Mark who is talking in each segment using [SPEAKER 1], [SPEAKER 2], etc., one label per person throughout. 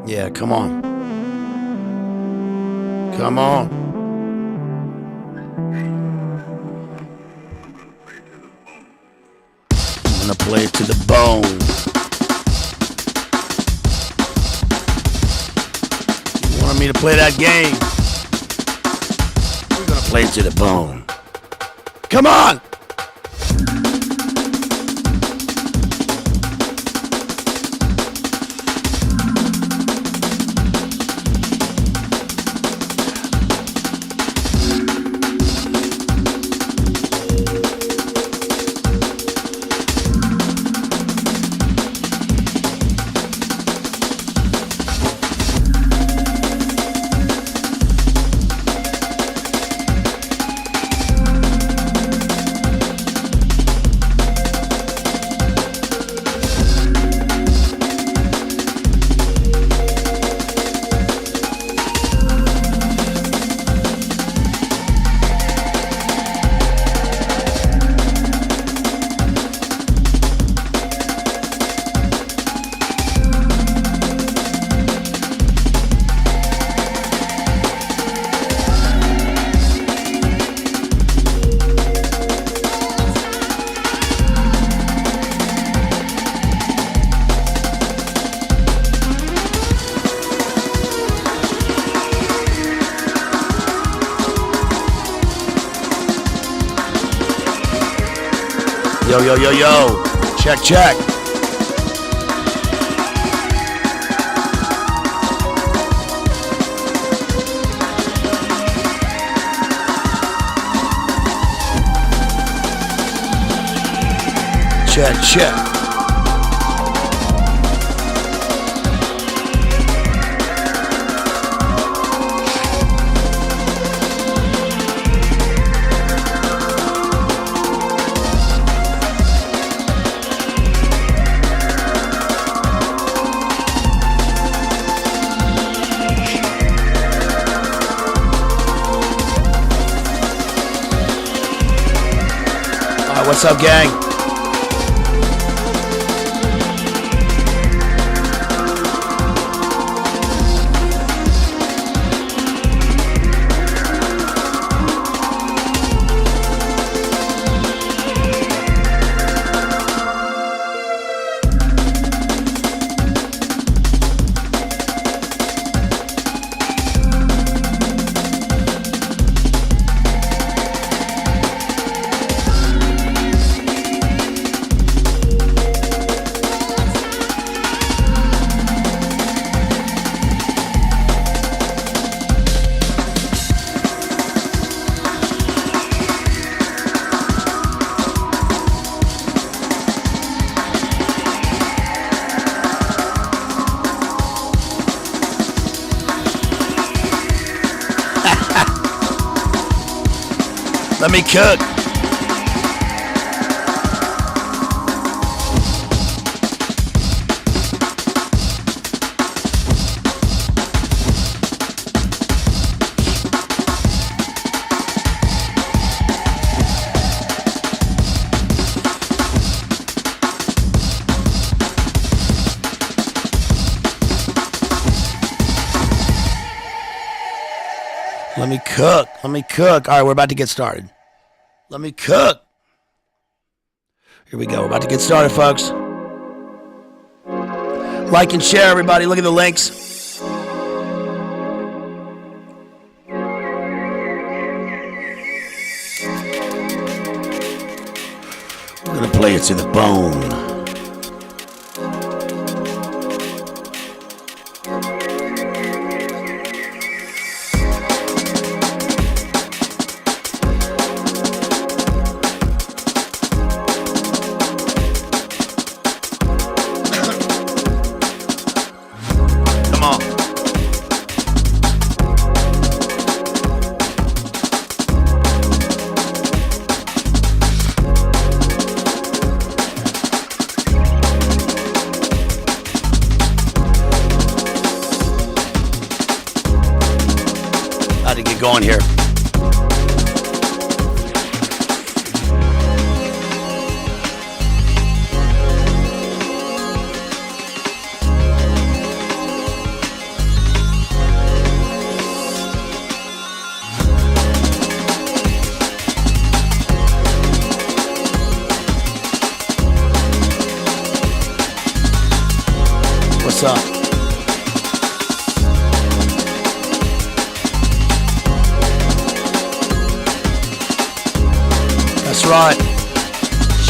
[SPEAKER 1] Yeah, come on. Come on. I'm gonna play it to the bone. You wanted me to play that game? We're gonna play it to the bone. Come on! Yo, yo, yo, yo. Check, check. Check, check. What's up, gang? Let me cook. Let me cook. Let me cook. All right, we're about to get started. Let me cook. Here we go. We're about to get started, folks. Like and share, everybody. Look at the links. We're going to play it to the bone. Going here. What's up? That's right.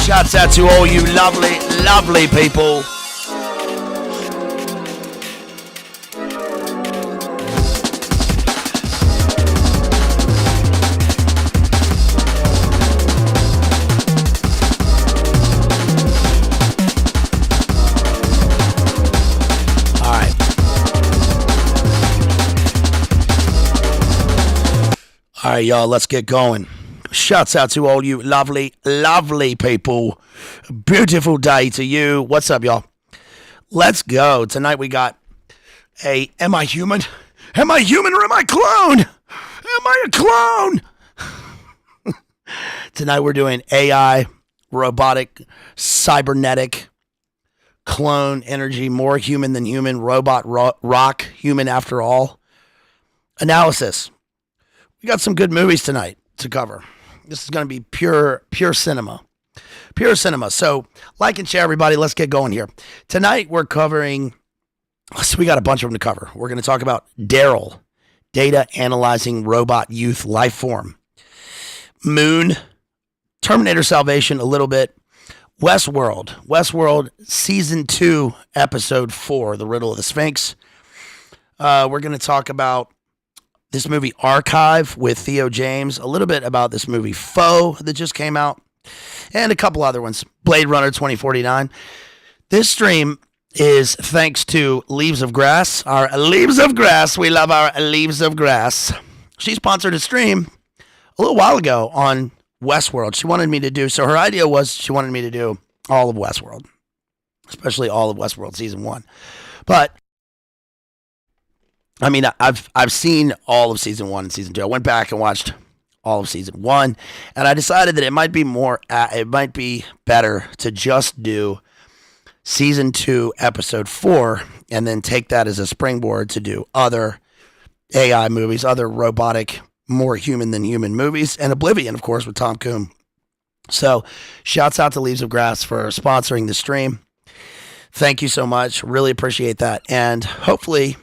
[SPEAKER 1] Shouts out to all you lovely, lovely people. All right, y'all, let's get going. Shouts out to all you lovely, lovely people. Beautiful day to you. What's up, y'all? Let's go. Tonight we got Am I Human? Am I human or am I clone? Am I a clone? Tonight we're doing AI, robotic, cybernetic, clone energy, more human than human, robot, rock, human after all. Analysis. We got some good movies tonight to cover. This is going to be pure cinema. Pure cinema. So, like and share, everybody. Let's get going here. Tonight, we're covering, so we got a bunch of them to cover. We're going to talk about D.A.R.Y.L, Data Analyzing Robot Youth Life Form. Moon, Terminator Salvation a little bit. Westworld, Season 2, Episode 4, The Riddle of the Sphinx. We're going to talk about this movie Archive with Theo James, a little bit about this movie Foe that just came out, and a couple other ones. Blade Runner 2049. This stream is thanks to Leaves of Grass. Our Leaves of Grass. We love our Leaves of Grass. She sponsored a stream a little while ago on Westworld. She wanted me to do, so her idea was she wanted me to do all of Westworld, especially all of Westworld Season 1. But I mean, I've seen all of Season 1 and Season 2. I went back and watched all of Season 1, and I decided that it might be better to just do Season 2, Episode 4, and then take that as a springboard to do other AI movies, other robotic, more human than human movies, and Oblivion, of course, with Tom Cruise. So, shouts out to Leaves of Grass for sponsoring the stream. Thank you so much. Really appreciate that. And hopefully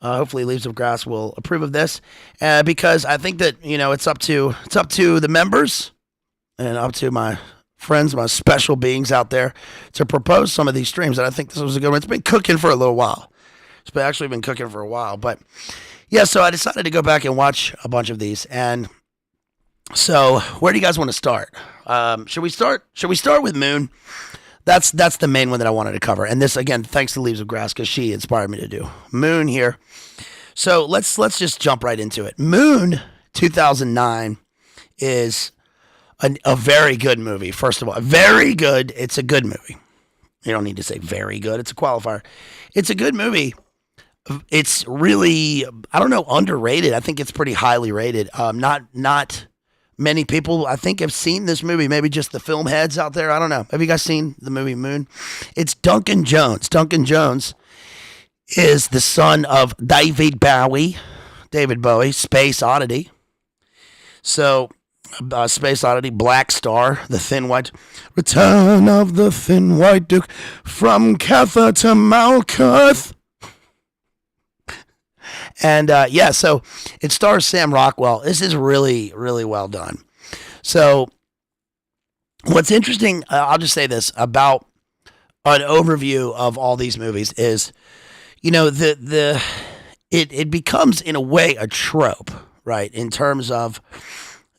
[SPEAKER 1] Leaves of Grass will approve of this, because I think that, you know, it's up to the members and up to my friends, my special beings out there to propose some of these streams. And I think this was a good one. It's been cooking for a little while. It's actually been cooking for a while, but yeah. So I decided to go back and watch a bunch of these. And so, where do you guys want to start? Should we start with Moon? That's the main one that I wanted to cover. And this, again, thanks to Leaves of Grass, because she inspired me to do Moon here. So let's just jump right into it. Moon 2009 is a very good movie. First of all, very good. It's a good movie. You don't need to say very good. It's a qualifier. It's a good movie. It's really, I don't know, underrated. I think it's pretty highly rated. Not many people, I think, have seen this movie. Maybe just the film heads out there. I don't know. Have you guys seen the movie Moon? It's Duncan Jones. Duncan Jones is the son of David Bowie, Space Oddity. So, Space Oddity, Black Star, the Thin White, Return of the Thin White Duke from Catha to Malkuth. And so it stars Sam Rockwell. This is really, really well done. So what's interesting, I'll just say this about an overview of all these movies is, it becomes in a way a trope, right? In terms of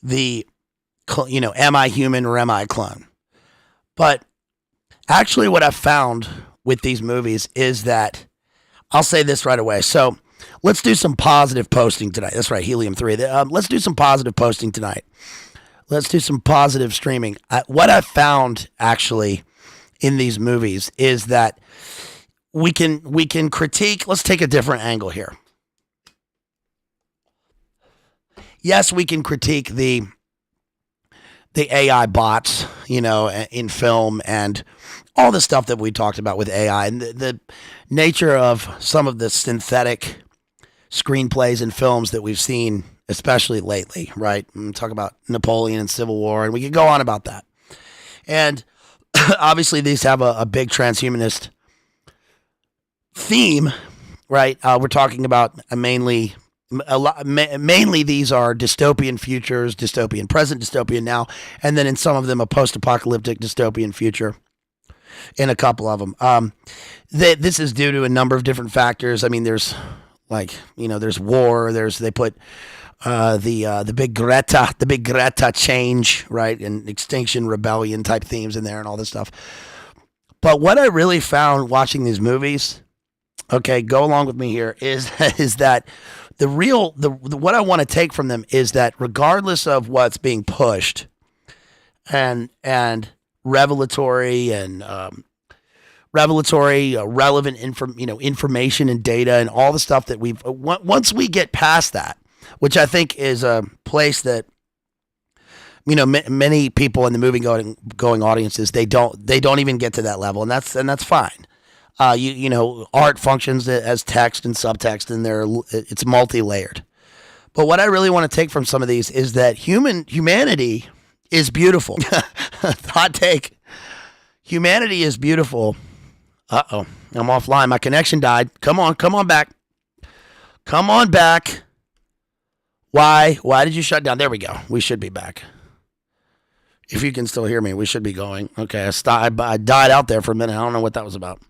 [SPEAKER 1] the, am I human or am I a clone? But actually what I've found with these movies is that, I'll say this right away. So let's do some positive posting tonight. That's right, Helium-3. Let's do some positive posting tonight. Let's do some positive streaming. What I've found actually in these movies is that we can critique. Let's take a different angle here. Yes, we can critique the AI bots, in film and all the stuff that we talked about with AI and the nature of some of the synthetic screenplays and films that we've seen, especially lately, right? Talk about Napoleon and Civil War, and we could go on about that. And obviously these have a big transhumanist theme, right? We're talking about mainly these are dystopian futures, dystopian present, dystopian now, and then in some of them a post-apocalyptic dystopian future in a couple of them. This is due to a number of different factors. I mean, there's there's war, they put the big Greta change, right, and Extinction Rebellion type themes in there and all this stuff. But what I really found watching these movies, okay, go along with me here, is that what I want to take from them is that regardless of what's being pushed and revelatory and relevant information and data and all the stuff that once we get past that, which I think is a place that many people in the movie going audiences, they don't even get to that level, and that's fine. Art functions as text and subtext, and it's multi-layered. But what I really want to take from some of these is that humanity is beautiful. Hot take. Humanity is beautiful. Uh-oh, I'm offline. My connection died. Come on back. Come on back. Why did you shut down? There we go. We should be back. If you can still hear me, we should be going. Okay, I died out there for a minute. I don't know what that was about.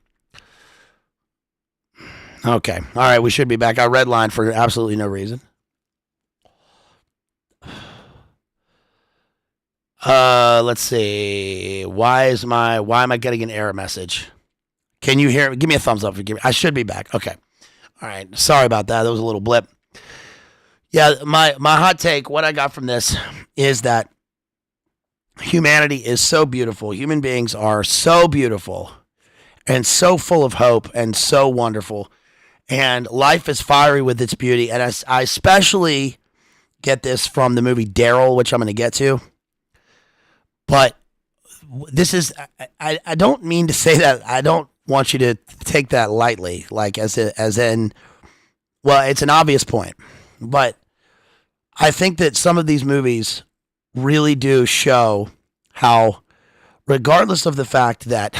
[SPEAKER 1] Okay, all right, we should be back. I redlined for absolutely no reason. Let's see. Why am I getting an error message? Can you hear me? Give me a thumbs up. I should be back. Okay. All right. Sorry about that. That was a little blip. Yeah, my hot take, what I got from this is that humanity is so beautiful. Human beings are so beautiful and so full of hope and so wonderful. And life is fiery with its beauty. And I especially get this from the movie D.A.R.Y.L, which I'm going to get to. But this is, I don't mean to say that. I don't want you to take that lightly, like as in, well, it's an obvious point. But I think that some of these movies really do show how, regardless of the fact that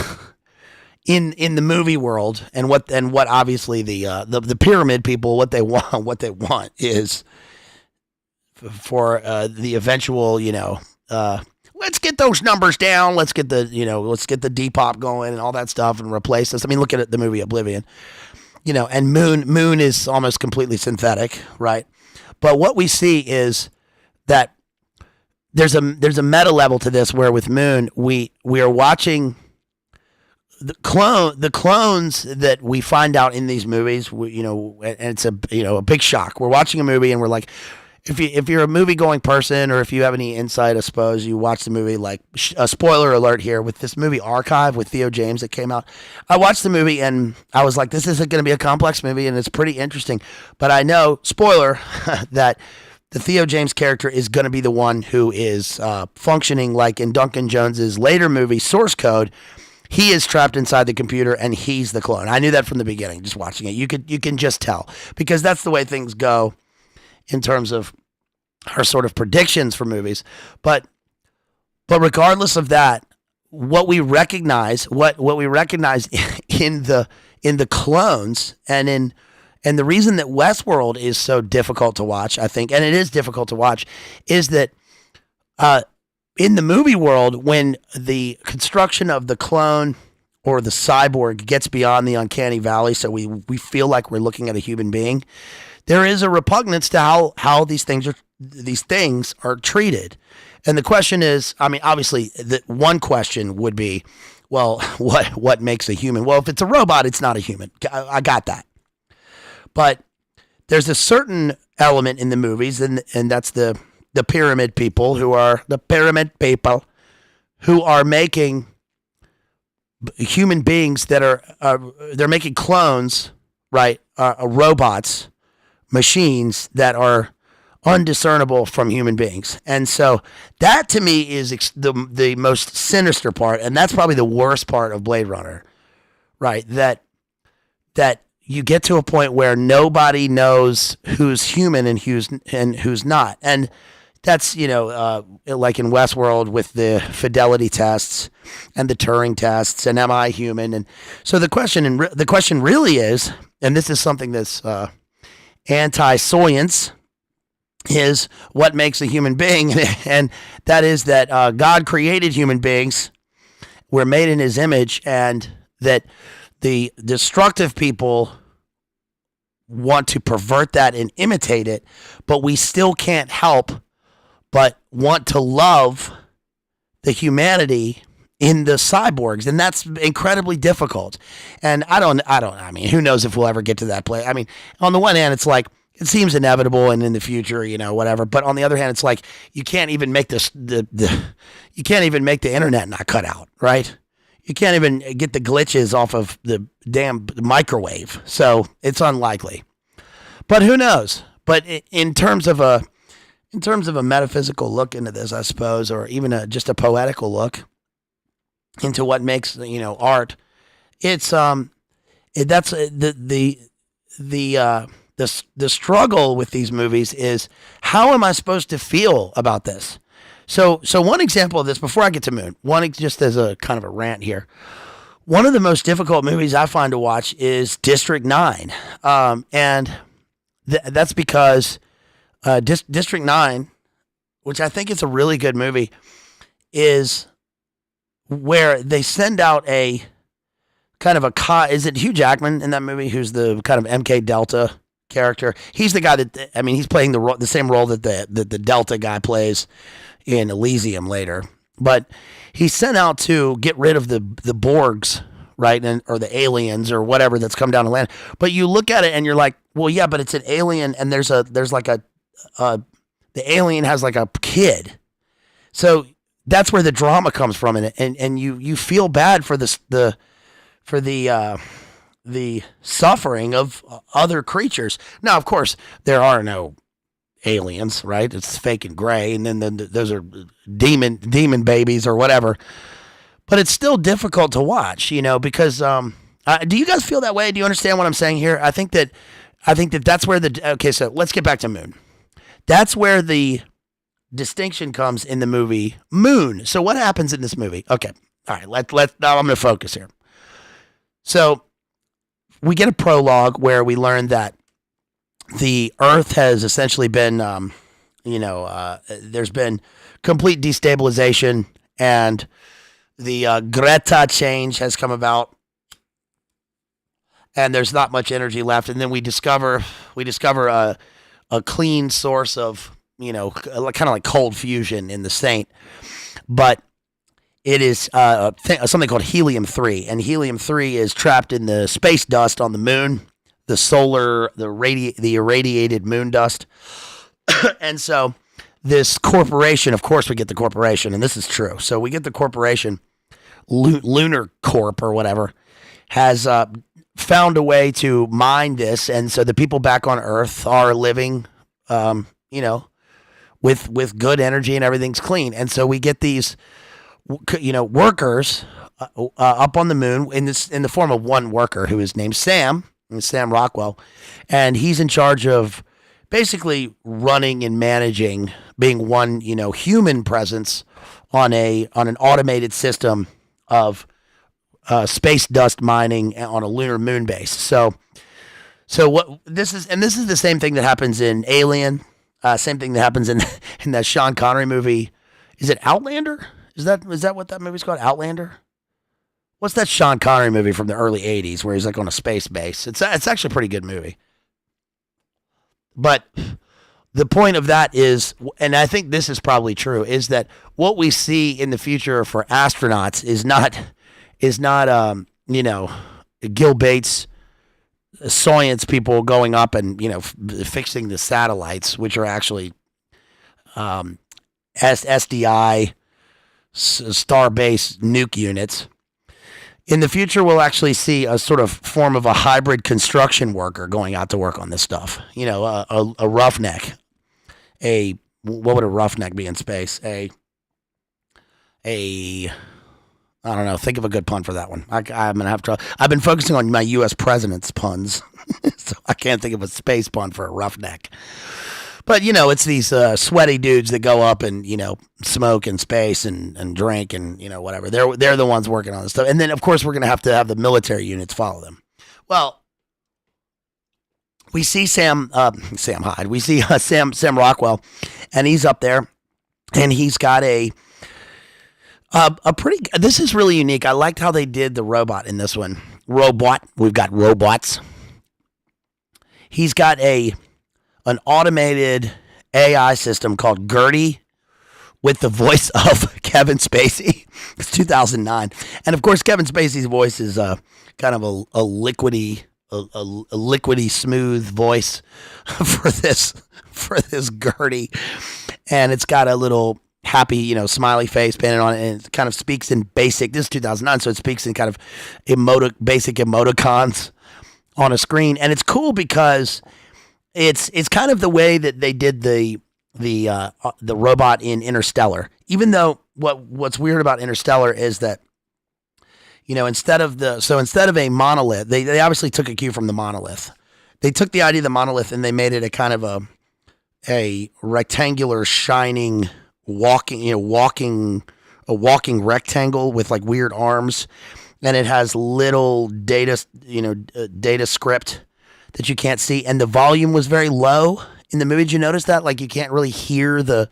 [SPEAKER 1] in the movie world and what obviously the pyramid people, what they want is for the eventual, let's get those numbers down. Let's get the Depop going and all that stuff and replace this. I mean, look at the movie Oblivion, and Moon is almost completely synthetic, right? But what we see is that there's a meta level to this where with Moon, we are watching the clones that we find out in these movies, and it's a big shock. We're watching a movie and we're like, if you're a movie going person, or if you have any insight, I suppose you watch the movie. Like a spoiler alert here with this movie Archive with Theo James that came out. I watched the movie and I was like, this isn't going to be a complex movie, and it's pretty interesting. But I know, spoiler, that the Theo James character is going to be the one who is functioning like in Duncan Jones's later movie Source Code. He is trapped inside the computer and he's the clone. I knew that from the beginning, just watching it. You can just tell, because that's the way things go in terms of our sort of predictions for movies. But regardless of that, what we recognize in the clones and the reason that Westworld is so difficult to watch, I think, and it is difficult to watch, is that in the movie world, when the construction of the clone or the cyborg gets beyond the uncanny valley, so we feel like we're looking at a human being, there is a repugnance to how these things are treated. And the question is, I mean, obviously, the one question would be, well, what makes a human? Well, if it's a robot, it's not a human. I got that. But there's a certain element in the movies, and that's the pyramid people who are making human beings that they're making clones, right? Robots, machines that are undiscernible from human beings. And so that to me is the most sinister part, and that's probably the worst part of Blade Runner, right? That you get to a point where nobody knows who's human and who's not. And that's, like in Westworld with the fidelity tests and the Turing tests and am I human? And so the question really is, and this is something that's anti-science, is what makes a human being. And that is that God created human beings. We're made in his image, and that the destructive people want to pervert that and imitate it, but we still can't help but want to love the humanity in the cyborgs, and that's incredibly difficult. And I mean, who knows if we'll ever get to that place. I mean, on the one hand, it's like, it seems inevitable and in the future, whatever. But on the other hand, it's like, you can't even make you can't even make the internet not cut out, right? You can't even get the glitches off of the damn microwave. So it's unlikely. But who knows? But in terms of a metaphysical look into this, I suppose, or even just a poetical look into what makes art, it's that's the struggle with these movies is, how am I supposed to feel about this? So one example of this, before I get to Moon, just as a kind of a rant here, one of the most difficult movies I find to watch is District 9, and that's because District 9, which I think is a really good movie, is where they send out a kind of is it Hugh Jackman in that movie, who's the kind of MK Delta character? He's the guy that, he's playing the same role that the Delta guy plays in Elysium later. But he's sent out to get rid of the Borgs, right? Or the aliens or whatever that's come down to land. But you look at it and you're like, well, yeah, but it's an alien, and there's like the alien has like a kid. So that's where the drama comes from in it. And you feel bad for the suffering of other creatures. Now, of course, there are no aliens, right? It's fake and gray, and then those are demon babies or whatever. But it's still difficult to watch, because do you guys feel that way? Do you understand what I'm saying here? I think that that's where okay, so let's get back to Moon. That's where the distinction comes in the movie Moon. So what happens in this movie? Okay, all right, now I'm going to focus here. So we get a prologue where we learn that the Earth has essentially been, there's been complete destabilization, and the Greta change has come about, and there's not much energy left. And then we discover a clean source of, kind of like cold fusion in the Saint, but it is something called helium-3, and helium-3 is trapped in the space dust on the moon, the irradiated moon dust. And so this corporation, of course, we get the corporation, and this is true. So we get the corporation, Lunar Corp or whatever, has found a way to mine this, and so the people back on Earth are living, you know, with good energy and everything's clean. And so we get these, you know, workers up on the moon in the form of one worker who is named Sam Rockwell, and he's in charge of basically running and managing, being one, you know, human presence on an automated system of space dust mining on a lunar moon base. So what this is the same thing that happens in Alien, same thing that happens in that Sean Connery movie. Is it Outlander? Is that what that movie's called? Outlander? What's that Sean Connery movie from the early 80s where he's like on a space base? It's actually a pretty good movie. But the point of that is, and I think this is probably true, is that what we see in the future for astronauts is not you know, Gil Bates science people going up and, you know, fixing the satellites, which are actually SDI star-based nuke units. In the future, we'll actually see a sort of form of a hybrid construction worker going out to work on this stuff. You know, a roughneck. What would a roughneck be in space? I don't know. Think of a good pun for that one. I'm gonna have to. I've been focusing on my U.S. president's puns, so I can't think of a space pun for a roughneck. But, you know, it's these sweaty dudes that go up and, you know, smoke in space and drink and, you know, whatever. They're the ones working on this stuff. And then, of course, we're going to have the military units follow them. Well, we see Sam Hyde. We see Sam Rockwell, and he's up there, and he's got a pretty. This is really unique. I liked how they did the robot in this one. We've got robots. He's got an automated AI system called D.A.R.Y.L with the voice of Kevin Spacey. It's 2009. And of course, Kevin Spacey's voice is kind of a liquidy smooth voice for this D.A.R.Y.L. And it's got a little happy, you know, smiley face painted on it, and it kind of speaks in basic, this is 2009, so it speaks in kind of basic emoticons on a screen. And it's cool because it's kind of the way that they did the robot in Interstellar. Even though what's weird about Interstellar is that, you know, instead of a monolith, they obviously took a cue from the monolith. They took the idea of the monolith and they made it a kind of a rectangular shining walking rectangle with like weird arms, and it has little data script that you can't see, and the volume was very low in the movie. Did you notice that? Like, you can't really hear the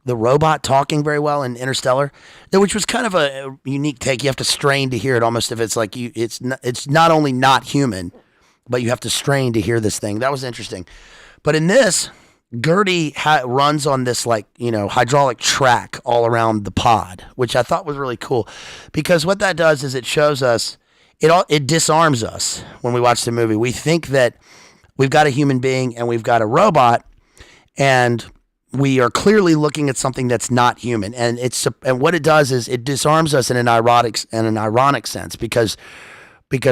[SPEAKER 1] robot talking very well in Interstellar, which was kind of a unique take. You have to strain to hear it, almost if it's like it's not only not human, but you have to strain to hear this thing. That was interesting. But in this, D.A.R.Y.L runs on this, like, you know, hydraulic track all around the pod, which I thought was really cool, because what that does is it shows us. It disarms us when we watch the movie. We think that we've got a human being and we've got a robot, and we are clearly looking at something that's not human. And what it does is it disarms us in an ironic sense, because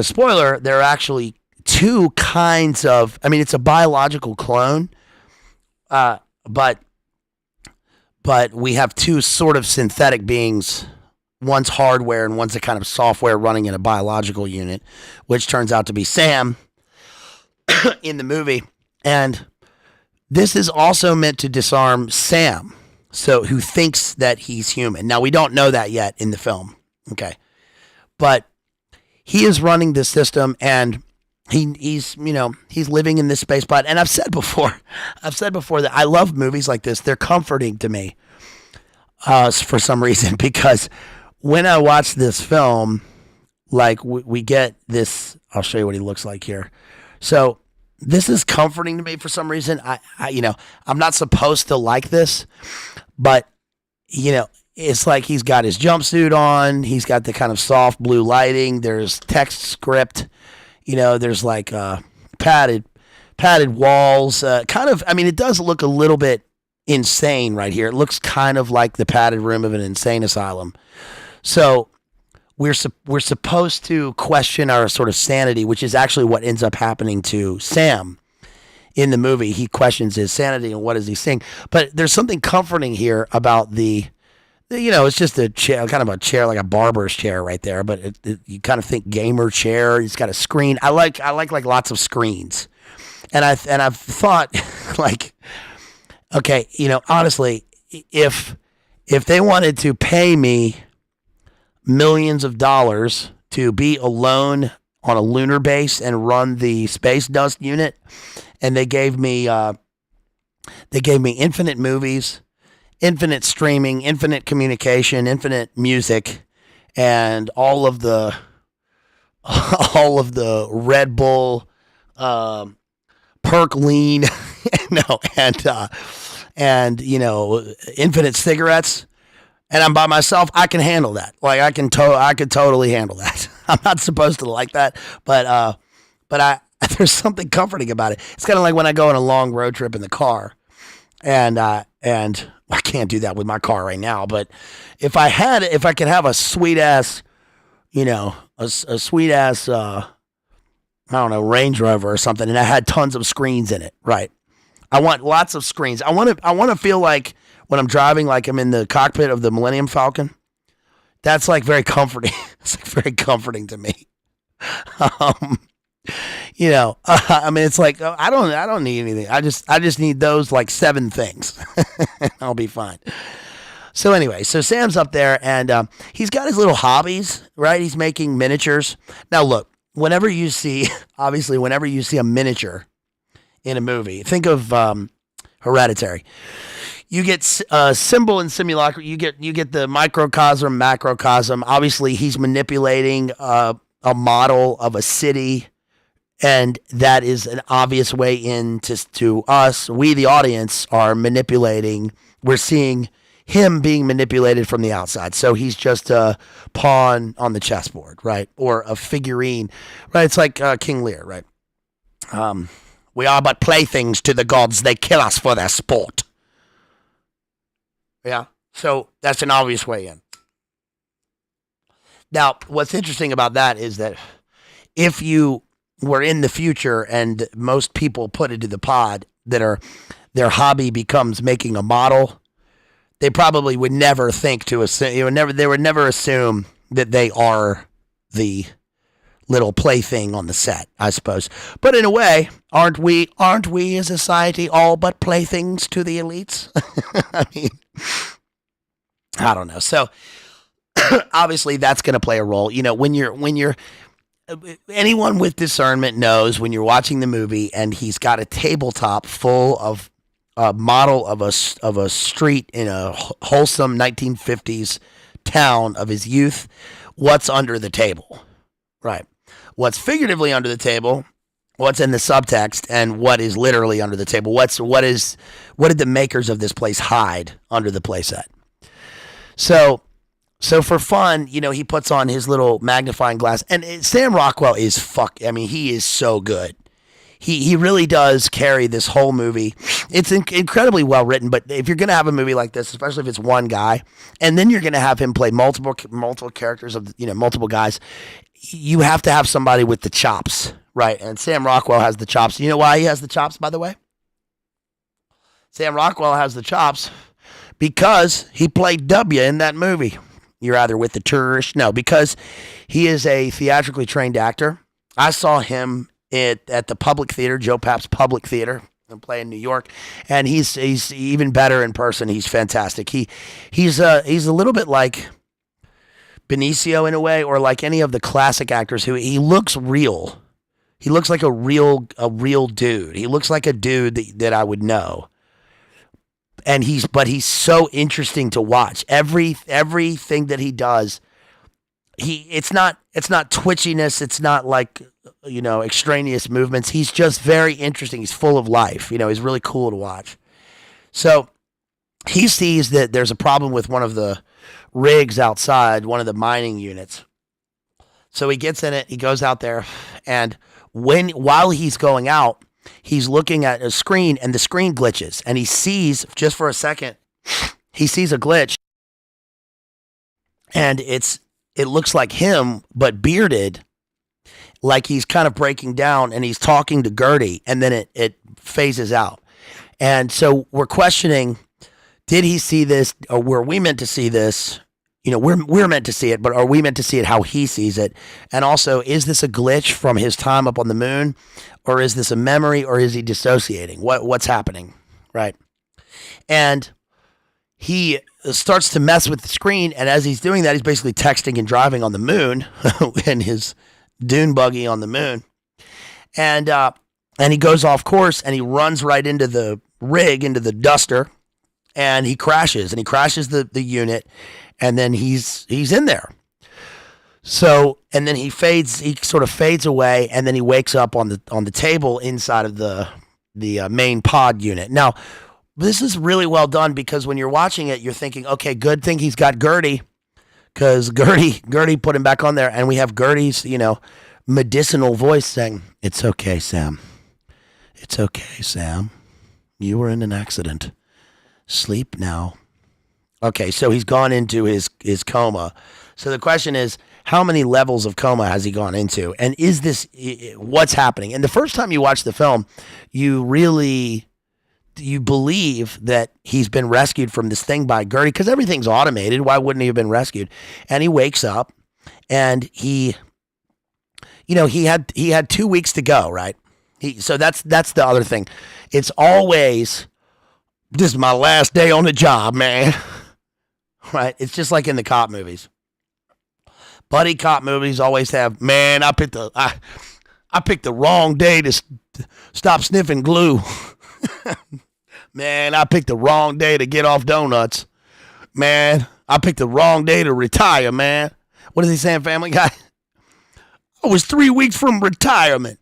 [SPEAKER 1] spoiler, there are actually two kinds of. I mean, it's a biological clone, but we have two sort of synthetic beings. One's hardware and one's a kind of software running in a biological unit, which turns out to be Sam in the movie. And this is also meant to disarm Sam, so who thinks that he's human. Now, we don't know that yet in the film, okay? But he is running this system, and he's living in this space pod. And I've said before that I love movies like this. They're comforting to me for some reason, because when I watch this film, like, we get this. I'll show you what he looks like here. So this is comforting to me for some reason. I'm not supposed to like this, but, you know, it's like he's got his jumpsuit on. He's got the kind of soft blue lighting. There's text script. You know, there's like padded padded walls. Kind of, I mean, it does look a little bit insane right here. It looks kind of like the padded room of an insane asylum. So we're supposed to question our sort of sanity, which is actually what ends up happening to Sam in the movie. He questions his sanity and what is he saying. But there's something comforting here about it's just a chair, kind of a chair, like a barber's chair right there. But you kind of think gamer chair. It's got a screen. I like lots of screens, and I've thought like, okay, honestly, if they wanted to pay me millions of dollars to be alone on a lunar base and run the space dust unit, and they gave me infinite movies, infinite streaming, infinite communication, infinite music, and all of the Red Bull, Perk Lean, and infinite cigarettes, and I'm by myself, I can handle that. Like I could totally handle that. I'm not supposed to like that, but there's something comforting about it. It's kind of like when I go on a long road trip in the car, and I can't do that with my car right now. But if I could have a sweet ass, a sweet ass, I don't know, Range Rover or something, and I had tons of screens in it, right? I want lots of screens. I want to feel like when I'm driving, like I'm in the cockpit of the Millennium Falcon. That's like very comforting. It's like very comforting to me. I mean, it's like I don't need anything. I just need those like 7 things. I'll be fine. So anyway, so Sam's up there and he's got his little hobbies, right? He's making miniatures. Now look, whenever you see a miniature in a movie, think of Hereditary. You get symbol and simulacrum. You get the microcosm, macrocosm. Obviously, he's manipulating a model of a city, and that is an obvious way in to us. We, the audience, are manipulating. We're seeing him being manipulated from the outside. So he's just a pawn on the chessboard, right? Or a figurine, right? It's like King Lear, right? We are but playthings to the gods. They kill us for their sport. Yeah, so that's an obvious way in. Now, what's interesting about that is that if you were in the future and most people put into the pod that their hobby becomes making a model, they probably would never think to assume, they would never assume that they are the little plaything on the set, I suppose. But in a way, aren't we as a society all but playthings to the elites? I mean, I don't know. So obviously that's going to play a role. When you're anyone with discernment knows when you're watching the movie and he's got a tabletop full of a model of a street in a wholesome 1950s town of his youth, what's under the table, right? What's figuratively under the table, what's in the subtext, and what is literally under the table. What did the makers of this place hide under the playset? So for fun, he puts on his little magnifying glass, and Sam Rockwell is he is so good. He really does carry this whole movie. It's incredibly well written, but if you're going to have a movie like this, especially if it's one guy, and then you're going to have him play multiple characters of multiple guys, you have to have somebody with the chops, right? And Sam Rockwell has the chops. You know why he has the chops, by the way? Sam Rockwell has the chops because he played W in that movie. You're either with the tourist. No, because he is a theatrically trained actor. I saw him at the Public Theater, Joe Papp's Public Theater, and play in New York, and he's even better in person. He's fantastic. He's a little bit like Benicio in a way, or like any of the classic actors who he looks real. He looks like a real dude. He looks like a dude that I would know. And he's so interesting to watch. Everything that he does, it's not twitchiness. It's not like extraneous movements. He's just very interesting. He's full of life. He's really cool to watch. So he sees that there's a problem with one of the rigs outside, one of the mining units. So he gets in it. He goes out there, and while he's going out, he's looking at a screen and the screen glitches and he sees, just for a second, he sees a glitch and it looks like him, but bearded, like he's kind of breaking down and he's talking to Gertie, and then it phases out. And so we're questioning, did he see this, or were we meant to see this? You know, we're meant to see it, but are we meant to see it how he sees it? And also, is this a glitch from his time up on the moon, or is this a memory, or is he dissociating? What's happening, right? And he starts to mess with the screen, and as he's doing that, he's basically texting and driving on the moon in his dune buggy on the moon, and he goes off course, and he runs right into the rig, into the duster, and he crashes the unit. And then he's in there. So, and then he sort of fades away, and then he wakes up on the table inside of the main pod unit. Now, this is really well done, because when you're watching it, you're thinking, okay, good thing he's got Gertie, because Gertie put him back on there, and we have Gertie's, medicinal voice saying, "It's okay, Sam. It's okay, Sam. You were in an accident. Sleep now." Okay, so he's gone into his coma. So the question is, how many levels of coma has he gone into? And is this, what's happening? And the first time you watch the film, you believe that he's been rescued from this thing by Gertie, because everything's automated. Why wouldn't he have been rescued? And he wakes up, and he had 2 weeks to go, right? So that's the other thing. It's always, "This is my last day on the job, man." Right? It's just like in the cop movies. Buddy cop movies always have, "Man, I picked the wrong day to stop sniffing glue." "Man, I picked the wrong day to get off donuts. Man, I picked the wrong day to retire, man." What is he saying, Family Guy? "I was 3 weeks from retirement."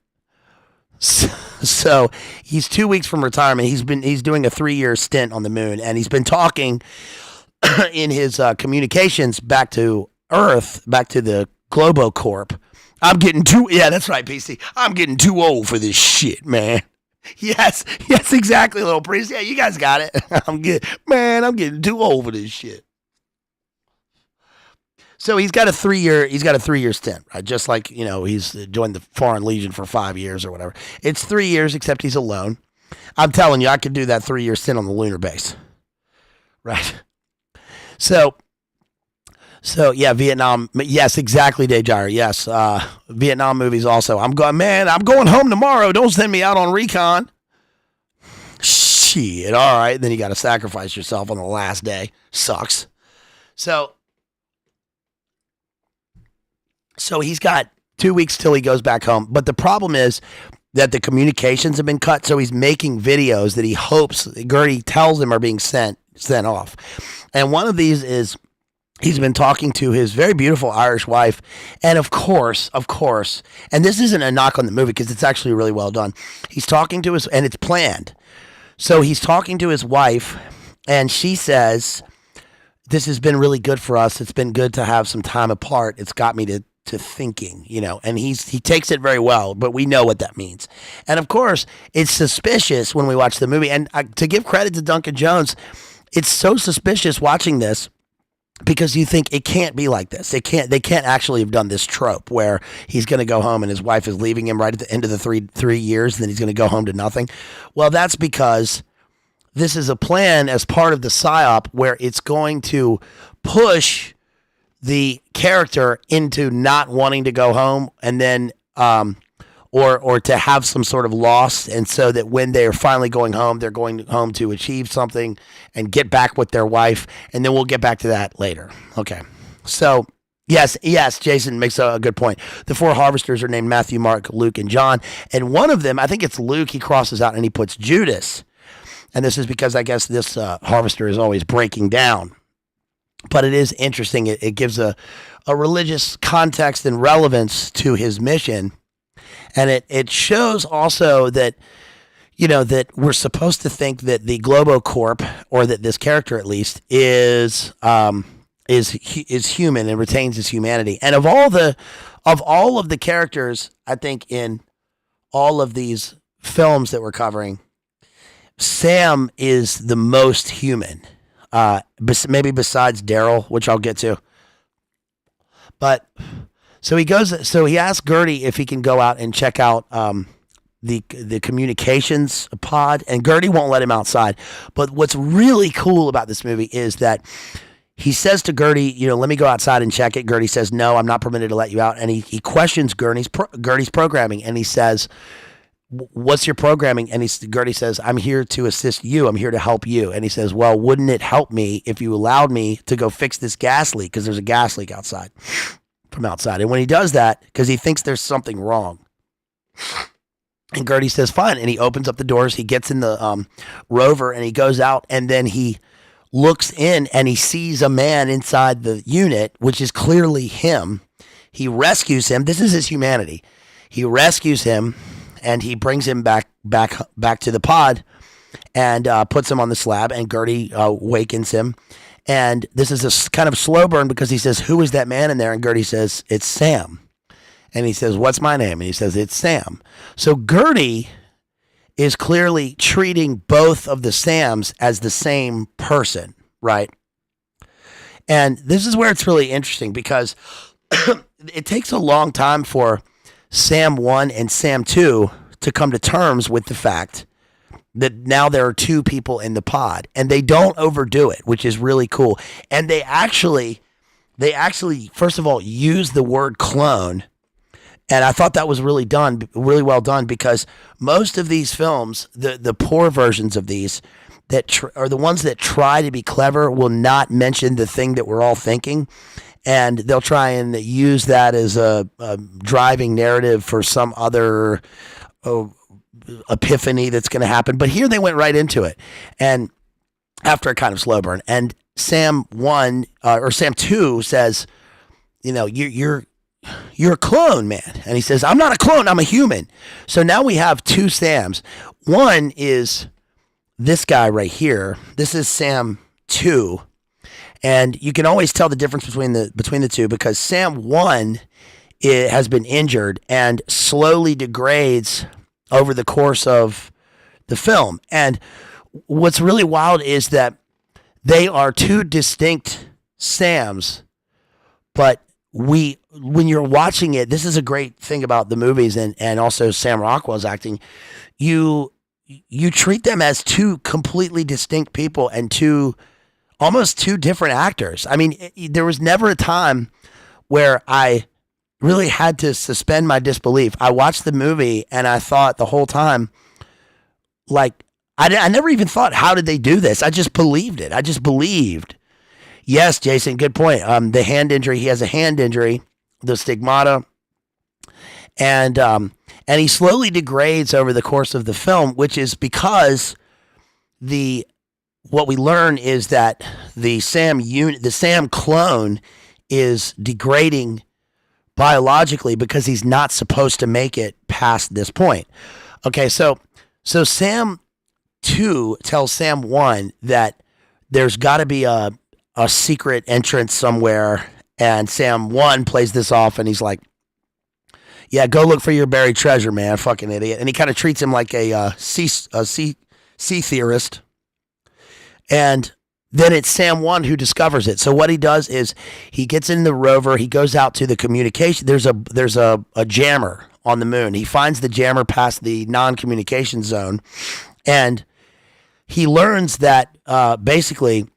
[SPEAKER 1] So he's 2 weeks from retirement. He's doing a 3-year stint on the moon, and he's been talking in his communications back to Earth, back to the GloboCorp. That's right, PC. "I'm getting too old for this shit, man." Yes, exactly, little priest. Yeah, you guys got it. I'm getting too old for this shit. So he's got a 3-year stint, right? Just like, he's joined the Foreign Legion for 5 years or whatever. It's 3 years, except he's alone. I'm telling you, I could do that 3-year stint on the lunar base. Right? So yeah, Vietnam. Yes, exactly, D.A.R.Y.L. Yes, Vietnam movies also. I'm going home tomorrow. Don't send me out on recon. Shit. All right, then you got to sacrifice yourself on the last day. Sucks. So he's got 2 weeks till he goes back home. But the problem is that the communications have been cut. So he's making videos that he hopes Gertie tells him are being sent off. And one of these is, he's been talking to his very beautiful Irish wife. And of course, and this isn't a knock on the movie, because it's actually really well done. He's talking to and it's planned. So he's talking to his wife, and she says, "This has been really good for us. It's been good to have some time apart. It's got me to thinking," and he takes it very well, but we know what that means. And of course, it's suspicious when we watch the movie. And to give credit to Duncan Jones, it's so suspicious watching this, because you think it can't be like this. They can't actually have done this trope where he's going to go home and his wife is leaving him right at the end of the three years, and then he's going to go home to nothing. Well, that's because this is a plan as part of the psyop, where it's going to push the character into not wanting to go home, and then or to have some sort of loss, and so that when they're finally going home, they're going home to achieve something and get back with their wife, and then we'll get back to that later. Okay, so yes, Jason makes a good point. The 4 harvesters are named Matthew, Mark, Luke, and John, and one of them, I think it's Luke, he crosses out and he puts Judas, and this is because I guess this harvester is always breaking down. But it is interesting. It gives a religious context and relevance to his mission. And it shows also that, that we're supposed to think that the GloboCorp, or that this character at least, is human and retains his humanity. And of all of the characters, I think in all of these films that we're covering, Sam is the most human. Maybe besides D.A.R.Y.L, which I'll get to. But so he asks Gertie if he can go out and check out the communications pod, and Gertie won't let him outside. But what's really cool about this movie is that he says to Gertie, let me go outside and check it. Gertie says, no, I'm not permitted to let you out. And he questions Gertie's programming, and he says, what's your programming? And Gertie says, I'm here to assist you. I'm here to help you. And he says, well, wouldn't it help me if you allowed me to go fix this gas leak? Because there's a gas leak from outside. And when he does that, because he thinks there's something wrong, and Gertie says, fine. And he opens up the doors. He gets in the rover and he goes out, and then he looks in and he sees a man inside the unit, which is clearly him. He rescues him. This is his humanity. He rescues him. And he brings him back to the pod and puts him on the slab, and Gertie wakens him. And this is a kind of slow burn because he says, who is that man in there? And Gertie says, it's Sam. And he says, what's my name? And he says, it's Sam. So Gertie is clearly treating both of the Sams as the same person, right? And this is where it's really interesting because it takes a long time for Sam 1 and Sam 2 to come to terms with the fact that now there are two people in the pod, and they don't overdo it, which is really cool. And they actually, first of all, use the word clone. And I thought that was really well done, because most of these films, the poor versions of these that are the ones that try to be clever, will not mention the thing that we're all thinking. And they'll try and use that as a driving narrative for some other epiphany that's going to happen. But here they went right into it. And after a kind of slow burn, and Sam 1 or Sam 2 says, you're a clone, man. And he says, I'm not a clone, I'm a human. So now we have two Sams. One is this guy right here. This is Sam 2. And you can always tell the difference between the two, because Sam 1 has been injured and slowly degrades over the course of the film. And what's really wild is that they are two distinct Sams, but when you're watching it, this is a great thing about the movies and also Sam Rockwell's acting. You treat them as two completely distinct people and almost two different actors. I mean, there was never a time where I really had to suspend my disbelief. I watched the movie and I thought the whole time, like, I never even thought, how did they do this? I just believed it. I just believed. Yes, Jason, good point. The hand injury, he has a hand injury, the stigmata, and he slowly degrades over the course of the film, which is because what we learn is that the Sam clone is degrading biologically because he's not supposed to make it past this point. Okay, so Sam 2 tells Sam 1 that there's got to be a secret entrance somewhere, and Sam 1 plays this off, and he's like, yeah, go look for your buried treasure, man, fucking idiot. And he kind of treats him like a sea theorist. And then it's Sam 1 who discovers it. So what he does is he gets in the rover. He goes out to the communication. There's a jammer on the moon. He finds the jammer past the non-communication zone. And he learns that basically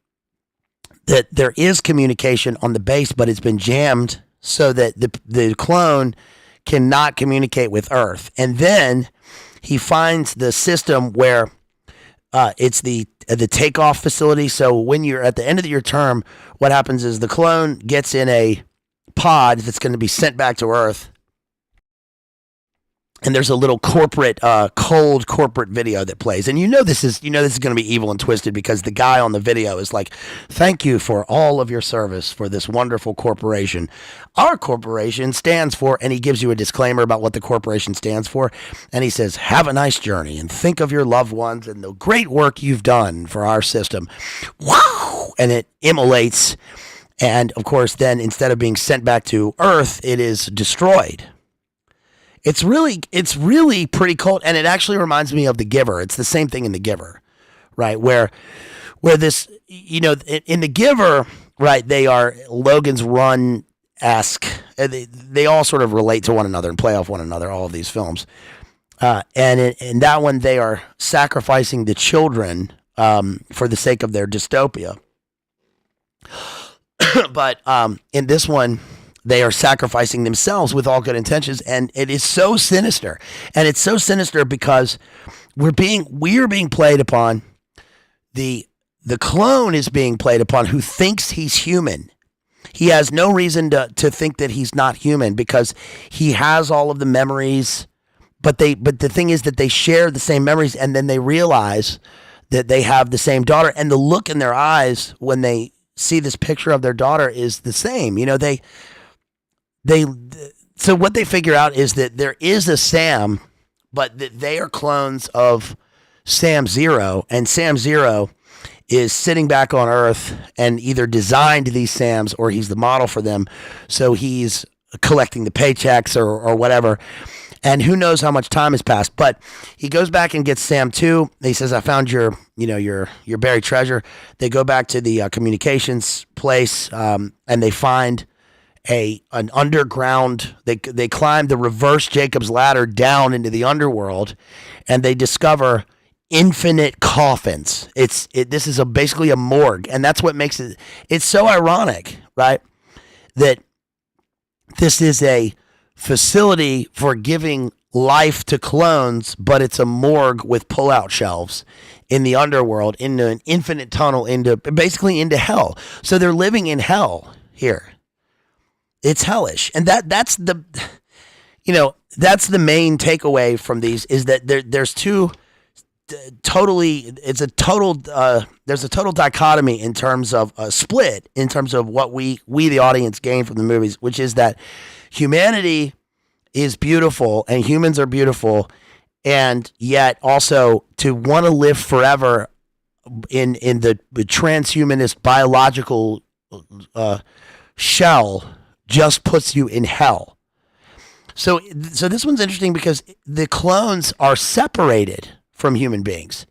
[SPEAKER 1] that there is communication on the base, but it's been jammed so that the clone cannot communicate with Earth. And then he finds the system where it's the takeoff facility. So when you're at the end of your term, what happens is the clone gets in a pod that's going to be sent back to Earth. And there's a little cold corporate video that plays. And this is going to be evil and twisted, because the guy on the video is like, thank you for all of your service for this wonderful corporation. Our corporation stands for, and he gives you a disclaimer about what the corporation stands for. And he says, have a nice journey and think of your loved ones and the great work you've done for our system. Wow! And it immolates. And of course, then instead of being sent back to Earth, it is destroyed. it's really pretty cool, and it actually reminds me of The Giver. It's the same thing in The Giver, right? Where this, in The Giver, right? They are Logan's Run-esque. They all sort of relate to one another and play off one another. All of these films, and in that one, they are sacrificing the children for the sake of their dystopia. But in this one, they are sacrificing themselves with all good intentions, and it is so sinister. And it's so sinister because we're being played upon. The clone is being played upon, who thinks he's human. He has no reason to think that he's not human because he has all of the memories. But the thing is that they share the same memories, and then they realize that they have the same daughter, and the look in their eyes when they see this picture of their daughter is the same. So what they figure out is that there is a Sam, but that they are clones of Sam Zero, and Sam Zero is sitting back on Earth and either designed these Sams or he's the model for them. So he's collecting the paychecks or whatever. And who knows how much time has passed, but he goes back and gets Sam 2. He says, I found your buried treasure. They go back to the communications place, and they find an underground. They climb the reverse Jacob's ladder down into the underworld, and they discover infinite coffins. This is basically a morgue, and that's what makes it. It's so ironic, right? That this is a facility for giving life to clones, but it's a morgue with pull-out shelves in the underworld, into an infinite tunnel, basically into hell. So they're living in hell here. It's hellish, and that's the main takeaway from these, is that there's two totally. There's a total dichotomy in terms of a split in terms of what we the audience gain from the movies, which is that humanity is beautiful and humans are beautiful, and yet also to want to live forever in the transhumanist biological shell just puts you in hell. So this one's interesting because the clones are separated from human beings.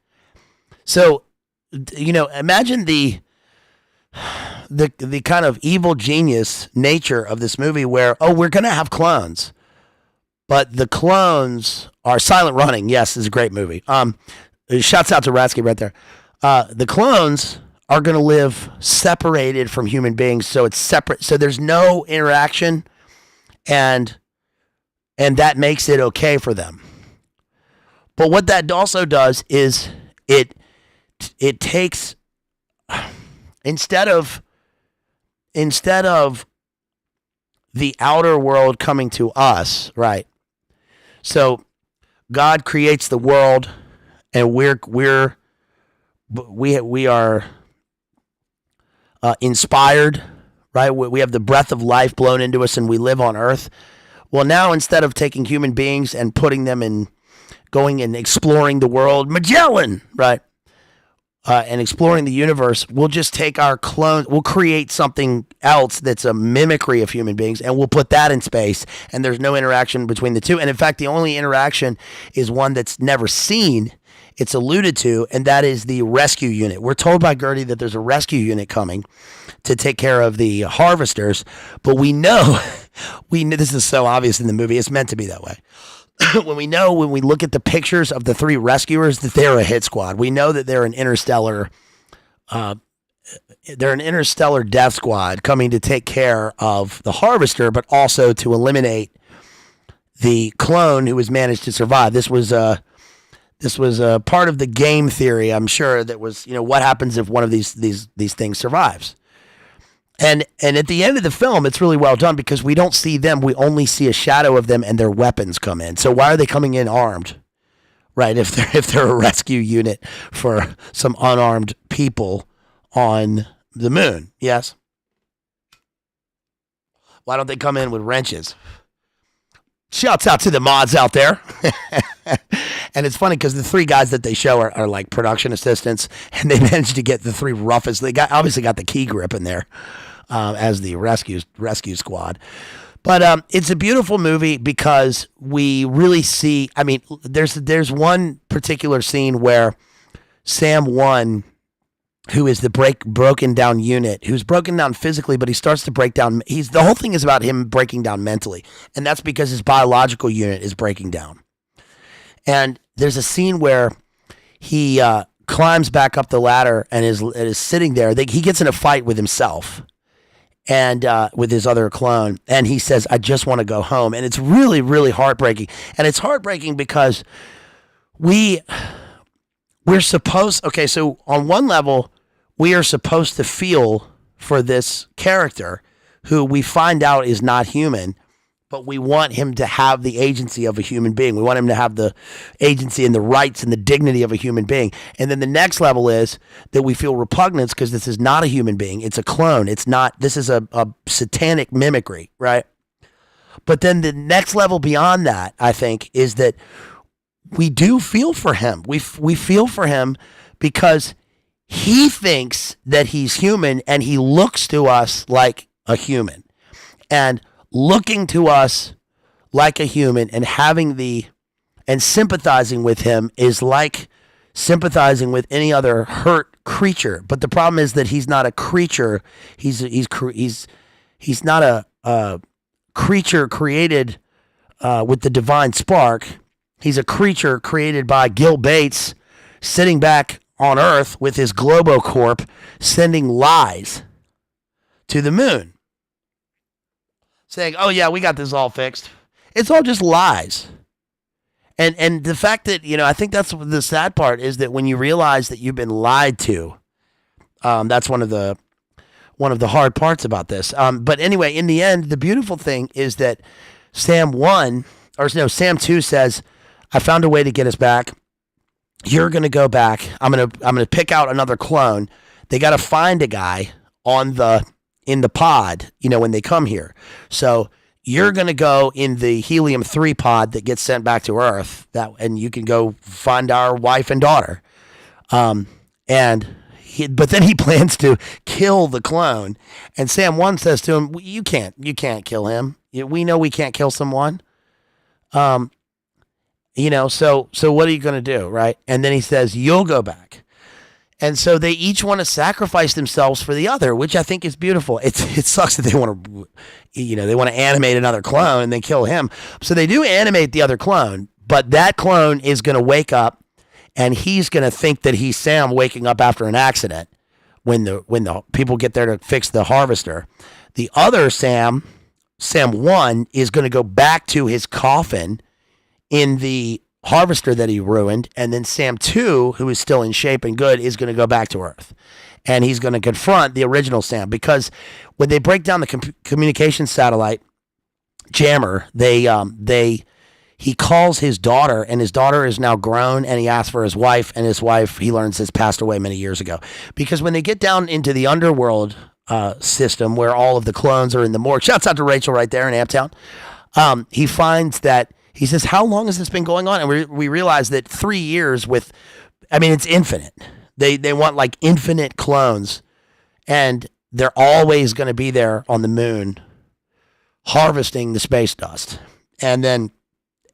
[SPEAKER 1] So, imagine the kind of evil genius nature of this movie where, we're going to have clones, but the clones are Silent Running. Yes, it's a great movie. Shouts out to Ratsky right there. The clones are going to live separated from human beings. So it's separate. So there's no interaction, and that makes it okay for them. But what that also does is it takes, instead of the outer world coming to us, right? So God creates the world, and we are inspired, right? We have the breath of life blown into us, and we live on Earth. Well, now instead of taking human beings and putting them in, going and exploring the world, Magellan, right? And exploring the universe, we'll just take our clones, we'll create something else that's a mimicry of human beings, and we'll put that in space, and there's no interaction between the two. And in fact, the only interaction is one that's never seen. It's alluded to, and that is the rescue unit. We're told by Gertie that there's a rescue unit coming to take care of the harvesters, but we know, this is so obvious in the movie, it's meant to be that way. When we look at the pictures of the three rescuers, that they're a hit squad. We know that they're an interstellar death squad coming to take care of the harvester, but also to eliminate the clone who has managed to survive. This was a part of the game theory, I'm sure, that was, what happens if one of these things survives. And at the end of the film, it's really well done because we don't see them. We only see a shadow of them and their weapons come in. So why are they coming in armed, right? If they're a rescue unit for some unarmed people on the moon, yes? Why don't they come in with wrenches? Shouts out to the mods out there. And it's funny because the three guys that they show are like production assistants, and they managed to get the three roughest. They obviously got the key grip in there as the rescue squad. But it's a beautiful movie because we really see. I mean, there's one particular scene where Sam 1, who is the broken down unit, who's broken down physically, but he starts to break down. The whole thing is about him breaking down mentally, and that's because his biological unit is breaking down. And there's a scene where he climbs back up the ladder and is sitting there. He gets in a fight with himself and with his other clone, and he says, "I just want to go home." And it's really, really heartbreaking. And it's heartbreaking because we're supposed. Okay, so on one level, we are supposed to feel for this character who we find out is not human, but we want him to have the agency of a human being. We want him to have the agency and the rights and the dignity of a human being. And then the next level is that we feel repugnance because this is not a human being. It's a clone. It's not, this is a satanic mimicry, right? But then the next level beyond that, I think, is that we do feel for him. We feel for him because he thinks that he's human and he looks to us like a human. And looking to us like a human and and sympathizing with him is like sympathizing with any other hurt creature. But the problem is that he's not a creature. He's not a creature created with the divine spark. He's a creature created by Gil Bates sitting back on Earth with his Globocorp sending lies to the moon, saying, "Oh yeah, we got this all fixed." It's all just lies. And the fact that, I think that's the sad part, is that when you realize that you've been lied to, that's one of the hard parts about this. But anyway, in the end, the beautiful thing is that Sam 2 says, "I found a way to get us back. You're going to go back. I'm going to pick out another clone. They got to find a guy in the pod, when they come here. So you're going to go in the helium-3 pod that gets sent back to Earth, and you can go find our wife and daughter." But then he plans to kill the clone, and Sam 1 says to him, "You can't kill him. We know we can't kill someone. So what are you going to do, right?" And then he says, "You'll go back." And so they each want to sacrifice themselves for the other, which I think is beautiful. It sucks that they want to, they want to animate another clone and then kill him. So they do animate the other clone, but that clone is going to wake up and he's going to think that he's Sam waking up after an accident when the people get there to fix the harvester. The other Sam 1, is going to go back to his coffin in the harvester that he ruined, and then Sam 2, who is still in shape and good, is going to go back to Earth, and he's going to confront the original Sam, because when they break down the communication satellite jammer, he calls his daughter, and his daughter is now grown, and he asks for his wife, and his wife, he learns, has passed away many years ago. Because when they get down into the underworld system where all of the clones are in the morgue, shouts out to Rachel right there in Amptown, he finds that, he says, "How long has this been going on?" And we realize that 3 years it's infinite. They want like infinite clones, and they're always going to be there on the moon harvesting the space dust. And then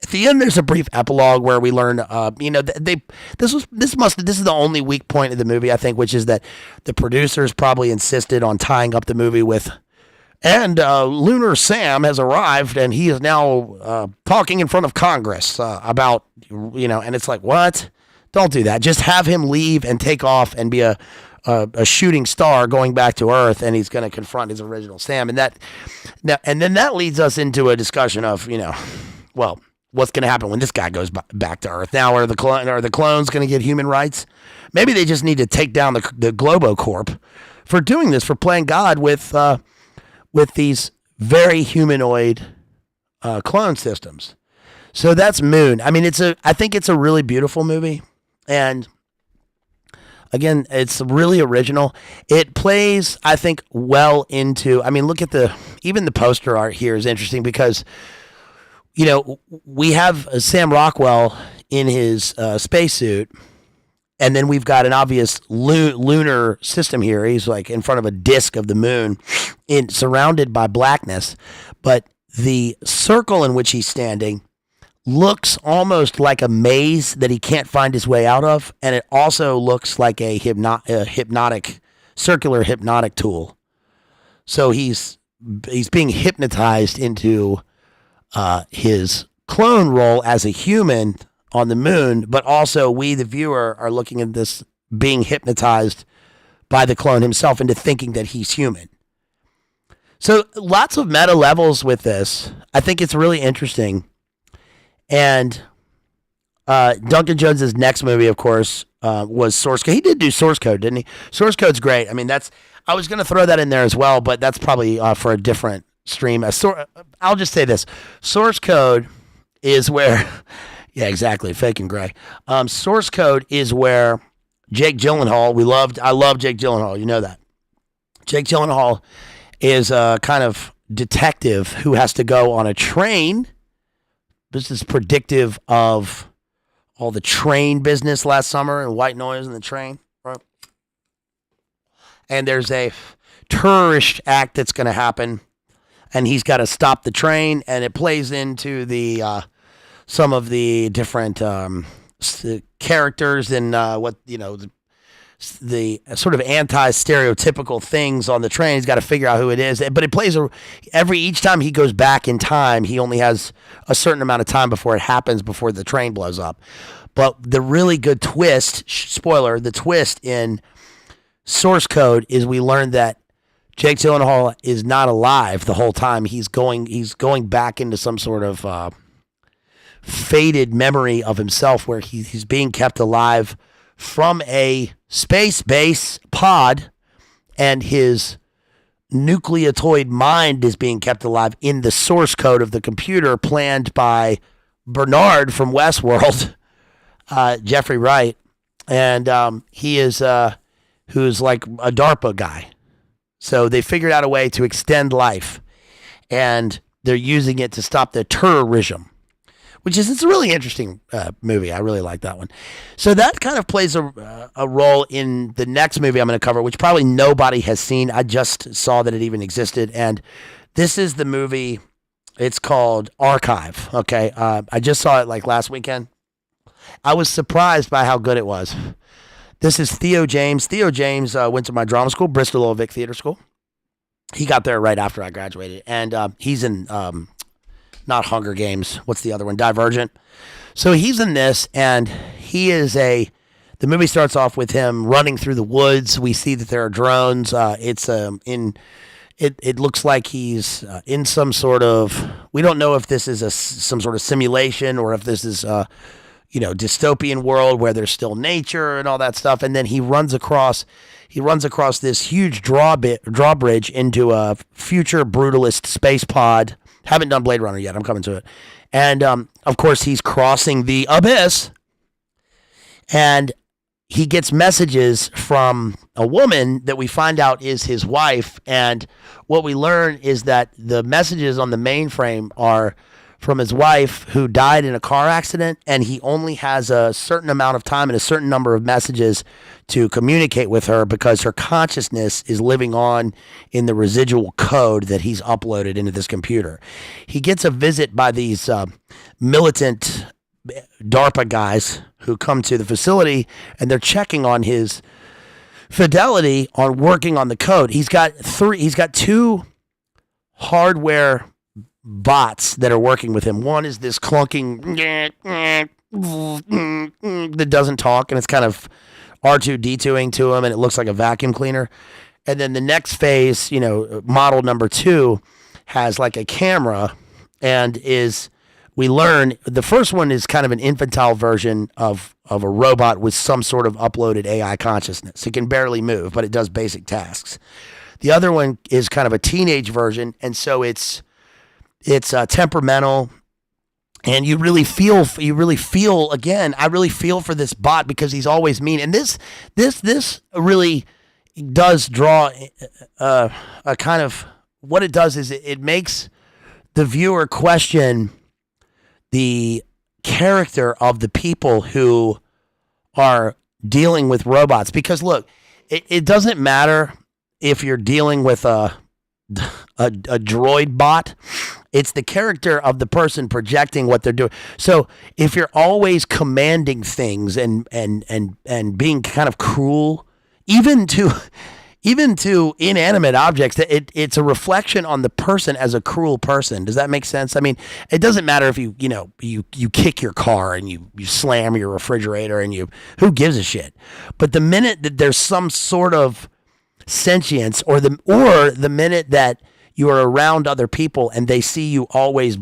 [SPEAKER 1] at the end, there's a brief epilogue where we learn, this is the only weak point of the movie, I think, which is that the producers probably insisted on tying up the movie with, "And Lunar Sam has arrived, and he is now talking in front of Congress about, and it's like, what? Don't do that. Just have him leave and take off and be a shooting star going back to Earth, and he's going to confront his original Sam." And then that leads us into a discussion of, what's going to happen when this guy goes back to Earth? Now, are the clones going to get human rights? Maybe they just need to take down the Globocorp for doing this, for playing God with these very humanoid clone systems. So that's Moon. I mean, I think it's a really beautiful movie. And again, it's really original. It plays, I think, well into, look at even the poster art here is interesting because, we have Sam Rockwell in his spacesuit, and then we've got an obvious lunar system here. He's like in front of a disk of the moon, surrounded by blackness. But the circle in which he's standing looks almost like a maze that he can't find his way out of, and it also looks like a circular hypnotic tool. So he's being hypnotized into his clone role as a human on the moon, but also we, the viewer, are looking at this being hypnotized by the clone himself into thinking that he's human. So lots of meta levels with this. I think it's really interesting. And Duncan Jones's next movie, of course, was Source Code. He did do Source Code, didn't he? Source Code's great. I mean, I was going to throw that in there as well, but that's probably for a different stream. I'll just say this. Source Code is where, yeah, exactly, fake and gray. Source Code is where Jake Gyllenhaal, I love Jake Gyllenhaal, you know that. Jake Gyllenhaal is a kind of detective who has to go on a train. This is predictive of all the train business last summer and white noise in the train. Right? And there's a terrorist act that's going to happen, and he's got to stop the train, and it plays into the some of the different characters and the sort of anti-stereotypical things on the train. He's got to figure out who it is. But it plays each time he goes back in time, he only has a certain amount of time before it happens, before the train blows up. But the really good twist, spoiler, the twist in Source Code is we learned that Jake Gyllenhaal is not alive the whole time. He's going back into some sort of faded memory of himself where he's being kept alive from a space base pod, and his nucleotoid mind is being kept alive in the source code of the computer planned by Bernard from Westworld, Jeffrey Wright, and he is who's like a DARPA guy. So they figured out a way to extend life, and they're using it to stop the terrorism. It's a really interesting movie. I really like that one. So that kind of plays a role in the next movie I'm going to cover, which probably nobody has seen. I just saw that it even existed. And this is the movie. It's called Archive. Okay. I just saw it like last weekend. I was surprised by how good it was. This is Theo James. Theo James went to my drama school, Bristol Old Vic Theater School. He got there right after I graduated. And he's in... not Hunger Games. What's the other one? Divergent. So he's in this, and the movie starts off with him running through the woods. We see that there are drones. It looks like he's in some sort of, we don't know if this is some sort of simulation or if this is dystopian world where there's still nature and all that stuff. And then he runs across this huge drawbridge into a future brutalist space pod. Haven't done Blade Runner yet. I'm coming to it. And, of course, he's crossing the abyss. And he gets messages from a woman that we find out is his wife. And what we learn is that the messages on the mainframe are from his wife who died in a car accident. And he only has a certain amount of time and a certain number of messages to communicate with her because her consciousness is living on in the residual code that he's uploaded into this computer. He gets a visit by these militant DARPA guys who come to the facility, and they're checking on his fidelity on working on the code. He's got two hardware bots that are working with him. One is this clunking that doesn't talk, and it's kind of R2-D2ing to him, and it looks like a vacuum cleaner. And then the next phase, model number 2 has like a camera, and we learn the first one is kind of an infantile version of a robot with some sort of uploaded AI consciousness. It can barely move, but it does basic tasks. The other one is kind of a teenage version, and so it's temperamental. And I really feel for this bot because he's always mean. And this really does draw a kind of, what it does is it makes the viewer question the character of the people who are dealing with robots. Because look, it doesn't matter if you're dealing with a droid bot It's the character of the person projecting what they're doing. So if you're always commanding things and being kind of cruel, even to inanimate objects, it's a reflection on the person as a cruel person. Does that make sense? I mean, it doesn't matter if you kick your car and you slam your refrigerator and who gives a shit. But the minute that there's some sort of sentience, or the minute that you are around other people and they see you always,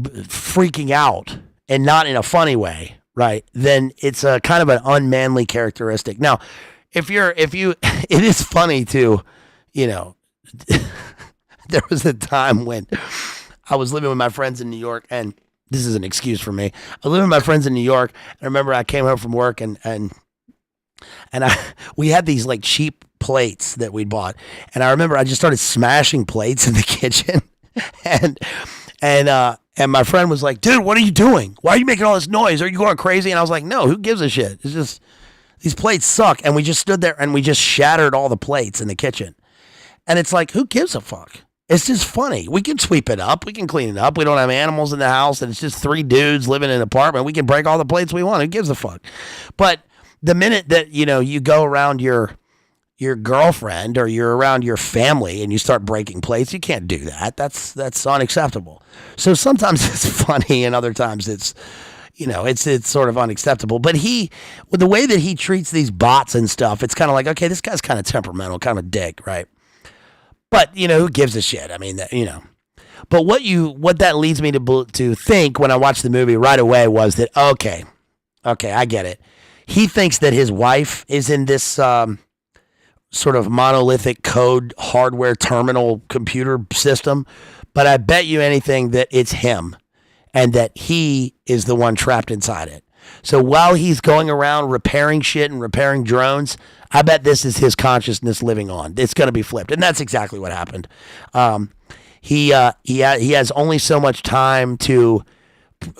[SPEAKER 1] freaking out, and not in a funny way, right? Then it's a kind of an unmanly characteristic. Now, it is funny too, there was a time when I was living with my friends in New York, and this is an excuse for me. I lived with my friends in New York. I remember I came home from work and we had these like cheap plates that we'd bought. And I remember I just started smashing plates in the kitchen and my friend was like, dude, what are you doing? Why are you making all this noise? Are you going crazy? And I was like, no, who gives a shit? It's just, these plates suck. And we just stood there and we just shattered all the plates in the kitchen. And it's like, who gives a fuck? It's just funny. We can sweep it up. We can clean it up. We don't have animals in the house, and it's just 3 dudes living in an apartment. We can break all the plates we want. Who gives a fuck? But the minute that, you go around your girlfriend or you're around your family and you start breaking plates, you can't do that. That's unacceptable. So sometimes it's funny and other times it's sort of unacceptable. But with the way that he treats these bots and stuff, it's kind of like, okay, this guy's kind of temperamental, kind of a dick, right? But, who gives a shit? I mean, But what that leads me to think when I watched the movie right away was that, okay, I get it. He thinks that his wife is in this sort of monolithic code hardware terminal computer system, but I bet you anything that it's him and that he is the one trapped inside it. So while he's going around repairing shit and repairing drones, I bet this is his consciousness living on. It's going to be flipped. And that's exactly what happened. He has only so much time to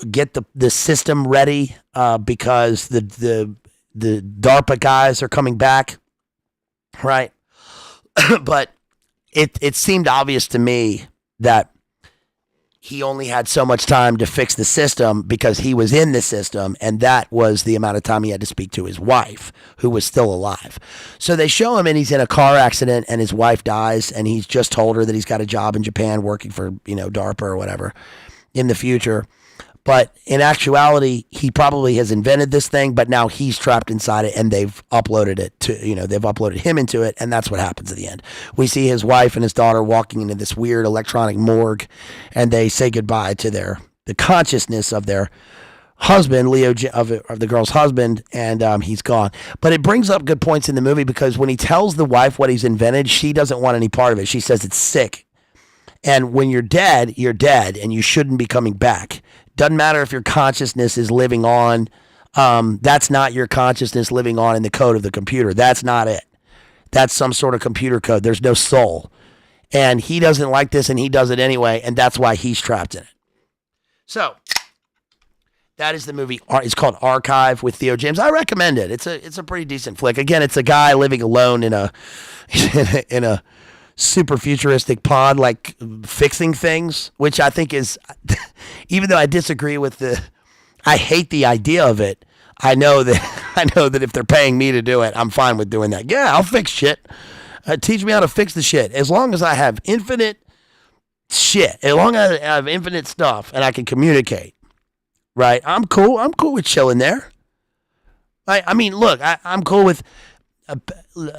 [SPEAKER 1] get the system ready because the DARPA guys are coming back, right? But it seemed obvious to me that he only had so much time to fix the system because he was in the system, and that was the amount of time he had to speak to his wife, who was still alive. So they show him, and he's in a car accident, and his wife dies, and he's just told her that he's got a job in Japan working for, DARPA or whatever in the future. But in actuality, he probably has invented this thing, but now he's trapped inside it, and they've uploaded it to, they've uploaded him into it, and that's what happens at the end. We see his wife and his daughter walking into this weird electronic morgue, and they say goodbye to the consciousness of their husband, of the girl's husband, and he's gone. But it brings up good points in the movie because when he tells the wife what he's invented, she doesn't want any part of it. She says it's sick. And when you're dead, and you shouldn't be coming back. Doesn't matter if your consciousness is living on. That's not your consciousness living on in the code of the computer. That's not it. That's some sort of computer code. There's no soul. And he doesn't like this, and he does it anyway, and that's why he's trapped in it. So that is the movie. It's called Archive with Theo James. I recommend it. It's a pretty decent flick. Again, it's a guy living alone in a super futuristic pod, like fixing things, which I think is, even though I disagree with I hate the idea of it. I know that if they're paying me to do it, I'm fine with doing that. Yeah, I'll fix shit. Teach me how to fix the shit. As long as I have infinite shit, as long as I have infinite stuff and I can communicate, right? I'm cool. I'm cool with chilling there. I mean, look, I'm cool with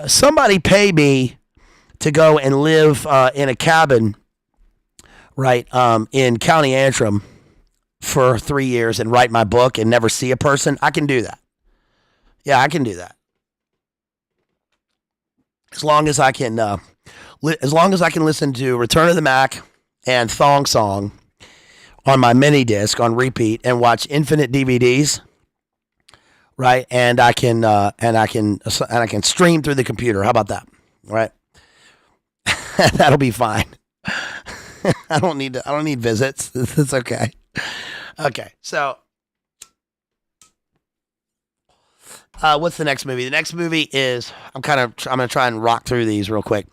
[SPEAKER 1] somebody pay me to go and live in a cabin, right, in County Antrim for 3 years and write my book and never see a person. I can do that. Yeah, I can do that. As long as I can listen to Return of the Mac and Thong Song on my mini disc on repeat and watch infinite DVDs, right? And I can stream through the computer. How about that? Right? That'll be fine. I don't need visits. It's okay. Okay. So What's the next movie? The next movie is I'm going to try and rock through these real quick.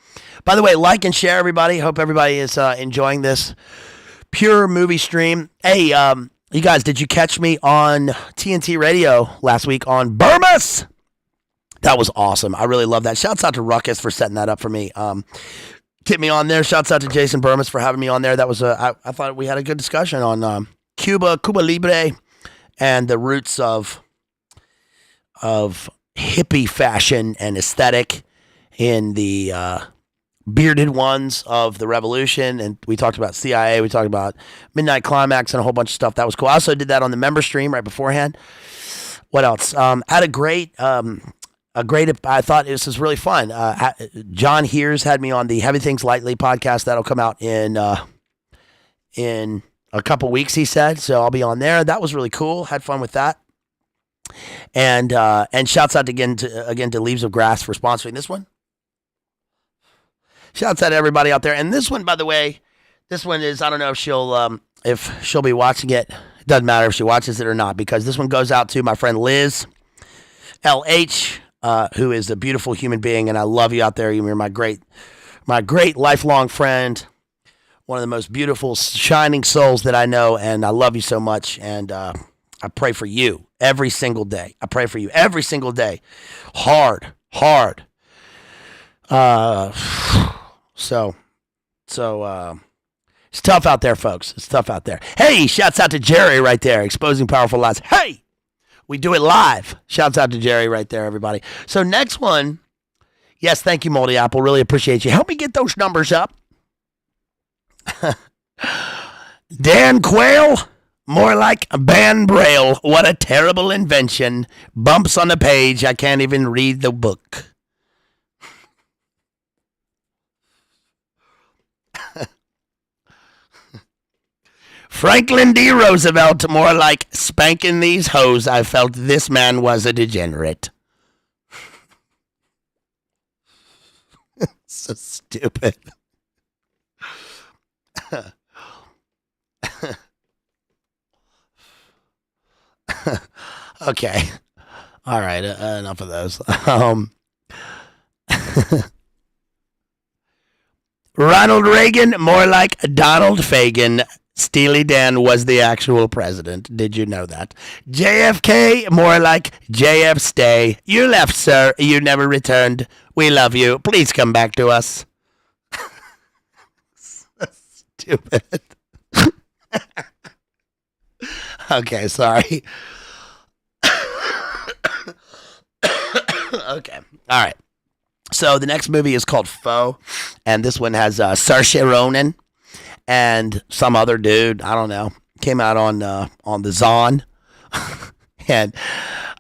[SPEAKER 1] By the way, like and share, everybody. Hope everybody is enjoying this pure movie stream. Hey, you guys, did you catch me on TNT Radio last week on Burmas? That was awesome. I really love that. Shouts out to Ruckus for setting that up for me. Get me on there. Shouts out to Jason Burmas for having me on there. That was I thought we had a good discussion on Cuba Libre, and the roots of hippie fashion and aesthetic in the bearded ones of the revolution. And we talked about CIA. We talked about Midnight Climax and a whole bunch of stuff. That was cool. I also did that on the member stream right beforehand. What else? Had a great. I thought this was really fun. John Hears had me on the Heavy Things Lightly podcast. That'll come out in a couple weeks, he said. So I'll be on there. That was really cool. Had fun with that. And shouts out again to Leaves of Grass for sponsoring this one. Shouts out to everybody out there. And this one, by the way, this one is, I don't know if she'll be watching it. It doesn't matter if she watches it or not, because this one goes out to my friend Liz LH. Who is a beautiful human being, and I love you out there. You're my great lifelong friend, one of the most beautiful, shining souls that I know, and I love you so much, and I pray for you every single day. I pray for you every single day. Hard. So it's tough out there, folks. It's tough out there. Hey, shouts out to Jerry right there, exposing powerful lies. Hey! We do it live. Shouts out to Jerry right there, everybody. So next one, yes, thank you, Moldy Apple. Really appreciate you. Help me get those numbers up. Dan Quayle, more like Ban Braille. What a terrible invention. Bumps on the page. I can't even read the book. Franklin D. Roosevelt, more like spanking these hoes. I felt this man was a degenerate. So stupid. Okay. All right. Enough of those. Ronald Reagan, more like Donald Fagan. Steely Dan was the actual president. Did you know that? JFK, more like JF Stay. You left, sir. You never returned. We love you. Please come back to us. Stupid. Okay, sorry. Okay. All right. So the next movie is called Foe, and this one has Saoirse Ronan and some other dude, I don't know, came out on the Zon. And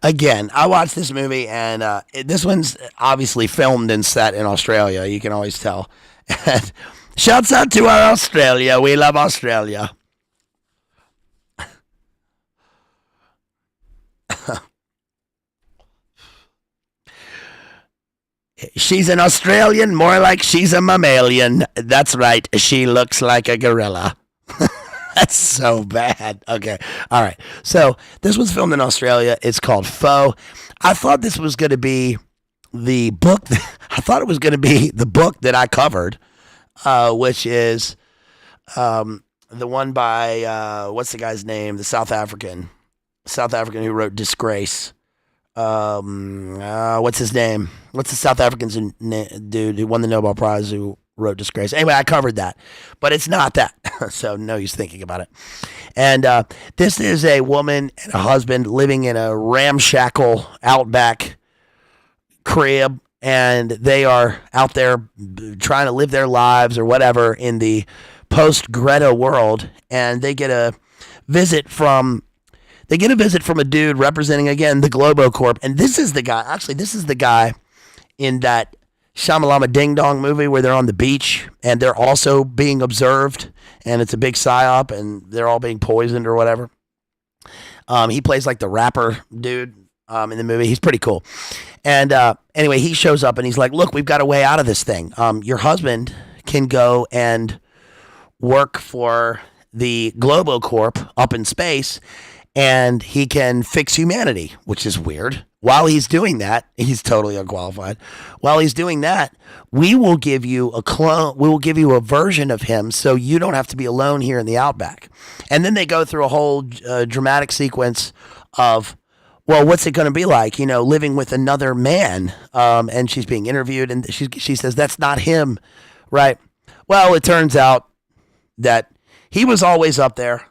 [SPEAKER 1] again, I watched this movie, and this one's obviously filmed and set in Australia. You can always tell. And shouts out to our Australia. We love Australia. She's an Australian, more like she's a mammalian. That's right, she looks like a gorilla. That's so bad. Okay, all right. So this was filmed in Australia. It's called Foe. I thought this was going to be the book. I thought it was going to be the book that I covered, which is the one by, what's the guy's name? The South African who wrote Disgrace. What's his name? What's the South African's dude who won the Nobel Prize who wrote Disgrace? Anyway, I covered that, but it's not that. So no use thinking about it. And this is a woman and a husband living in a ramshackle outback crib, and they are out there trying to live their lives or whatever in the post-Greta world, and they get a visit from a dude representing, again, the Globo Corp. And this is the guy in that Shamalama Ding Dong movie where they're on the beach and they're also being observed, and it's a big psyop and they're all being poisoned or whatever. He plays like the rapper dude in the movie. He's pretty cool. And anyway, he shows up and he's like, look, we've got a way out of this thing. Your husband can go and work for the Globo Corp up in space, and he can fix humanity, which is weird. while he's doing that, he's totally unqualified. While he's doing that, we will give you a clone. We will give you a version of him, so you don't have to be alone here in the outback. And then they go through a whole dramatic sequence of, well, what's it going to be like, living with another man? And she's being interviewed, and she says that's not him, right? Well, it turns out that he was always up there.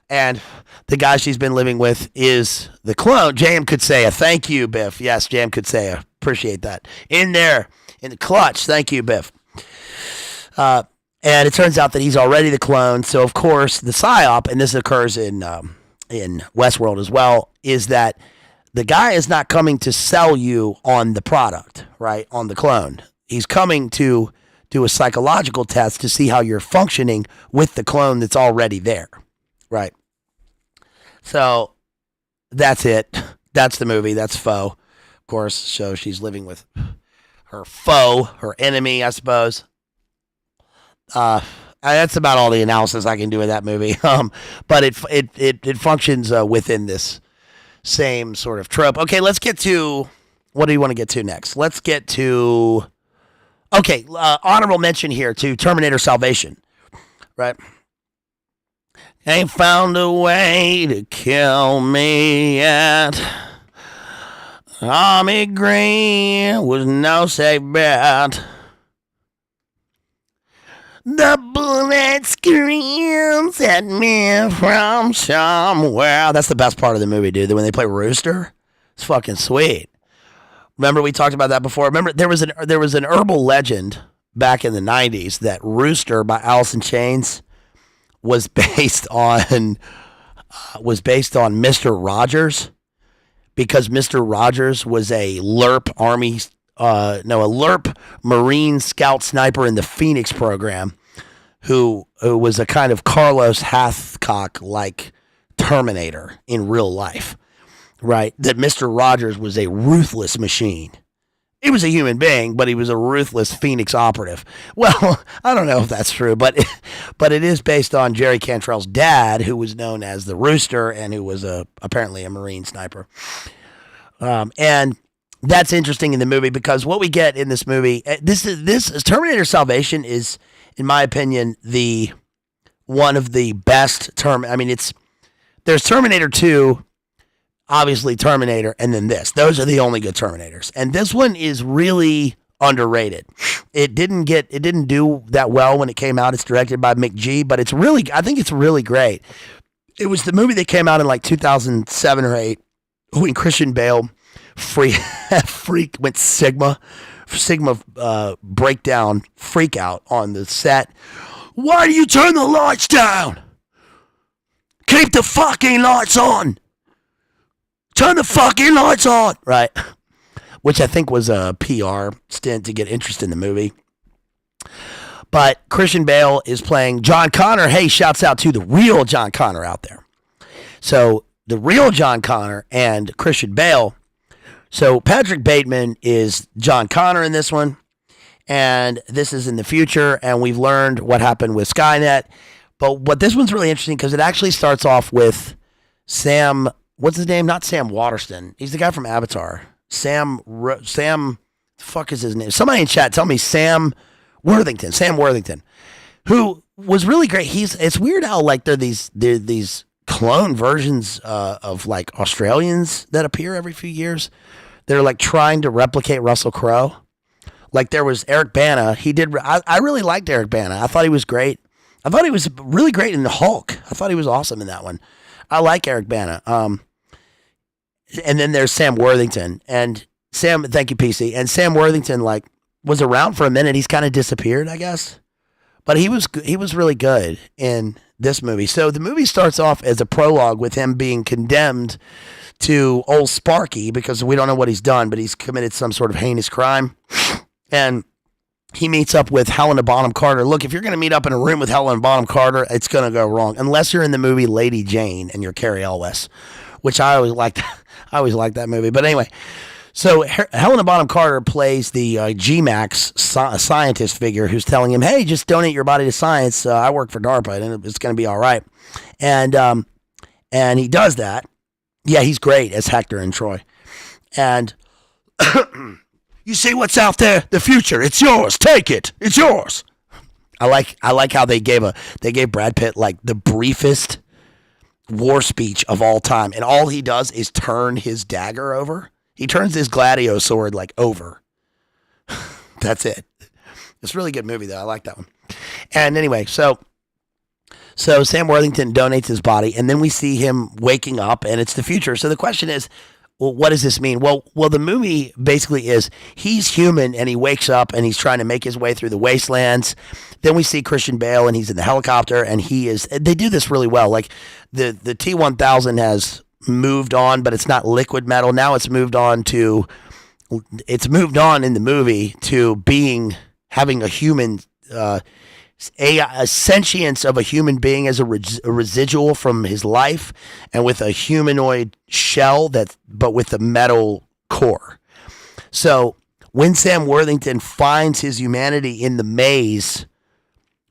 [SPEAKER 1] And the guy she's been living with is the clone. Jam Kutsaya. Thank you, Biff. Yes, Jam Kutsaya. Appreciate that. In there, in the clutch. Thank you, Biff. And it turns out that he's already the clone. So, of course, the psyop, and this occurs in WESTWORLD as well, is that the guy is not coming to sell you on the product, right, on the clone. He's coming to do a psychological test to see how you're functioning with the clone that's already there. Right. So that's it. That's the movie. That's Foe. Of course, so she's living with her foe, her enemy, I suppose. That's about all the analysis I can do of that movie. But it functions within this same sort of trope. Okay, let's get to, what do you want to get to next? Let's get to, honorable mention here to Terminator Salvation. Right. Ain't found a way to kill me yet. Army Green was no safe bet. The bullet screams at me from somewhere. That's the best part of the movie, dude. When they play Rooster, it's fucking sweet. Remember we talked about that before? Remember there was an herbal legend back in the 90s that Rooster by Alice in Chains was based on Mr. Rogers, because Mr. Rogers was a LERP Marine Scout sniper in the Phoenix program, who was a kind of Carlos Hathcock like Terminator in real life, right? That Mr. Rogers was a ruthless machine. He was a human being, but he was a ruthless Phoenix operative. Well, I don't know if that's true, but it is based on Jerry Cantrell's dad, who was known as the Rooster and who was apparently a Marine sniper. And that's interesting in the movie, because what we get in this movie, this Terminator Salvation is, in my opinion, one of the best there's Terminator 2, obviously Terminator, and then this. Those are the only good Terminators. And this one is really underrated. It didn't do that well when it came out. It's directed by McG, but I think it's really great. It was the movie that came out in like 2007 or 8 when Christian Bale went Sigma breakdown freak out on the set. Why do you turn the lights down? Keep the fucking lights on. Turn the fucking lights on, right? Which I think was a PR stint to get interest in the movie. But Christian Bale is playing John Connor. Hey, shouts out to the real John Connor out there. So the real John Connor and Christian Bale. So Patrick Bateman is John Connor in this one. And this is in the future. And we've learned what happened with Skynet. But this one's really interesting because it actually starts off with Sam... What's his name? Not Sam Waterston. He's the guy from Avatar. Sam, fuck is his name? Somebody in chat tell me Sam Worthington, who was really great. It's weird how like they're these clone versions of like Australians that appear every few years. They're like trying to replicate Russell Crowe. Like there was Eric Bana. I really liked Eric Bana. I thought he was great. I thought he was really great in the Hulk. I thought he was awesome in that one. I like Eric Bana. And then there's Sam Worthington. And thank you, PC. And Sam Worthington, like, was around for a minute. He's kind of disappeared, I guess. But he was really good in this movie. So the movie starts off as a prologue with him being condemned to old Sparky, because we don't know what he's done, but he's committed some sort of heinous crime. And he meets up with Helena Bonham Carter. Look, if you're going to meet up in a room with Helena Bonham Carter, it's going to go wrong. Unless you're in the movie Lady Jane and you're Carrie Elwes, which I always liked. I always liked that movie. But anyway, so Helena Bonham Carter plays the GMAX scientist figure who's telling him, hey, just donate your body to science. I work for DARPA and it's going to be all right. And he does that. Yeah, he's great as Hector and Troy. And you see what's out there? The future. It's yours. Take it. It's yours. I like how they gave Brad Pitt like the briefest war speech of all time, and all he does is turn his dagger over. He turns his gladio sword like over. That's it. It's a really good movie though. I like that one. And anyway, so Sam Worthington donates his body, and then we see him waking up, and it's the future. So the question is, well, what does this mean? Well, the movie basically is he's human, and he wakes up, and he's trying to make his way through the wastelands. Then we see Christian Bale, and he's in the helicopter, and they do this really well. Like the T-1000 has moved on, but it's not liquid metal. Now it's moved on in the movie to having a human, a sentience of a human being as a residual from his life, and with a humanoid shell but with a metal core. So when Sam Worthington finds his humanity in the maze,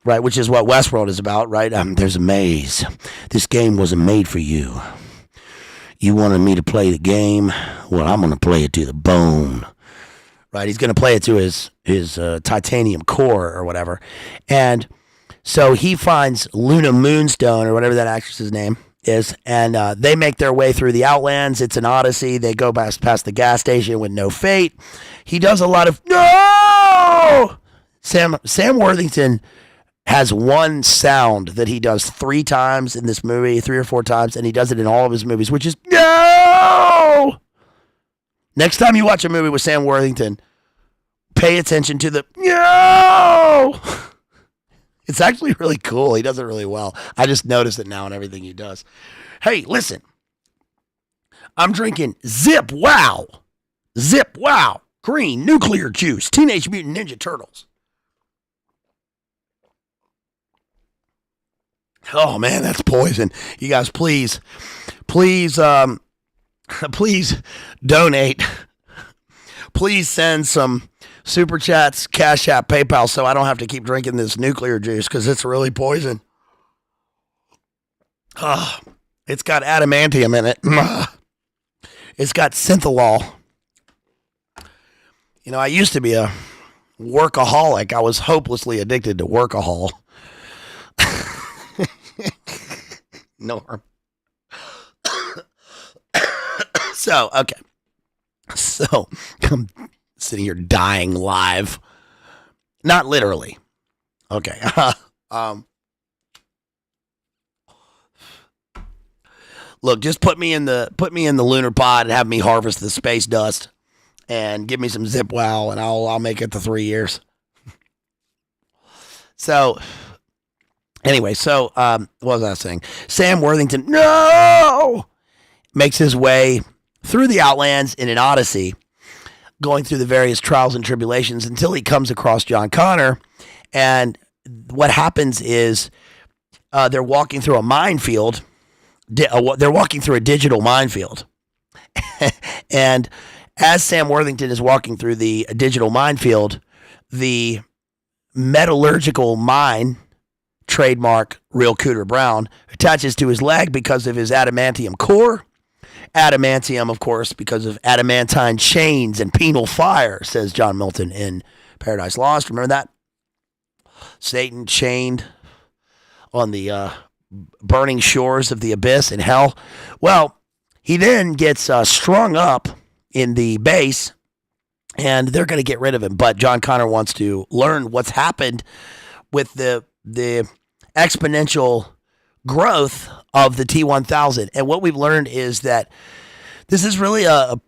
[SPEAKER 1] right, which is what Westworld is about, right? There's a maze. This game wasn't made for you. You wanted me to play the game? Well, I'm going to play it to the bone. Right? He's going to play it to his titanium core or whatever. And so he finds Luna Moonstone, or whatever that actress's name is, and they make their way through the Outlands. It's an odyssey. They go past the gas station with no fate. He does a lot of, no! Sam Worthington has one sound that he does 3 times in this movie, 3 or 4 times, and he does it in all of his movies, which is, no! Next time you watch a movie with Sam Worthington, pay attention to the, no! It's actually really cool. He does it really well. I just notice it now in everything he does. Hey, listen. I'm drinking Zip Wow. Zip Wow. Green nuclear juice. Teenage Mutant Ninja Turtles. Oh, man, that's poison. You guys, please donate. Please send some Super Chats, Cash App, PayPal, so I don't have to keep drinking this nuclear juice, because it's really poison. It's got adamantium in it. It's got synthol. You know, I used to be a workaholic. I was hopelessly addicted to workahol. Norm. So, okay. So, I'm sitting here dying live. Not literally. Okay. Look, just put me in the lunar pod and have me harvest the space dust and give me some Zip Wow, and I'll make it to 3 years. So, anyway, what was I saying? Sam Worthington, no! Makes his way through the Outlands in an odyssey, going through the various trials and tribulations until he comes across John Connor. And what happens is they're walking through a minefield. They're walking through a digital minefield. And as Sam Worthington is walking through the digital minefield, the metallurgical mine, trademark Real Cooter Brown, attaches to his leg because of his adamantium core. Adamantium, of course, because of adamantine chains and penal fire, says John Milton in Paradise Lost. Remember that? Satan chained on the burning shores of the abyss in hell. Well, he then gets strung up in the base, and they're going to get rid of him. But John Connor wants to learn what's happened with the exponential growth of the T-1000. And what we've learned is that this is really a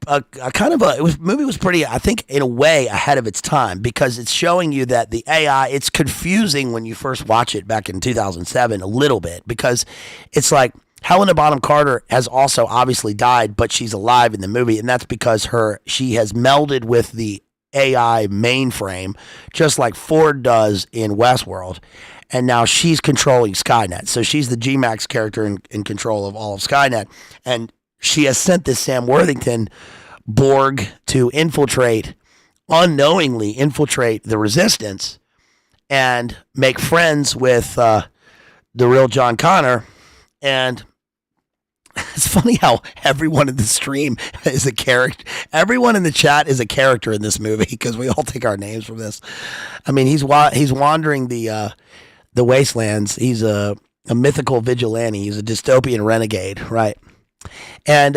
[SPEAKER 1] kind of movie was pretty, I think, in a way ahead of its time, because it's showing you that the AI, it's confusing when you first watch it back in 2007 a little bit, because it's like Helena Bonham Carter has also obviously died, but she's alive in the movie, and that's because she has melded with the AI mainframe, just like Ford does in Westworld. And now she's controlling Skynet. So she's the G-Max character in control of all of Skynet. And she has sent this Sam Worthington Borg to unknowingly infiltrate the Resistance and make friends with the real John Connor. And It's funny how everyone in the stream is a character. Everyone in the chat is a character in this movie because we all take our names from this. I mean, he's wandering the wastelands. He's a mythical vigilante. He's a dystopian renegade, right? And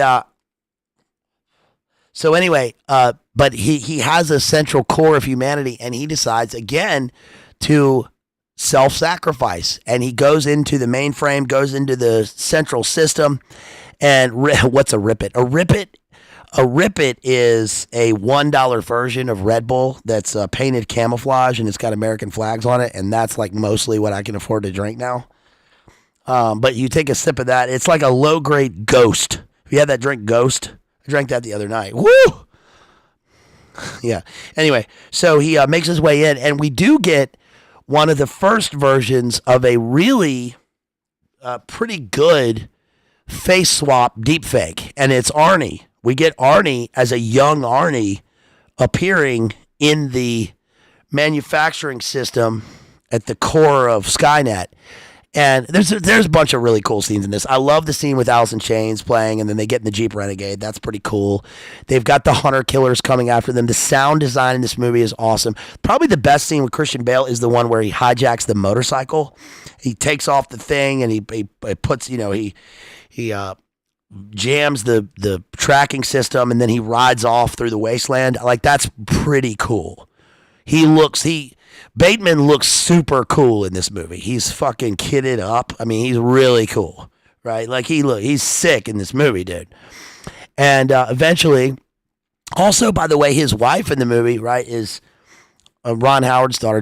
[SPEAKER 1] so anyway, but he has a central core of humanity, and he decides again to self-sacrifice, and he goes into the mainframe, goes into the central system. And what's a Rip-It? A Rip-It is a $1 version of Red Bull that's painted camouflage, and it's got American flags on it, and that's like mostly what I can afford to drink now. But you take a sip of that, it's like a low-grade Ghost. Have you had that drink, Ghost? I drank that the other night. Woo! Yeah. Anyway, so he makes his way in, and we do get one of the first versions of a really pretty good face swap deepfake, and it's Arnie. We get Arnie as a young Arnie appearing in the manufacturing system at the core of Skynet. And there's a bunch of really cool scenes in this. I love the scene with Alice in Chains playing, and then they get in the Jeep Renegade. That's pretty cool. They've got the hunter killers coming after them. The sound design in this movie is awesome. Probably the best scene with Christian Bale is the one where he hijacks the motorcycle. He takes off the thing, and he puts, he jams the tracking system, and then he rides off through the wasteland. Like, that's pretty cool. Bateman looks super cool in this movie. He's fucking kitted up. I mean, he's really cool, right? Like, he's sick in this movie, dude. And eventually, also, by the way, his wife in the movie, right, is Ron Howard's daughter,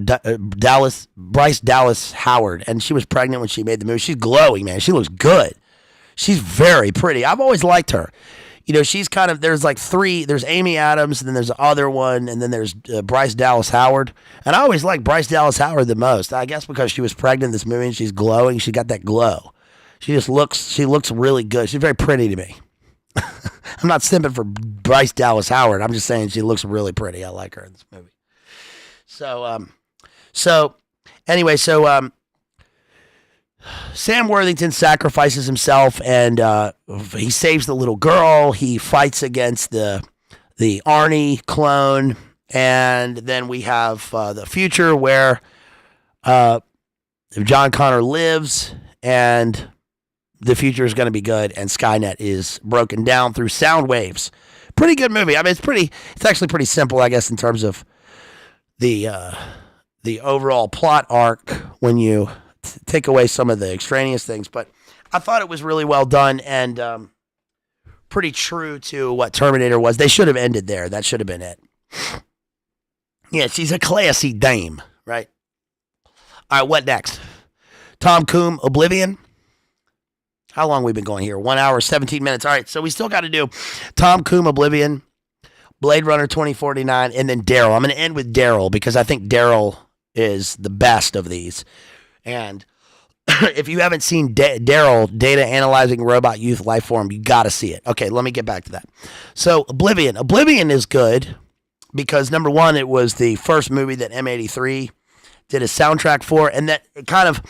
[SPEAKER 1] Bryce Dallas Howard, and she was pregnant when she made the movie. She's glowing, man. She looks good. She's very pretty. I've always liked her. She's kind of, there's like three, there's Amy Adams, and then there's the other one, and then there's Bryce Dallas Howard. And I always liked Bryce Dallas Howard the most. I guess because she was pregnant in this movie and she's glowing. She got that glow. She looks really good. She's very pretty to me. I'm not simping for Bryce Dallas Howard. I'm just saying she looks really pretty. I like her in this movie. So anyway, Sam Worthington sacrifices himself, and he saves the little girl. He fights against the Arnie clone, and then we have the future where John Connor lives, and the future is going to be good, and Skynet is broken down through sound waves. Pretty good movie. I mean, it's actually pretty simple, I guess, in terms of the overall plot arc when you take away some of the extraneous things, but I thought it was really well done and pretty true to what Terminator was. They should have ended there. That should have been it. Yeah, she's a classy dame, right? All right, what next? Tom Cruise, Oblivion. How long we been going here? 1 hour, 17 minutes. All right, so we still got to do Tom Cruise, Oblivion, Blade Runner 2049, and then D.A.R.Y.L. I'm going to end with D.A.R.Y.L. because I think D.A.R.Y.L. is the best of these. And if you haven't seen D.A.R.Y.L, Data Analyzing Robot Youth Lifeform, you got to see it. Okay, let me get back to that. So Oblivion. Oblivion is good because, number one, it was the first movie that M83 did a soundtrack for, and that it kind of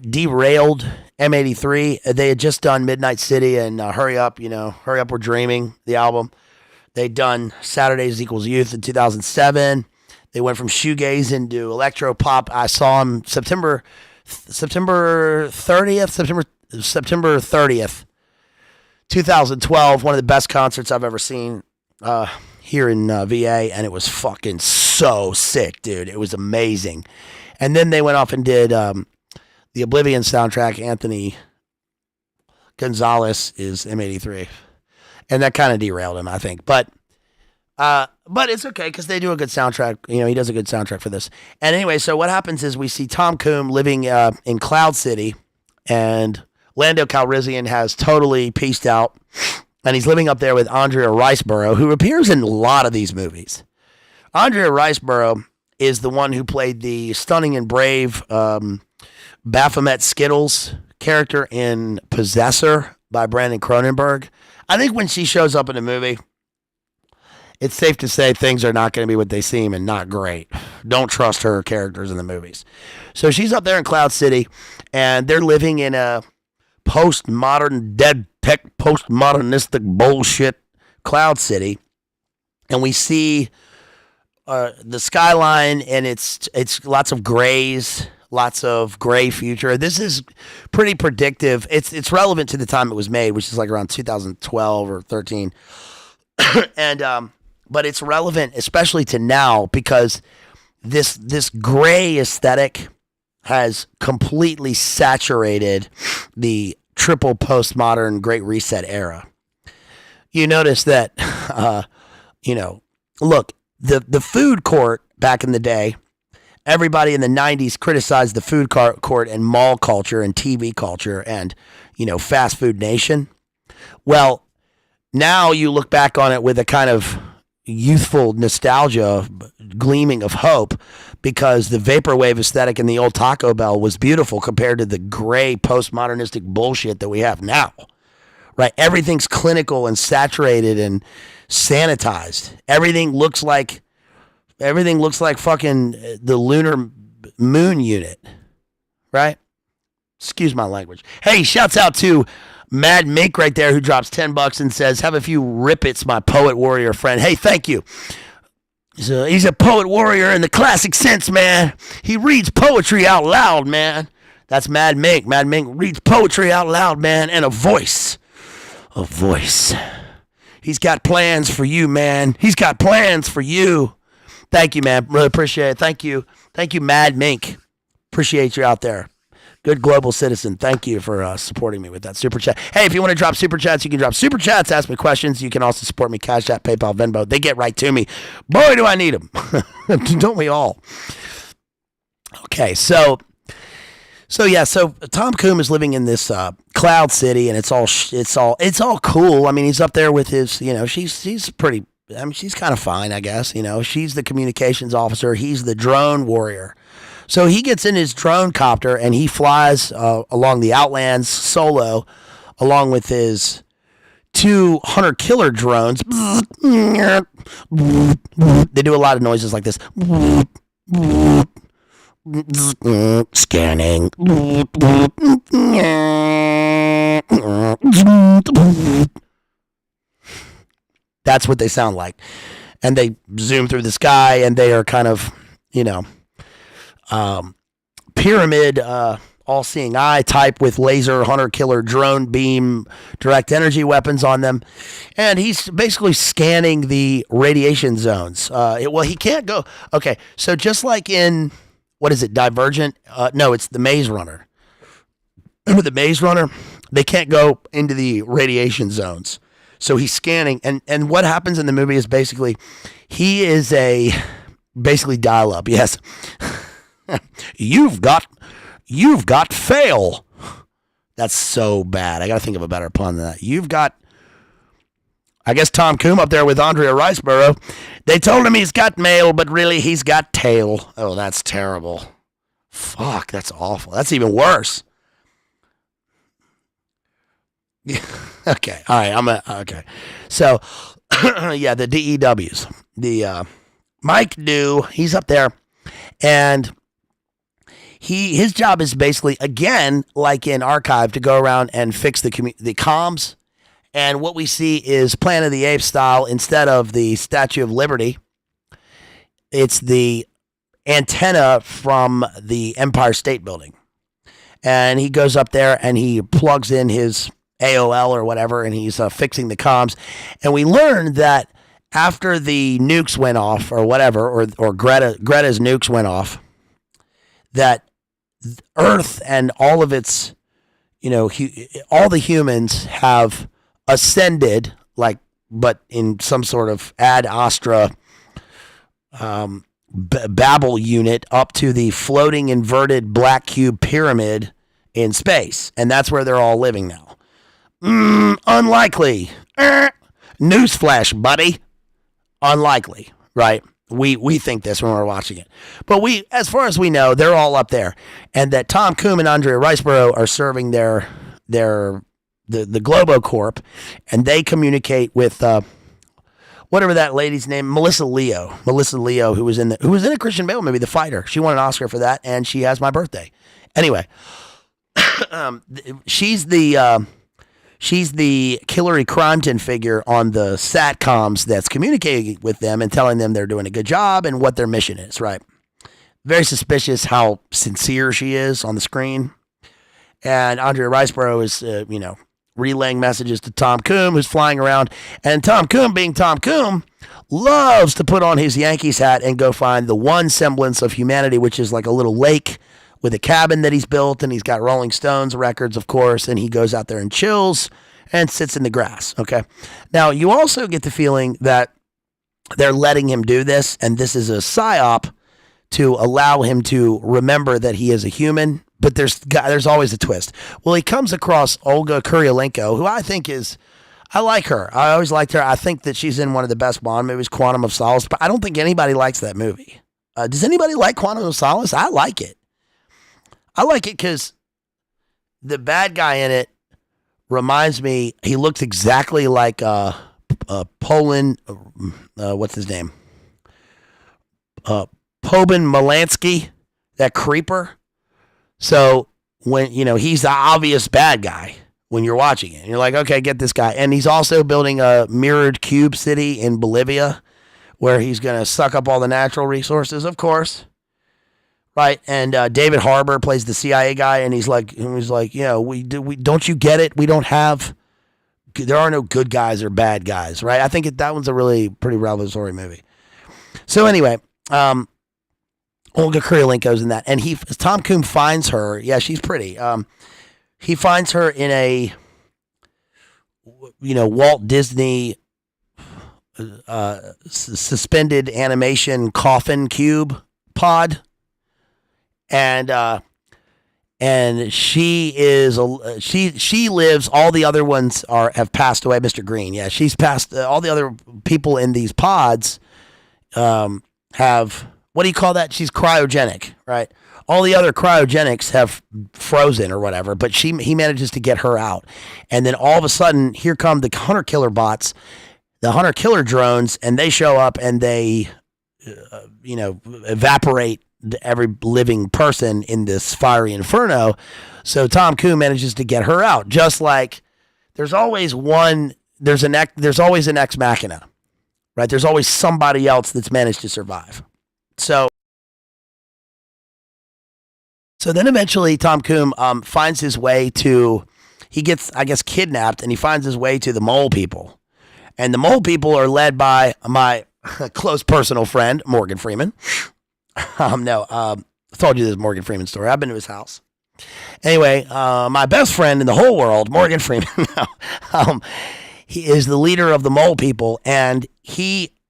[SPEAKER 1] derailed M83. They had just done Midnight City and Hurry Up, Hurry Up We're Dreaming, the album. They'd done Saturdays Equals Youth in 2007. They went from shoegaze into electro pop. I saw them September 30th, 2012. One of the best concerts I've ever seen here in VA, and it was fucking so sick, dude. It was amazing. And then they went off and did the Oblivion soundtrack. Anthony Gonzalez is M83, and that kind of derailed him, I think. But it's okay because they do a good soundtrack. He does a good soundtrack for this. And anyway, so what happens is we see Tom Cruise living in Cloud City, and Lando Calrissian has totally pieced out, and he's living up there with Andrea Riseborough, who appears in a lot of these movies. Andrea Riseborough is the one who played the stunning and brave Baphomet Skittles character in Possessor by Brandon Cronenberg. I think when she shows up in a movie, it's safe to say things are not going to be what they seem and not great. Don't trust her characters in the movies. So she's up there in Cloud City, and they're living in a postmodern, dead tech, postmodernistic bullshit Cloud City, and we see the skyline, and it's lots of grays, lots of gray future. This is pretty predictive. It's relevant to the time it was made, which is like around 2012 or 13, and but it's relevant especially to now because this gray aesthetic has completely saturated the triple postmodern Great Reset era. You notice that, look, the food court back in the day, everybody in the 90s criticized the food court and mall culture and TV culture and, fast food nation. Well, now you look back on it with a kind of youthful nostalgia, gleaming of hope, because the vaporwave aesthetic in the old Taco Bell was beautiful compared to the gray postmodernistic bullshit that we have now. Right? Everything's clinical and saturated and sanitized. Everything looks like fucking the lunar moon unit. Right? Excuse my language. Hey, shouts out to Mad Mink right there who drops $10 and says, "Have a few rippets, my poet warrior friend." Hey, thank you. He's a poet warrior in the classic sense, man. He reads poetry out loud, man. That's Mad Mink. Mad Mink reads poetry out loud, man, and a voice. A voice. He's got plans for you, man. He's got plans for you. Thank you, man. Really appreciate it. Thank you. Thank you, Mad Mink. Appreciate you out there. Good global citizen. Thank you for supporting me with that super chat. Hey, if you want to drop super chats, you can drop super chats, ask me questions. You can also support me, Cash App, PayPal, Venmo. They get right to me. Boy, do I need them. Don't we all? Okay, so Tom Coom is living in this Cloud City, and it's all cool. I mean, he's up there with his, she's pretty. I mean, she's kind of fine, I guess. She's the communications officer. He's the drone warrior. So he gets in his drone copter and he flies along the Outlands solo, along with his 2 hunter-killer drones. They do a lot of noises like this. Scanning. That's what they sound like. And they zoom through the sky, and they are kind of, pyramid, all-seeing eye type with laser hunter-killer drone beam direct energy weapons on them. And he's basically scanning the radiation zones. He can't go. Okay, so just like in, what is it, Divergent? No, it's the Maze Runner. Remember the Maze Runner? They can't go into the radiation zones. So he's scanning. And what happens in the movie is basically, he is basically dial-up, yes. You've got fail. That's so bad. I got to think of a better pun than that. You've got, I guess, Tom Coom up there with Andrea Riceborough. They told him he's got mail, but really he's got tail. Oh, that's terrible. Fuck, that's awful. That's even worse. Okay. All right. Okay. So, yeah, the DEWs. The Mike New, he's up there, and his job is basically, again, like in Archive, to go around and fix the comms. And what we see is Planet of the Apes style. Instead of the Statue of Liberty, it's the antenna from the Empire State Building. And he goes up there and he plugs in his AOL or whatever, and he's fixing the comms. And we learned that after the nukes went off, or whatever, or Greta's nukes went off, that Earth and all of its, all the humans have ascended, but in some sort of ad astra Babel unit up to the floating inverted black cube pyramid in space. And that's where they're all living now. Unlikely. Newsflash, buddy. Unlikely, right? We think this when we're watching it. But as far as we know, they're all up there. And that Tom Coom and Andrea Riceborough are serving the Globo Corp, and they communicate with whatever that lady's name, Melissa Leo, who was in a Christian Bale movie, The Fighter. She won an Oscar for that, and she has my birthday. Anyway, she's the Hillary Crimeton figure on the satcoms that's communicating with them and telling them they're doing a good job and what their mission is, right? Very suspicious how sincere she is on the screen. And Andrea Riceborough is, relaying messages to Tom Coombs, who's flying around. And Tom Coombs, being Tom Coombs, loves to put on his Yankees hat and go find the one semblance of humanity, which is like a little lake with a cabin that he's built. And he's got Rolling Stones records, of course. And he goes out there and chills and sits in the grass. Okay. Now, you also get the feeling that they're letting him do this. And this is a psyop to allow him to remember that he is a human. But there's always a twist. Well, he comes across Olga Kurylenko, who I think I like her. I always liked her. I think that she's in one of the best Bond movies, Quantum of Solace. But I don't think anybody likes that movie. Does anybody like Quantum of Solace? I like it. I like it because the bad guy in it reminds me, he looks exactly like Poland, what's his name? Pobin Malansky, that creeper. So when, he's the obvious bad guy when you're watching it. And you're like, okay, get this guy. And he's also building a mirrored cube city in Bolivia where he's going to suck up all the natural resources, of course. Right. And David Harbour plays the CIA guy. And he's like, we don't you get it? There are no good guys or bad guys. Right. I think that one's a really pretty revelatory movie. So anyway, Olga Kurylenko's in that, and Tom Coombs finds her. Yeah, she's pretty. He finds her in a, Walt Disney suspended animation coffin cube pod, and she is she lives. All the other ones have passed away. Mr. Green, yeah, she's passed. All the other people in these pods have. What do you call that? She's cryogenic, right? All the other cryogenics have frozen or whatever, but he manages to get her out. And then all of a sudden, here come the hunter-killer bots, the hunter-killer drones, and they show up and they, evaporate every living person in this fiery inferno. So Tom Coombs manages to get her out. Just like there's always an ex machina, right? There's always somebody else that's managed to survive. So then eventually Tom Coombs finds his way to, he gets, I guess, kidnapped, and he finds his way to the mole people. And the mole people are led by my close personal friend, Morgan Freeman. I told you this Morgan Freeman story. I've been to his house. Anyway, my best friend in the whole world, Morgan Freeman, he is the leader of the mole people, and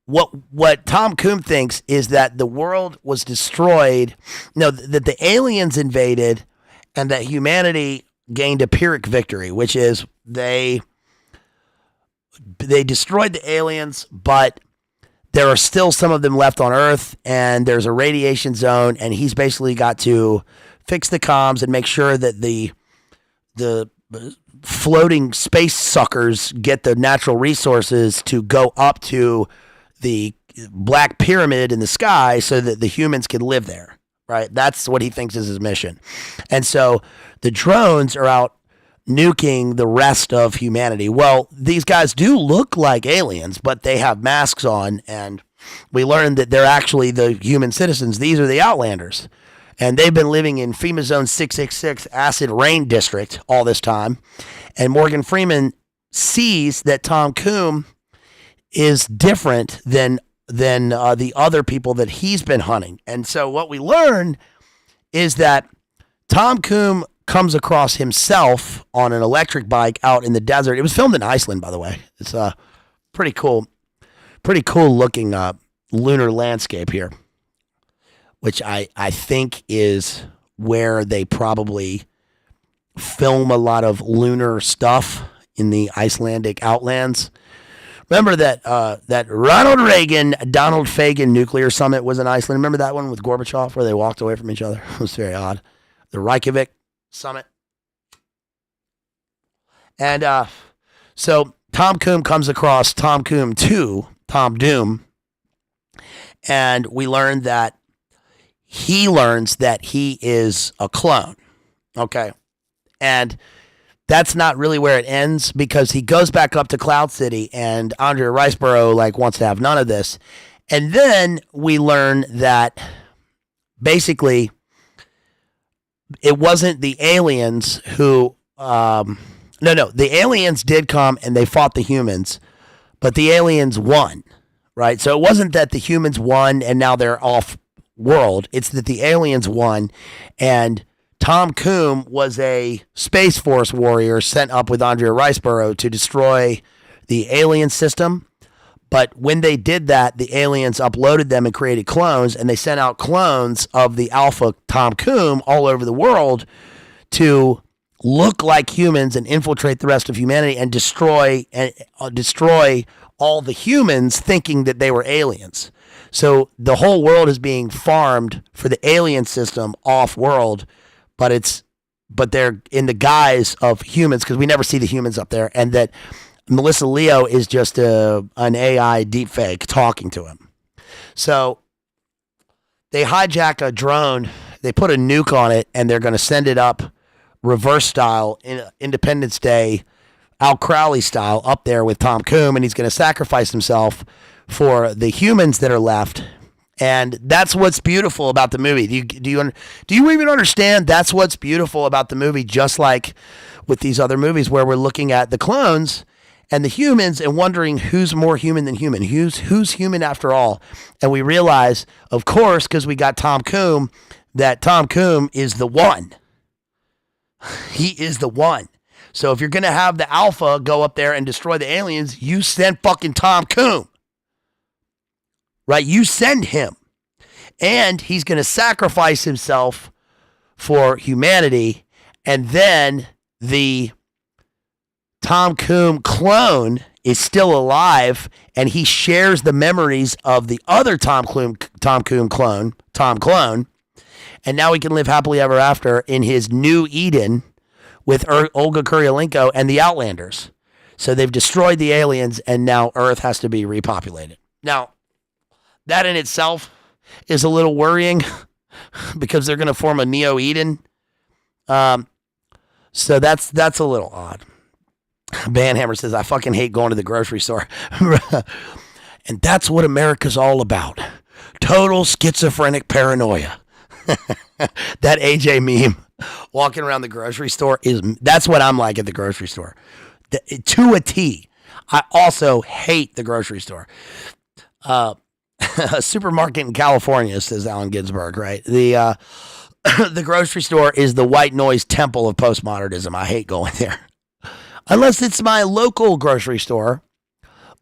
[SPEAKER 1] what Tom Coombs thinks is that the world was destroyed, that the aliens invaded, and that humanity gained a Pyrrhic victory, which is they destroyed the aliens, but there are still some of them left on Earth, and there's a radiation zone, and he's basically got to fix the comms and make sure that the floating space suckers get the natural resources to go up to the black pyramid in the sky so that the humans can live there, right? That's what he thinks is his mission. And so the drones are out nuking the rest of humanity. Well, these guys do look like aliens, but they have masks on, and we learned that they're actually the human citizens. These are the Outlanders, and they've been living in FEMA Zone 666 Acid Rain District all this time. And Morgan Freeman sees that Tom Coombs is different than the other people that he's been hunting. And so what we learn is that Tom Coombs comes across himself on an electric bike out in the desert. It was filmed in Iceland, by the way. It's a pretty cool looking lunar landscape here, which I think is where they probably film a lot of lunar stuff in the Icelandic outlands. Remember that Ronald Reagan, Donald Fagan nuclear summit was in Iceland? Remember that one with Gorbachev where they walked away from each other? It was very odd. The Reykjavik summit. And so Tom Coombs comes across Tom Coombs 2, Tom Doom, and he learns that he is a clone. Okay. And that's not really where it ends, because he goes back up to Cloud City and Andrea Riceborough like wants to have none of this. And then we learn that basically it wasn't the aliens who the aliens did come and they fought the humans, but the aliens won, right? So it wasn't that the humans won and now they're off world. It's that the aliens won, and Tom Coombs was a Space Force warrior sent up with Andrea Riceborough to destroy the alien system. But when they did that, the aliens uploaded them and created clones, and they sent out clones of the alpha Tom Coombs all over the world to look like humans and infiltrate the rest of humanity and destroy all the humans, thinking that they were aliens. So the whole world is being farmed for the alien system off world, but they're in the guise of humans, because we never see the humans up there, and that Melissa Leo is just an AI deepfake talking to him. So they hijack a drone, they put a nuke on it, and they're going to send it up reverse style, in Independence Day, Al Crowley style, up there with Tom Coombs, and he's going to sacrifice himself for the humans that are left. And that's what's beautiful about the movie. Do you even understand that's what's beautiful about the movie? Just like with these other movies where we're looking at the clones and the humans and wondering who's more human than human, who's human after all. And we realize, of course, because we got Tom Coombs, that Tom Coombs is the one. He is the one. So if you're going to have the alpha go up there and destroy the aliens, you send fucking Tom Coombs. Right? You send him. And he's going to sacrifice himself for humanity. And then the Tom Coombs clone is still alive, and he shares the memories of the other Tom Coombs clone, Tom Clone. And now he can live happily ever after in his new Eden with Olga Kurylenko and the Outlanders. So they've destroyed the aliens, and now Earth has to be repopulated. Now, that in itself is a little worrying because they're going to form a Neo Eden. So that's a little odd. Banhammer says, I fucking hate going to the grocery store. And that's what America's all about. Total schizophrenic paranoia. That AJ meme walking around the grocery store that's what I'm like at the grocery store. To a T. I also hate the grocery store. A supermarket in California, says Allen Ginsberg, right? The grocery store is the white noise temple of postmodernism. I hate going there. Unless it's my local grocery store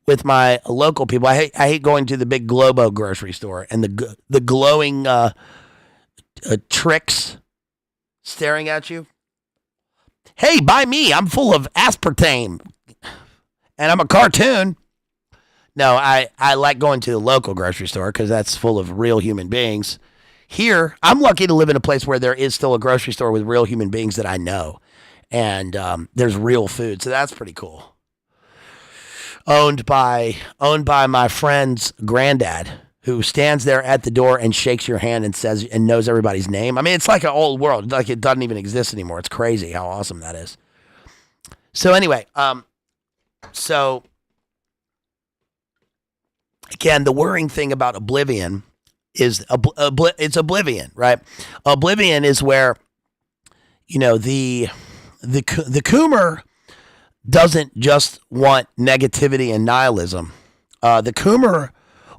[SPEAKER 1] with my local people. I hate going to the big Globo grocery store and the glowing tricks staring at you. Hey, buy me. I'm full of aspartame. And I'm a cartoon. No, I like going to the local grocery store because that's full of real human beings. Here, I'm lucky to live in a place where there is still a grocery store with real human beings that I know. And there's real food, so that's pretty cool. Owned by my friend's granddad, who stands there at the door and shakes your hand and says and knows everybody's name. I mean, it's like an old world. Like it doesn't even exist anymore. It's crazy how awesome that is. So anyway, so again, the worrying thing about Oblivion is it's Oblivion, right? Oblivion is where, you know, the Coomer doesn't just want negativity and nihilism. The Coomer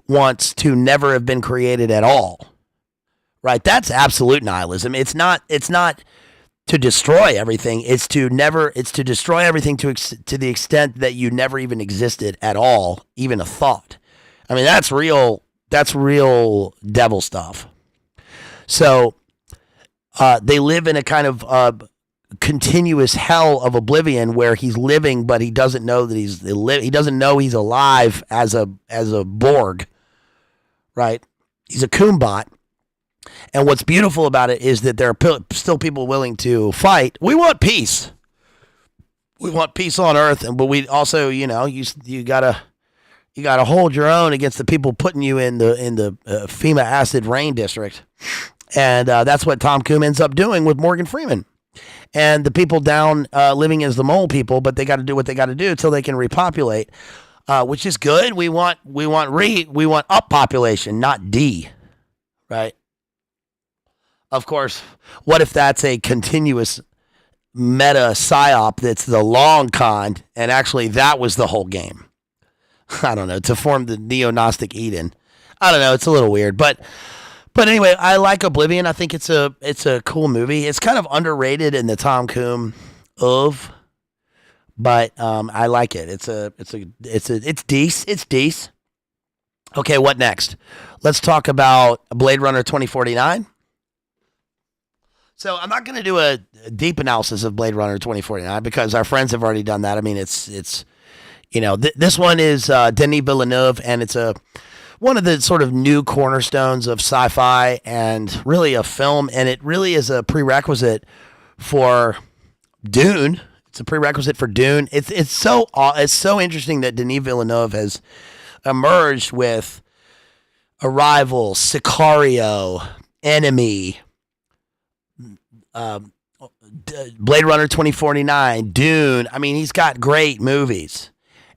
[SPEAKER 1] wants to never have been created at all, right? That's absolute nihilism. It's not to destroy everything. It's to destroy everything to the extent that you never even existed at all, even a thought. I mean, that's real devil stuff. So they live in a kind of continuous hell of oblivion where he's living, but he doesn't know that he doesn't know he's alive as a Borg, right? He's a Coombot. And what's beautiful about it is that there are still people willing to fight. We want peace. We want peace on Earth, but we also, you know, you gotta hold your own against the people putting you in the FEMA acid rain district, and that's what Tom Coombs ends up doing with Morgan Freeman. and the people down living as the mole people, but they got to do what they got to do until they can repopulate, which is good. We want up population, not D, right? Of course, what if that's a continuous meta psyop that's the long con, and actually that was the whole game? I don't know, to form the neo-Gnostic Eden. I don't know, it's a little weird, but anyway, I like Oblivion. I think it's a cool movie. It's kind of underrated in the Tom Cruise of, but I like it. It's decent. Okay, what next? Let's talk about Blade Runner 2049. So I'm not going to do a deep analysis of Blade Runner 2049 because our friends have already done that. I mean, it's this one is Denis Villeneuve, and it's one of the sort of new cornerstones of sci-fi and really a film, and it really is a prerequisite for Dune. It's a prerequisite for Dune. It's so interesting that Denis Villeneuve has emerged with Arrival, Sicario, Enemy, Blade Runner 2049, Dune. I mean, he's got great movies.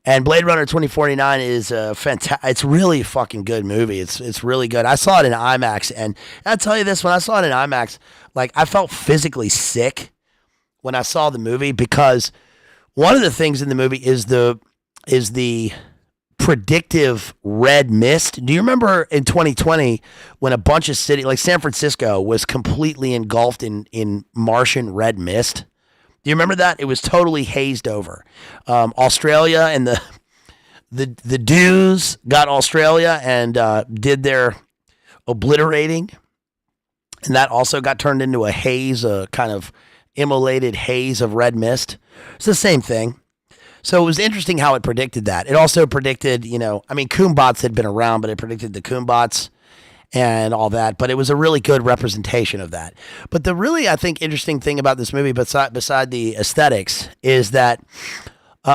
[SPEAKER 1] And Blade Runner 2049 is it's really a fucking good movie. It's really good. I saw it in IMAX, and I'll tell you this, when I saw it in IMAX, like, I felt physically sick when I saw the movie, because one of the things in the movie is the predictive red mist. Do you remember in 2020 when a bunch of cities, like San Francisco, was completely engulfed in Martian red mist? Do you remember that? It was totally hazed over. Australia and the dudes got Australia and did their obliterating, and that also got turned into a haze, a kind of immolated haze of red mist. It's the same thing. So it was interesting how it predicted that. It also predicted, CloneBots had been around, but it predicted the CloneBots and all that, but it was a really good representation of that. But the really, I think, interesting thing about this movie, beside the aesthetics, is that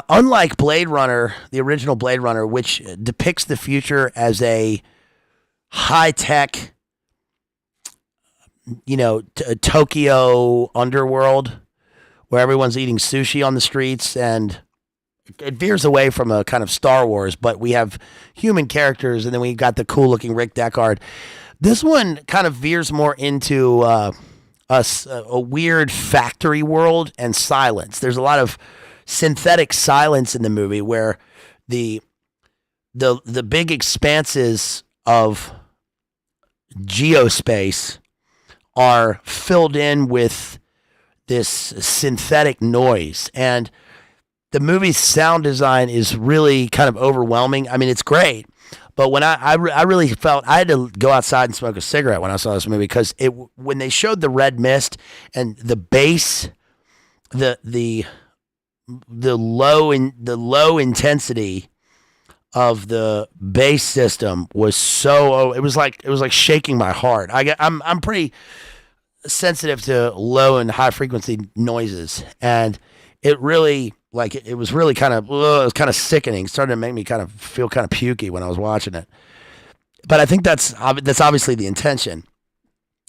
[SPEAKER 1] unlike Blade Runner, the original Blade Runner, which depicts the future as a high-tech, Tokyo underworld where everyone's eating sushi on the streets, and it veers away from a kind of Star Wars, but we have human characters, and then we got the cool-looking Rick Deckard. This one kind of veers more into a weird factory world and silence. There's a lot of synthetic silence in the movie where the big expanses of geospace are filled in with this synthetic noise, and the movie's sound design is really kind of overwhelming. I mean, it's great, but when I really felt I had to go outside and smoke a cigarette when I saw this movie, because when they showed the red mist and the bass, the low intensity of the bass system was so, it was like shaking my heart. I'm pretty sensitive to low and high frequency noises, and it really, it was really kind of, it was kind of sickening. It started to make me kind of feel kind of pukey when I was watching it. But I think that's obviously the intention.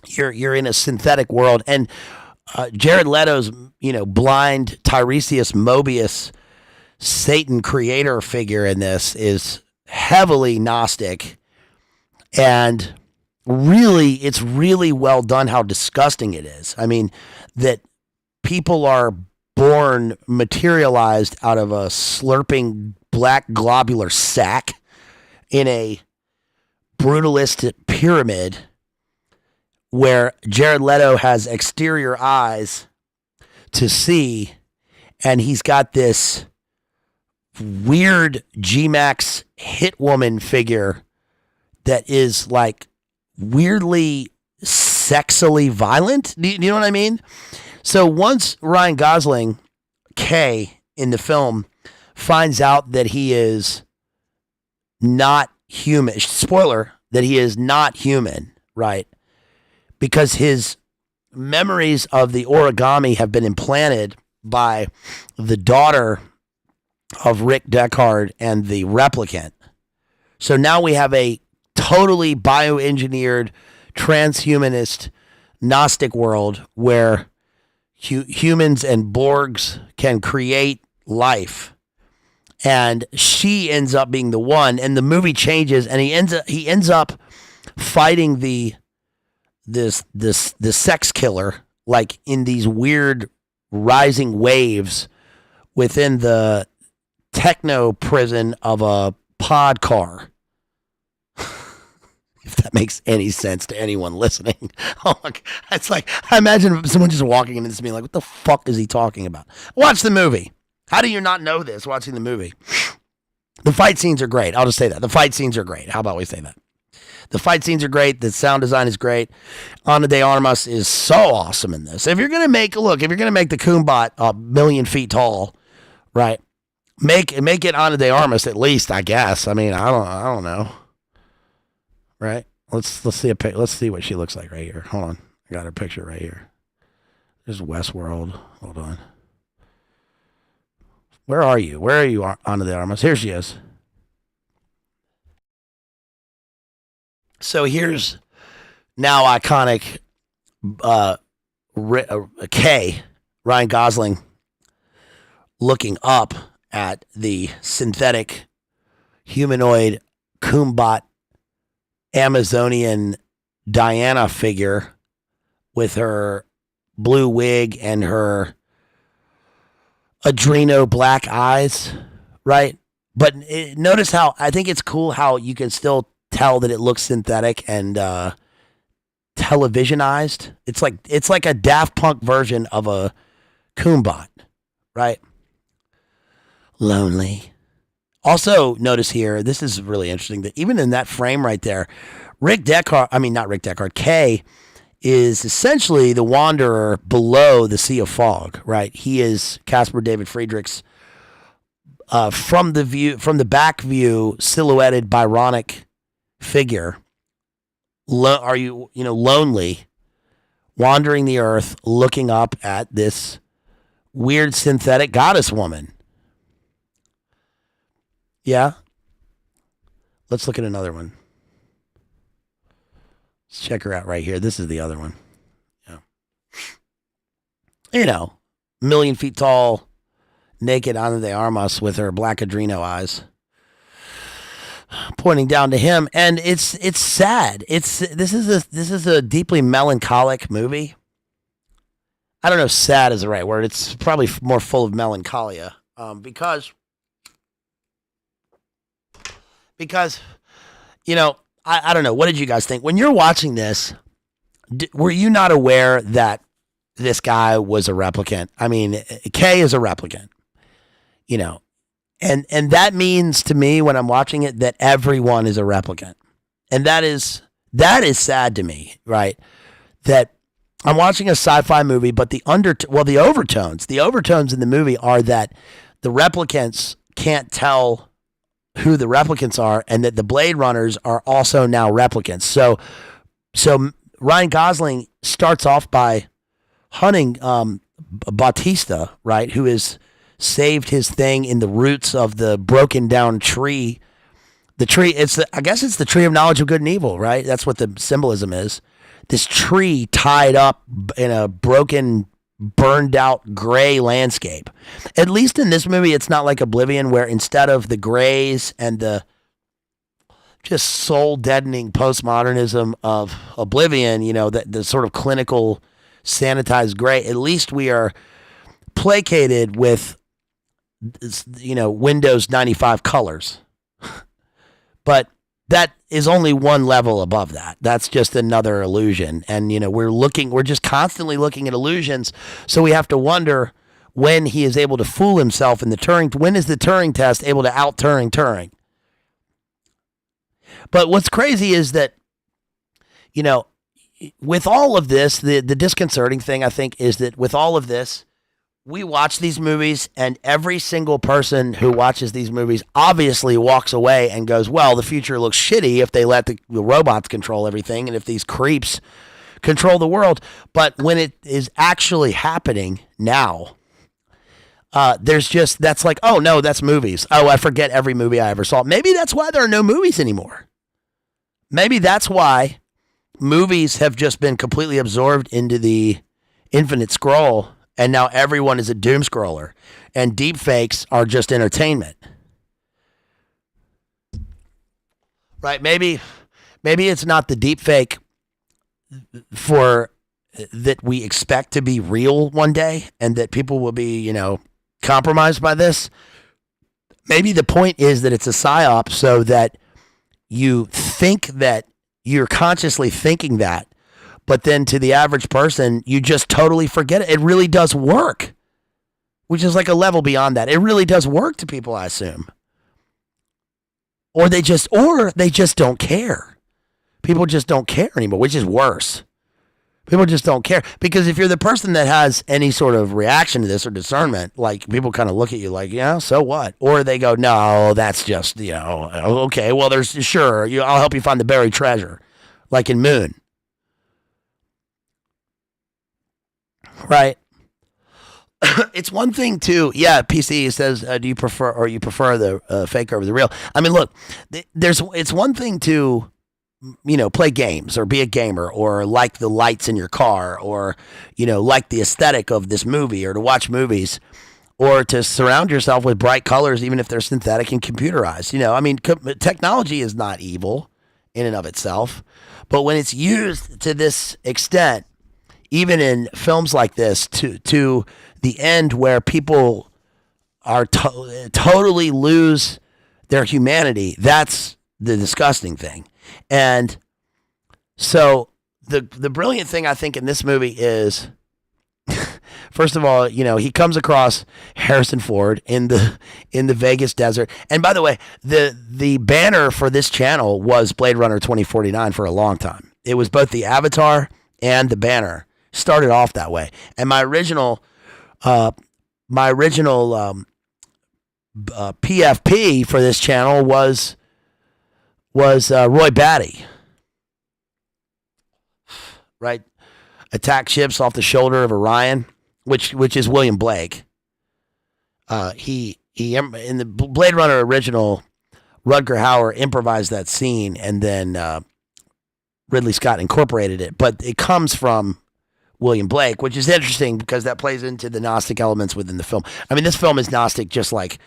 [SPEAKER 1] You're in a synthetic world, and Jared Leto's blind Tiresias Mobius Satan creator figure in this is heavily Gnostic, and really, it's really well done how disgusting it is. I mean, that people are born materialized out of a slurping black globular sack in a brutalist pyramid where Jared Leto has exterior eyes to see, and he's got this weird G-Max hit woman figure that is like weirdly sexily violent. Do you know what I mean? So once Ryan Gosling, K, in the film, finds out that he is not human, spoiler, that he is not human, right? Because his memories of the origami have been implanted by the daughter of Rick Deckard and the replicant. So now we have a totally bioengineered, transhumanist, Gnostic world where humans and Borgs can create life, and she ends up being the one. And the movie changes, and he ends up fighting this sex killer, like in these weird rising waves within the techno prison of a pod car. If that makes any sense to anyone listening. Oh my God. It's like, I imagine someone just walking into this being like, what the fuck is he talking about? Watch the movie. How do you not know this watching the movie? The fight scenes are great. I'll just say that. The fight scenes are great. How about we say that? The fight scenes are great. The sound design is great. Ana de Armas is so awesome in this. If you're going to make the AiCloneBot a million feet tall, right? Make it Ana de Armas at least, I guess. I mean, I don't know. Right? Let's see what she looks like right here. Hold on. I got her picture right here. There's WESTWORLD. Hold on. Where are you? Where are you, Ana de Armas? Here she is. So here's now iconic K, Ryan Gosling, looking up at the synthetic humanoid AiCloneBot Amazonian Diana figure with her blue wig and her adreno black eyes, right? But notice how I think it's cool how you can still tell that it looks synthetic and televisionized. It's like a Daft Punk version of a AiCloneBot, right? Lonely. Also, notice here, this is really interesting, that even in that frame right there, K is essentially the wanderer below the Sea of Fog, right? He is Caspar David Friedrich's, from the back view, silhouetted Byronic figure. Are you lonely, wandering the earth, looking up at this weird synthetic goddess woman? Yeah. Let's look at another one. Let's check her out right here. This is the other one. Yeah. Million feet tall, naked Ana de Armas with her black adreno eyes, pointing down to him, and it's sad. This is a deeply melancholic movie. I don't know if sad is the right word. It's probably more full of melancholia, because I don't know. What did you guys think when you're watching this? Were you not aware that this guy was a replicant? I mean, K is a replicant, and that means to me when I'm watching it that everyone is a replicant, and that is sad to me, right? That I'm watching a sci-fi movie, but the overtones in the movie are that the replicants can't tell who the replicants are, and that the Blade Runners are also now replicants. So Ryan Gosling starts off by hunting Bautista, right, who has saved his thing in the roots of the broken down tree. The tree, I guess it's the tree of knowledge of good and evil, right? That's what the symbolism is. This tree tied up in a broken, burned out gray landscape. At least in this movie, it's not like Oblivion, where instead of the grays and the just soul deadening postmodernism of Oblivion, the sort of clinical sanitized gray, at least we are placated with, Windows 95 colors. But that is only one level above that. That's just another illusion. And, we're just constantly looking at illusions. So we have to wonder when he is able to fool himself in the Turing. When is the Turing test able to out Turing? But what's crazy is that, with all of this, the disconcerting thing, I think, is that with all of this, we watch these movies, and every single person who watches these movies obviously walks away and goes, well, the future looks shitty if they let the robots control everything and if these creeps control the world. But when it is actually happening now, that's like, oh, no, that's movies. Oh, I forget every movie I ever saw. Maybe that's why there are no movies anymore. Maybe that's why movies have just been completely absorbed into the infinite scroll And now everyone is a doom scroller. And deep fakes are just entertainment. Right? Maybe it's not the deep fake for that we expect to be real one day and that people will be, compromised by this. Maybe the point is that it's a psyop so that you think that you're consciously thinking that, but then to the average person, you just totally forget it. It really does work, which is like a level beyond that. It really does work to people, I assume. Or they just don't care. People just don't care anymore, which is worse. People just don't care. Because if you're the person that has any sort of reaction to this or discernment, like people kind of look at you like, yeah, so what? Or they go, no, that's just, okay, well, I'll help you find the buried treasure, like in Moon. Right? It's one thing to, PC says, do you prefer the fake over the real? I mean, look, it's one thing to, play games or be a gamer or like the lights in your car or, like the aesthetic of this movie or to watch movies or to surround yourself with bright colors, even if they're synthetic and computerized. Technology is not evil in and of itself, but when it's used to this extent, even in films like this, to the end where people are totally lose their humanity, that's the disgusting thing. And so the brilliant thing I think in this movie is, first of all, he comes across Harrison Ford in the Vegas desert. And by the way, the banner for this channel was Blade Runner 2049 for a long time. It was both the avatar and the banner started off that way. And my original PFP for this channel was Roy Batty, right? Attack ships off the shoulder of Orion, which is William Blake. He in the Blade Runner original, Rutger Hauer improvised that scene, and then Ridley Scott incorporated it. But it comes from William Blake, which is interesting because that plays into the Gnostic elements within the film. I mean, this film is Gnostic just like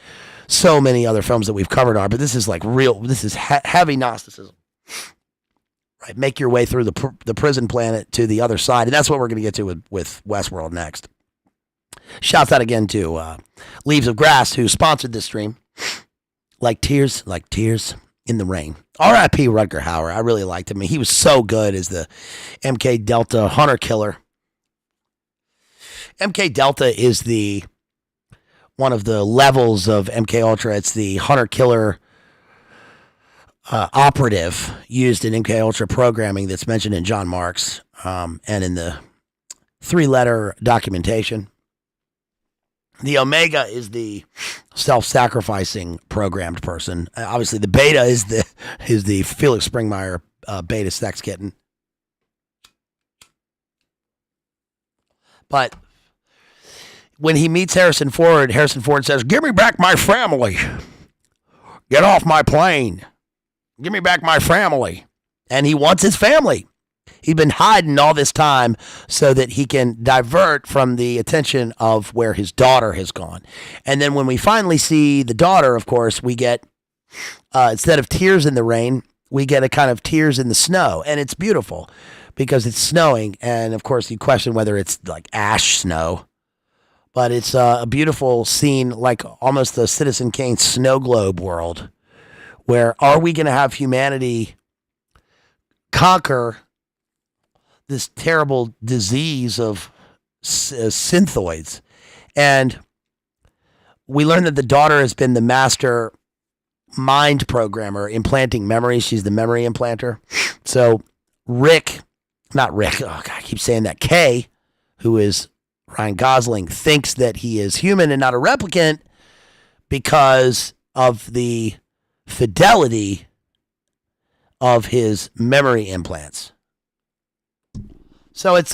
[SPEAKER 1] so many other films that we've covered are, but this is like this is heavy Gnosticism. Right? Make your way through the prison planet to the other side, and that's what we're going to get to with Westworld next. Shouts out again to Leaves of Grass, who sponsored this stream. Like tears in the rain. R.I.P. Rutger Hauer. I really liked him. He was so good as the MK Delta hunter killer. MK Delta is one of the levels of MK Ultra. It's the hunter killer operative used in MK Ultra programming that's mentioned in John Marks and in the 3-letter documentation. The Omega is the self-sacrificing programmed person. Obviously, the Beta is the Felix Springmeier Beta sex kitten. But when he meets Harrison Ford says, "Give me back my family. Get off my plane. Give me back my family." And he wants his family. He's been hiding all this time so that he can divert from the attention of where his daughter has gone. And then when we finally see the daughter, of course, we get, instead of tears in the rain, we get a kind of tears in the snow. And it's beautiful because it's snowing. And, of course, you question whether it's like ash snow. But it's a beautiful scene, like almost the Citizen Kane snow globe world, where are we going to have humanity conquer this terrible disease of synthoids? And we learn that the daughter has been the master mind programmer, implanting memories. She's the memory implanter. So I keep saying that, Kay, who is Ryan Gosling, thinks that he is human and not a replicant because of the fidelity of his memory implants. So this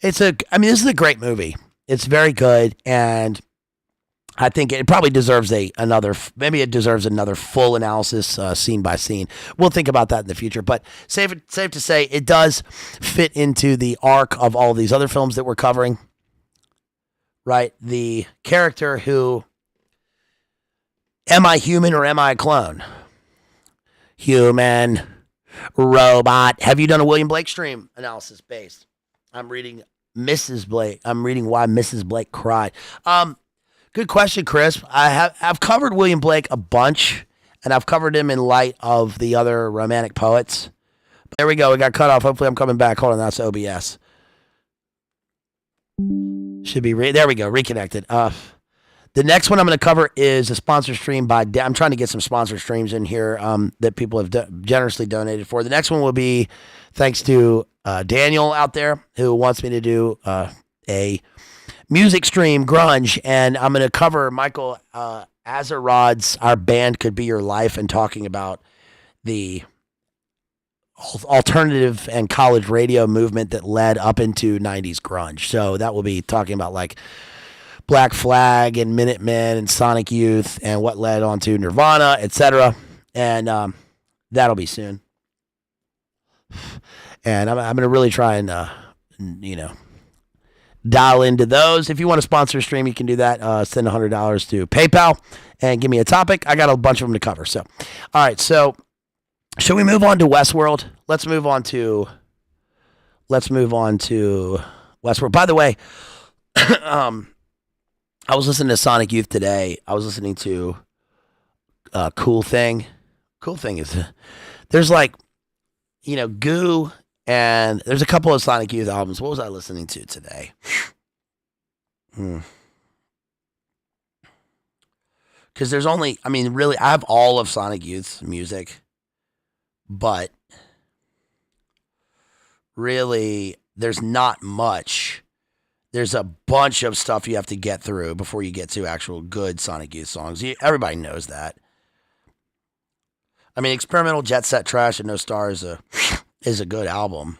[SPEAKER 1] is a great movie. It's very good, and I think it probably deserves another full analysis, scene by scene. We'll think about that in the future, but safe to say it does fit into the arc of all these other films that we're covering. right? The character who, am I human or am I a clone? Human, robot. Have you done a William Blake stream analysis based? I'm reading Mrs. Blake. I'm reading why Mrs. Blake cried. Good question, Chris. I've covered William Blake a bunch, and I've covered him in light of the other romantic poets. But there we go. We got cut off. Hopefully I'm coming back. Hold on. That's OBS. Should be there we go. Reconnected. The next one I'm going to cover is a sponsor stream by I'm trying to get some sponsor streams in here that people have generously donated for. The next one will be thanks to Daniel out there who wants me to do a music stream, grunge, and I'm going to cover Michael Azarod's Our Band Could Be Your Life and talking about the alternative and college radio movement that led up into 90s grunge. So that will be talking about like Black Flag and Minutemen and Sonic Youth and what led on to Nirvana, etc. And that'll be soon. And I'm going to really try and, dial into those. If you want to sponsor a stream, you can do that. Send $100 to PayPal and give me a topic. I got a bunch of them to cover. So, all right. So, should we move on to Westworld? Let's move on to Westworld. By the way, I was listening to Sonic Youth today. I was listening to Cool Thing. Cool Thing is there's like, Goo, and there's a couple of Sonic Youth albums. What was I listening to today? Because there's only, really, I have all of Sonic Youth's music, but really, there's not much. There's a bunch of stuff you have to get through before you get to actual good Sonic Youth songs. Everybody knows that. Experimental Jet Set Trash and No Star is a good album,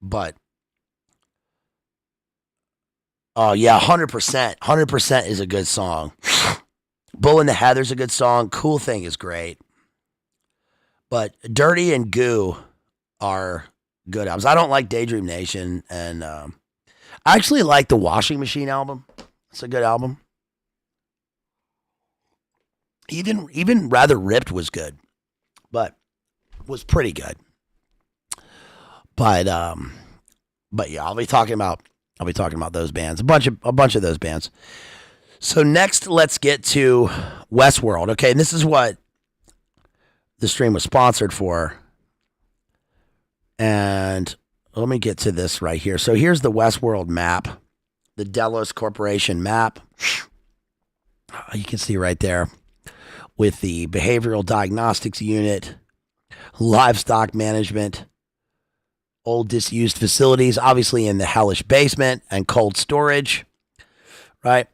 [SPEAKER 1] but 100% is a good song. Bull in the Heather's a good song. Cool Thing is great, but Dirty and Goo are good albums. I don't like Daydream Nation, and I actually like the Washing Machine album. It's a good album. Even Rather Ripped was good, but was pretty good. But yeah, I'll be talking about those bands, a bunch of those bands. So next, let's get to Westworld. Okay, and this is what the stream was sponsored for. And let me get to this right here. So here's the Westworld map, the Delos Corporation map. You can see right there with the behavioral diagnostics unit, livestock management, old disused facilities, obviously in the hellish basement, and cold storage, right?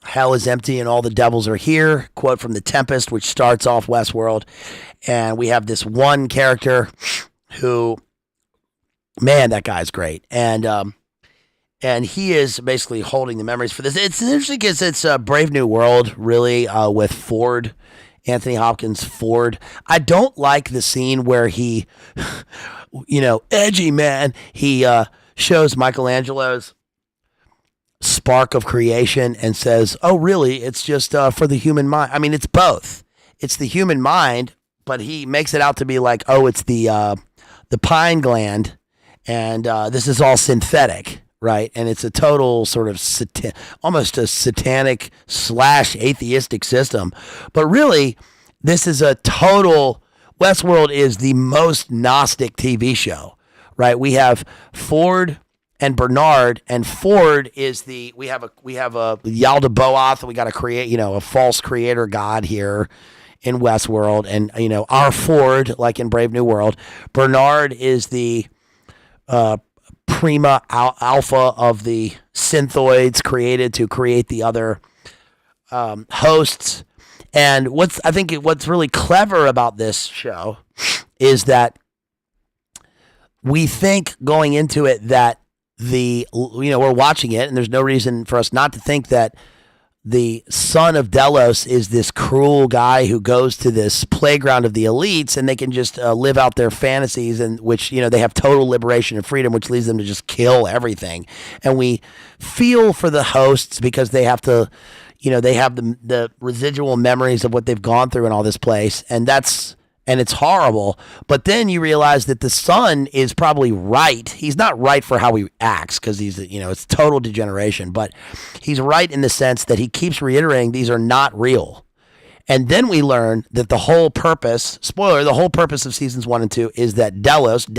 [SPEAKER 1] Hell is empty and all the devils are here. Quote from The Tempest, which starts off Westworld. And we have this one character who, man, that guy's great. And he is basically holding the memories for this. It's interesting because it's a Brave New World, really, with Ford, Anthony Hopkins Ford. I don't like the scene where he, edgy man, he shows Michelangelo's spark of creation and says, oh, really? It's just for the human mind. It's both. It's the human mind, but he makes it out to be like, oh, it's the pine gland, and this is all synthetic, right? And it's a total sort of almost a satanic / atheistic system. But really, this is a total, Westworld is the most Gnostic TV show, right? We have Ford and Bernard, and Ford is we have a Yaldabaoth. We got to create, a false creator god here in Westworld, and our Ford, like in Brave New World. Bernard is the prima alpha of the synthoids created to create the other hosts. And what's really clever about this show is that we think going into it that we're watching it, and there's no reason for us not to think that the son of Delos is this cruel guy who goes to this playground of the elites, and they can just live out their fantasies, and which, you know, they have total liberation and freedom, which leads them to just kill everything. And we feel for the hosts because they have to, you know, they have the residual memories of what they've gone through in all this place, and it's horrible. But then you realize that the son is probably right. He's not right for how he acts because he's, you know, it's total degeneration. But he's right in the sense that he keeps reiterating these are not real. And then we learn that the whole purpose, spoiler, the whole purpose of seasons 1 and 2 is that Delos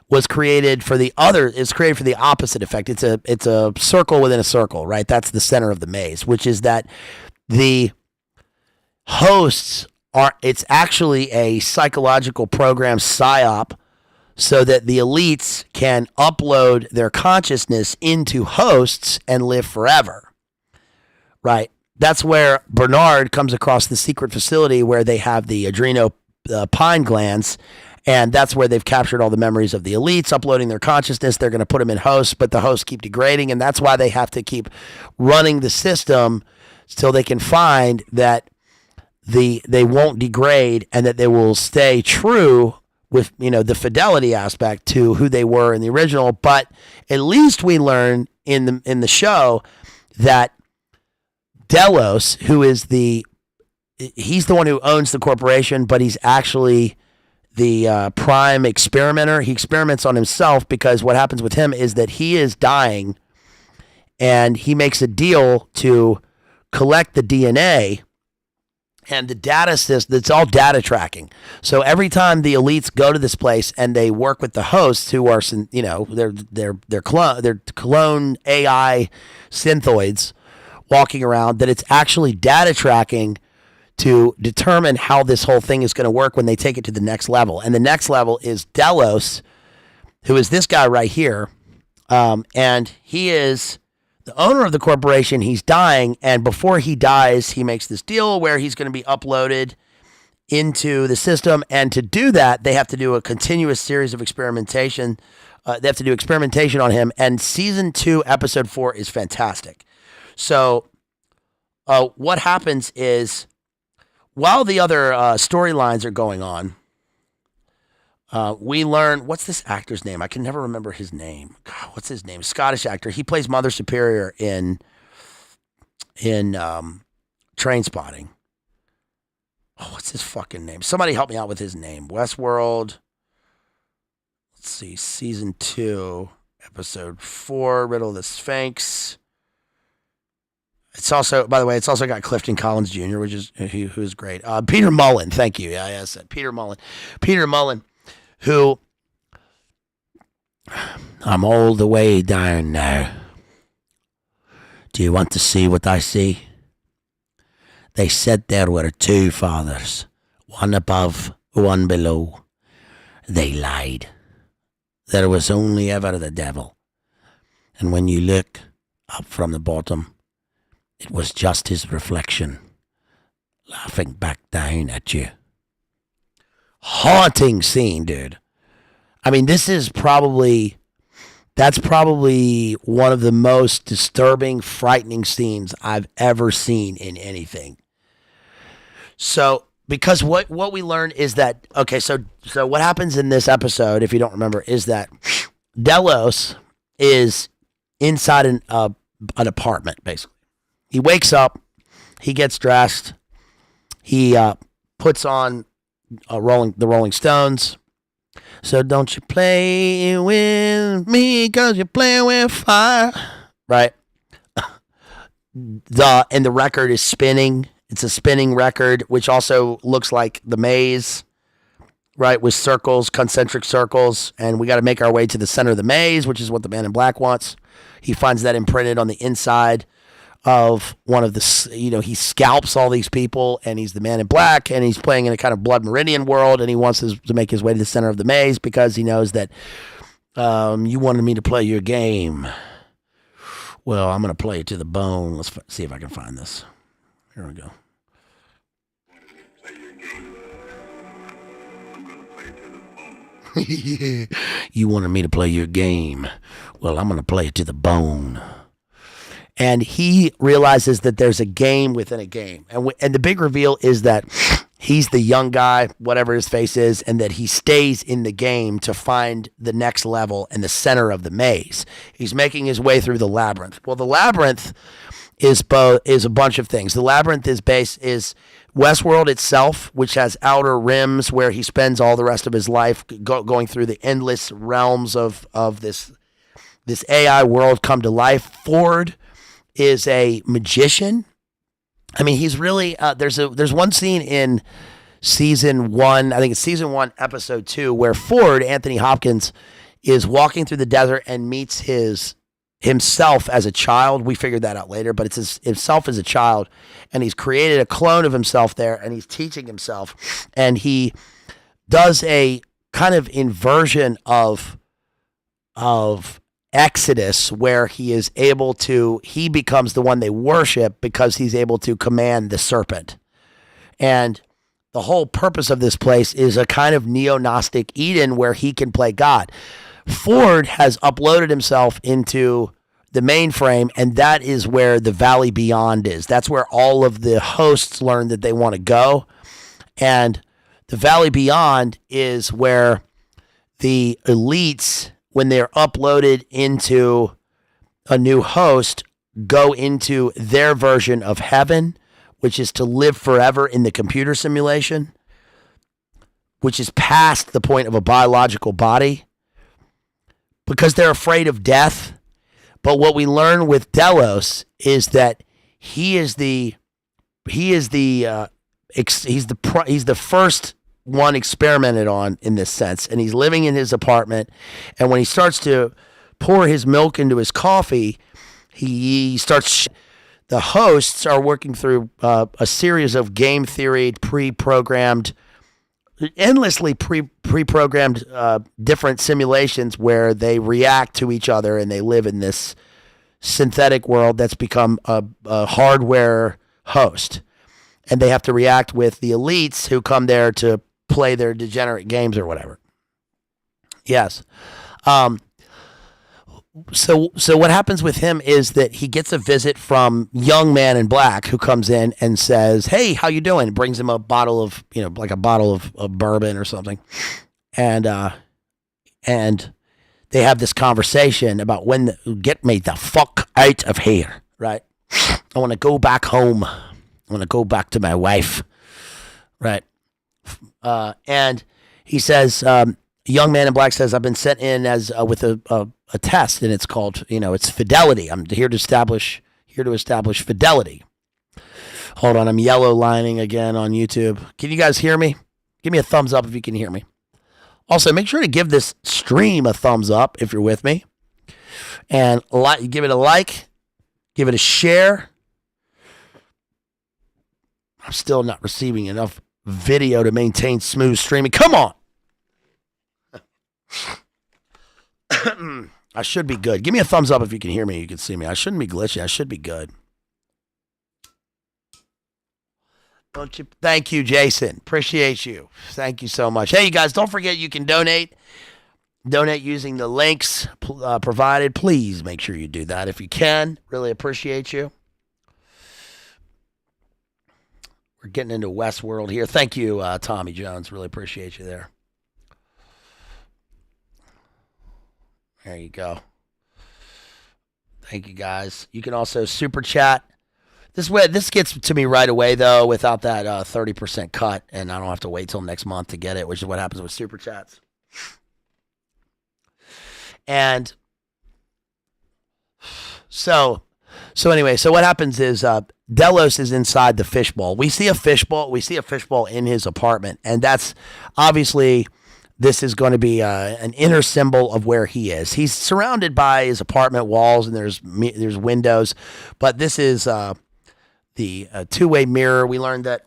[SPEAKER 1] was created for the opposite effect. It's a circle within a circle, right? That's the center of the maze, which is that the hosts it's actually a psychological program psyop so that the elites can upload their consciousness into hosts and live forever, right? That's where Bernard comes across the secret facility where they have the adrenopine glands, and that's where they've captured all the memories of the elites, uploading their consciousness. They're going to put them in hosts, but the hosts keep degrading, and that's why they have to keep running the system till they can find that they won't degrade and that they will stay true with, you know, the fidelity aspect to who they were in the original. But at least we learn in the show that Delos, who is he's the one who owns the corporation, but he's actually the prime experimenter. He experiments on himself because what happens with him is that he is dying, and he makes a deal to collect the DNA. And the data system, it's all data tracking. So every time the elites go to this place and they work with the hosts who are, you know, they're clone AI synthoids walking around, that it's actually data tracking to determine how this whole thing is going to work when they take it to the next level. And the next level is Delos, who is this guy right here. And he is the owner of the corporation. He's dying, and before he dies, he makes this deal where he's going to be uploaded into the system, and to do that, they have to do a continuous series of experimentation. They have to do experimentation on him, and season 2, episode 4 is fantastic. So what happens is, while the other storylines are going on, we learn, what's this actor's name? I can never remember his name. God, what's his name? Scottish actor. He plays Mother Superior in Trainspotting. Oh, what's his fucking name? Somebody help me out with his name. Westworld. Let's see. Season 2, episode 4, Riddle of the Sphinx. It's also, by the way, it's also got Clifton Collins Jr., who is great. Peter Mullen. Thank you. Yeah, I said Peter Mullen. Peter Mullen. Who, I'm all the way down now. Do you want to see what I see? They said there were 2 fathers, one above, one below. They lied. There was only ever the devil. And when you look up from the bottom, it was just his reflection, laughing back down at you. Haunting scene, dude. I mean, that's probably one of the most disturbing, frightening scenes I've ever seen in anything. So, because what we learn is that, okay, so what happens in this episode, if you don't remember, is that Delos is inside an apartment, basically. He wakes up, he gets dressed, he puts on the Rolling Stones. So don't you play with me, 'cause you're playing with fire, right? And the record is spinning. It's a spinning record, which also looks like the maze, right? With circles, concentric circles, and we got to make our way to the center of the maze, which is what the man in black wants. He finds that imprinted on the inside of one of the, he scalps all these people, and he's the man in black, and he's playing in a kind of Blood Meridian world, and he wants to make his way to the center of the maze because he knows that you wanted me to play your game. Well, I'm going to play it to the bone. Let's see if I can find this. Here we go. You wanted me to play your game. Well, I'm going to play it to the bone. and he realizes that there's a game within a game. And the big reveal is that he's the young guy, whatever his face is, and that he stays in the game to find the next level in the center of the maze. He's making his way through the labyrinth. Well, the labyrinth is a bunch of things. The labyrinth is Westworld itself, which has outer rims where he spends all the rest of his life going through the endless realms of this AI world come to life. Ford is a magician. I mean, he's really there's one scene in season 1, I think it's season 1, episode 2, where Ford, Anthony Hopkins, is walking through the desert and meets himself as a child. We figured that out later, but it's himself as a child, and he's created a clone of himself there, and he's teaching himself, and he does a kind of inversion of Exodus, where he becomes the one they worship because he's able to command the serpent. And the whole purpose of this place is a kind of neo-Gnostic Eden where he can play God. Ford has uploaded himself into the mainframe, and that is where the Valley Beyond is. That's where all of the hosts learn that they want to go. And the Valley Beyond is where the elites, when they're uploaded into a new host, go into their version of heaven, which is to live forever in the computer simulation, which is past the point of a biological body, because they're afraid of death. But what we learn with Delos is that he's the first one experimented on in this sense, and he's living in his apartment, and when he starts to pour his milk into his coffee, the hosts are working through a series of game theory, endlessly pre-programmed different simulations where they react to each other, and they live in this synthetic world that's become a hardware host, and they have to react with the elites who come there to play their degenerate games or whatever. Yes. So what happens with him is that he gets a visit from young man in black who comes in and says, "Hey, how you doing?" Brings him a bottle of, like a bottle of bourbon or something. And they have this conversation about get me the fuck out of here, right? I want to go back home. I want to go back to my wife, right? And he says, young man in black says, "I've been sent in as with a test, and it's called, it's fidelity. I'm here to establish fidelity." Hold on, I'm yellow lining again on YouTube. Can you guys hear me? Give me a thumbs up if you can hear me. Also, make sure to give this stream a thumbs up if you're with me, and give it a like, give it a share. I'm still not receiving enough video to maintain smooth streaming. Come on. I should be good. Give me a thumbs up if you can hear me. You can see me. I shouldn't be glitchy. I should be good. Don't you? Thank you, Jason. Appreciate you. Thank you so much. Hey, you guys, don't forget you can donate. Donate using the links provided. Please make sure you do that if you can. Really appreciate you. We're getting into Westworld here. Thank you, Tommy Jones. Really appreciate you there. There you go. Thank you, guys. You can also super chat. This gets to me right away, though, without that 30% cut, and I don't have to wait till next month to get it, which is what happens with super chats. And so anyway, so what happens is Delos is inside the fishbowl. We see a fishbowl in his apartment, and that's obviously, this is going to be an inner symbol of where he is. He's surrounded by his apartment walls, and there's windows, but this is the two-way mirror. We learned that,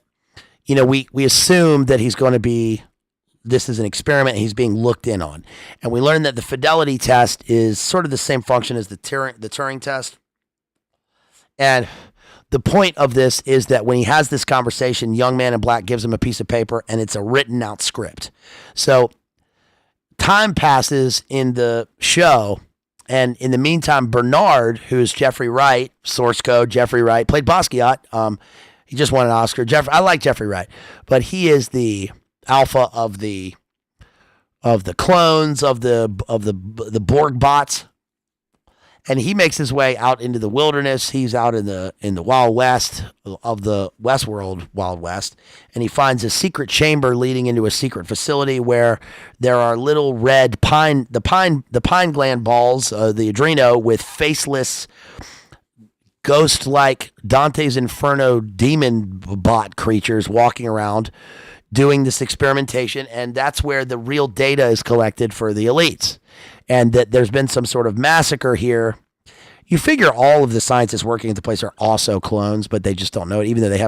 [SPEAKER 1] we assume that he's going to be, this is an experiment, he's being looked in on. And we learned that the fidelity test is sort of the same function as the Turing test. And the point of this is that when he has this conversation, young man in black gives him a piece of paper, and it's a written out script. So time passes in the show, And in the meantime, Bernard, who is Jeffrey Wright, source code Jeffrey Wright, played Basquiat. He just won an Oscar. I like Jeffrey Wright, but he is the alpha of the clones of the Borg bots, and he makes his way out into the wilderness. He's out in the Wild West of the Westworld Wild West, and he finds a secret chamber leading into a secret facility where there are little red pine gland balls, the adreno, with faceless, ghost-like Dante's Inferno demon bot creatures walking around doing this experimentation, and that's where the real data is collected for the elites, and that there's been some sort of massacre here. You figure all of the scientists working at the place are also clones, but they just don't know it, even though they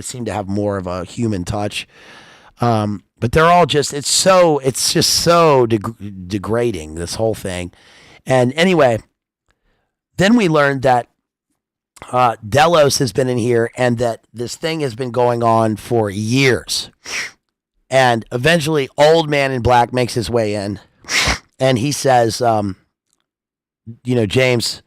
[SPEAKER 1] seem to have more of a human touch. But they're all just, it's just so degrading, this whole thing. And anyway, then we learned that Delos has been in here and that this thing has been going on for years. And eventually, Old Man in Black makes his way in, and he says, James,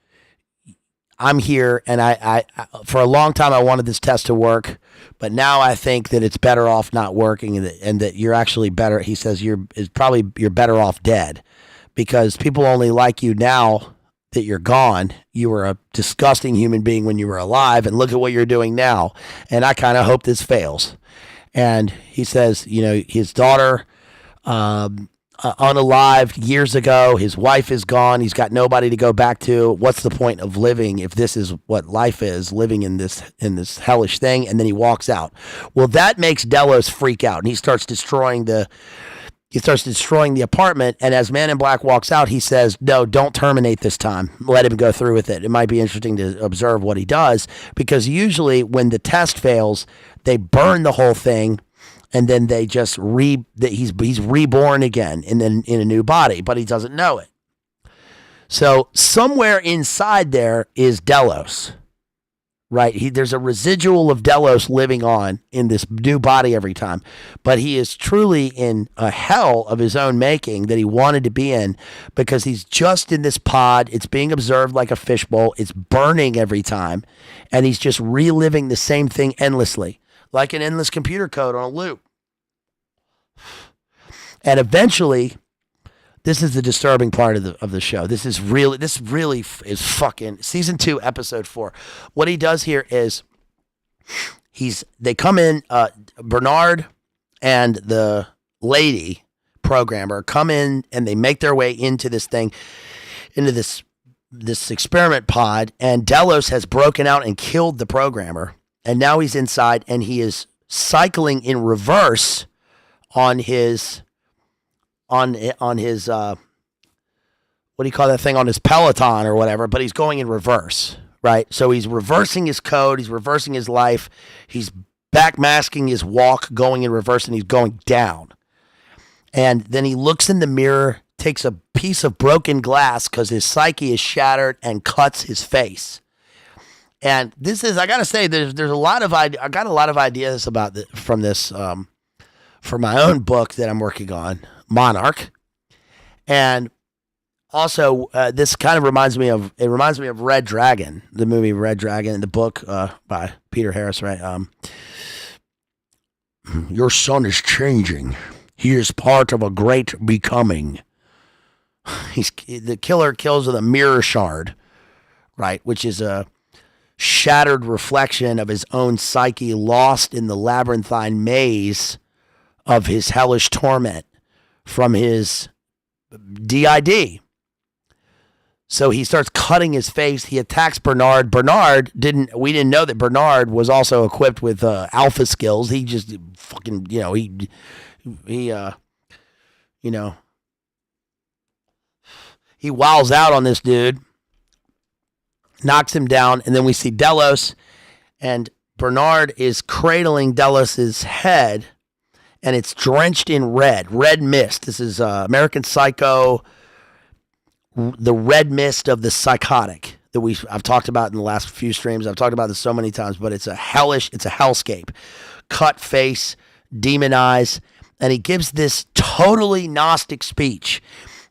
[SPEAKER 1] I'm here, and I for a long time I wanted this test to work, but now I think that it's better off not working, and that you're actually better. He says you're better off dead, because people only like you now that you're gone. You were a disgusting human being when you were alive, and look at what you're doing now. And I kind of hope this fails. And he says, his daughter, unalived years ago, his wife is gone. He's got nobody to go back to. What's the point of living if this is what life is, living in this hellish thing? And then he walks out. Well, that makes Delos freak out, and he starts destroying the apartment. And as Man in Black walks out, he says, no, don't terminate this time. Let him go through with it. It might be interesting to observe what he does, because usually when the test fails, they burn the whole thing, and then they just he's reborn again in a new body, but he doesn't know it. So somewhere inside there is Delos. Right, there's a residual of Delos living on in this new body every time, but he is truly in a hell of his own making that he wanted to be in, because he's just in this pod. It's being observed like a fishbowl. It's burning every time, and he's just reliving the same thing endlessly, like an endless computer code on a loop. And eventually, this is the disturbing part of the show. This really is fucking season 2, episode 4. What he does here is they come in, Bernard and the lady programmer come in, and they make their way into this thing, into this experiment pod, and Delos has broken out and killed the programmer, and now he's inside, and he is cycling in reverse on his what do you call that thing, on his Peloton or whatever, but he's going in reverse, right? So he's reversing his code, he's reversing his life, he's backmasking his walk, going in reverse, and he's going down. And then he looks in the mirror, takes a piece of broken glass because his psyche is shattered, and cuts his face. And this is, I gotta say, there's a lot of I got a lot of ideas about from this for my own book that I'm working on, Monarch. And also, this kind of reminds me of Red Dragon, the movie Red Dragon, the book by Peter Harris, right? Your son is changing. He is part of a great becoming. The killer kills with a mirror shard, right? Which is a shattered reflection of his own psyche, lost in the labyrinthine maze of his hellish torment from his DID. So he starts cutting his face. He attacks Bernard. We didn't know that Bernard was also equipped with alpha skills. He just fucking, he wows out on this dude, knocks him down, and then we see Delos, and Bernard is cradling Delos's head, and it's drenched in red mist. This is American Psycho, the red mist of the psychotic that I've talked about in the last few streams. I've talked about this so many times, but it's a hellscape. Cut face, demon eyes, and he gives this totally Gnostic speech,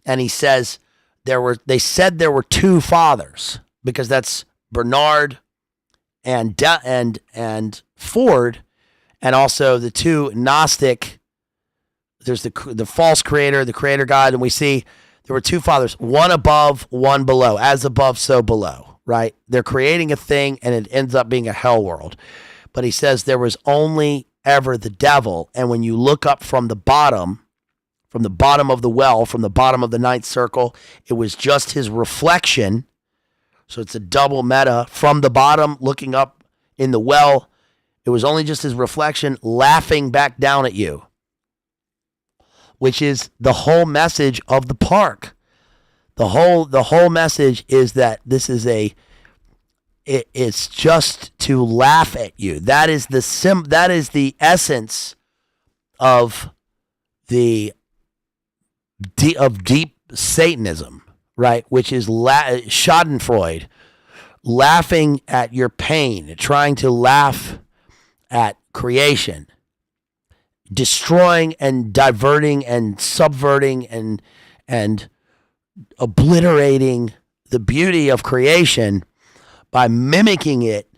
[SPEAKER 1] and he says they said there were two fathers, because that's Bernard and Ford, and also the two Gnostic. There's the false creator, the creator God, and we see there were two fathers, one above, one below, as above, so below, right? They're creating a thing, and it ends up being a hell world. But he says there was only ever the devil, and when you look up from the bottom of the well, from the bottom of the ninth circle, it was just his reflection. So it's a double meta. From the bottom, looking up in the well, it was only just his reflection laughing back down at you, which is the whole message of the park. The whole message is that this is it's just to laugh at you. That is the essence of deep Satanism, right? Which is Schadenfreude, laughing at your pain, trying to laugh at creation, destroying and diverting and subverting and obliterating the beauty of creation by mimicking it,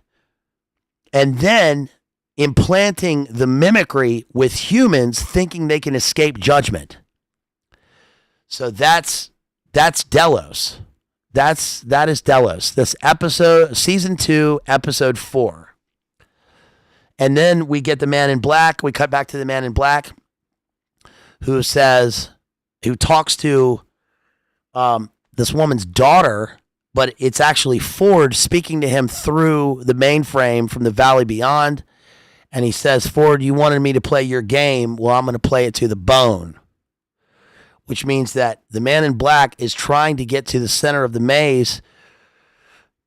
[SPEAKER 1] and then implanting the mimicry with humans, thinking they can escape judgment. So that's Delos. That is Delos. This episode, season 2, episode 4. And then we get the Man in Black. We cut back to the Man in Black, who talks to this woman's daughter, but it's actually Ford speaking to him through the mainframe from the Valley Beyond. And he says, Ford, you wanted me to play your game. Well, I'm going to play it to the bone. Which means that the Man in Black is trying to get to the center of the maze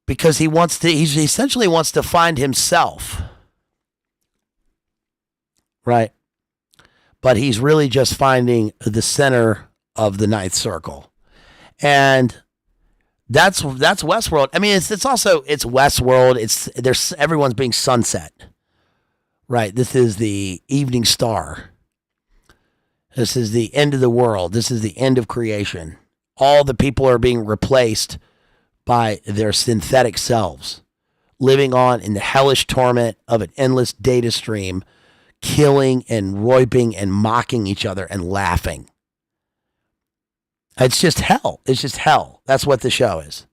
[SPEAKER 1] because he essentially wants to find himself. Right? But he's really just finding the center of the ninth circle. And that's Westworld. I mean, it's Westworld. Everyone's being sunset. Right? This is the evening star. This is the end of the world. This is the end of creation. All the people are being replaced by their synthetic selves, living on in the hellish torment of an endless data stream, killing and raping and mocking each other and laughing. It's just hell. It's just hell. That's what the show is.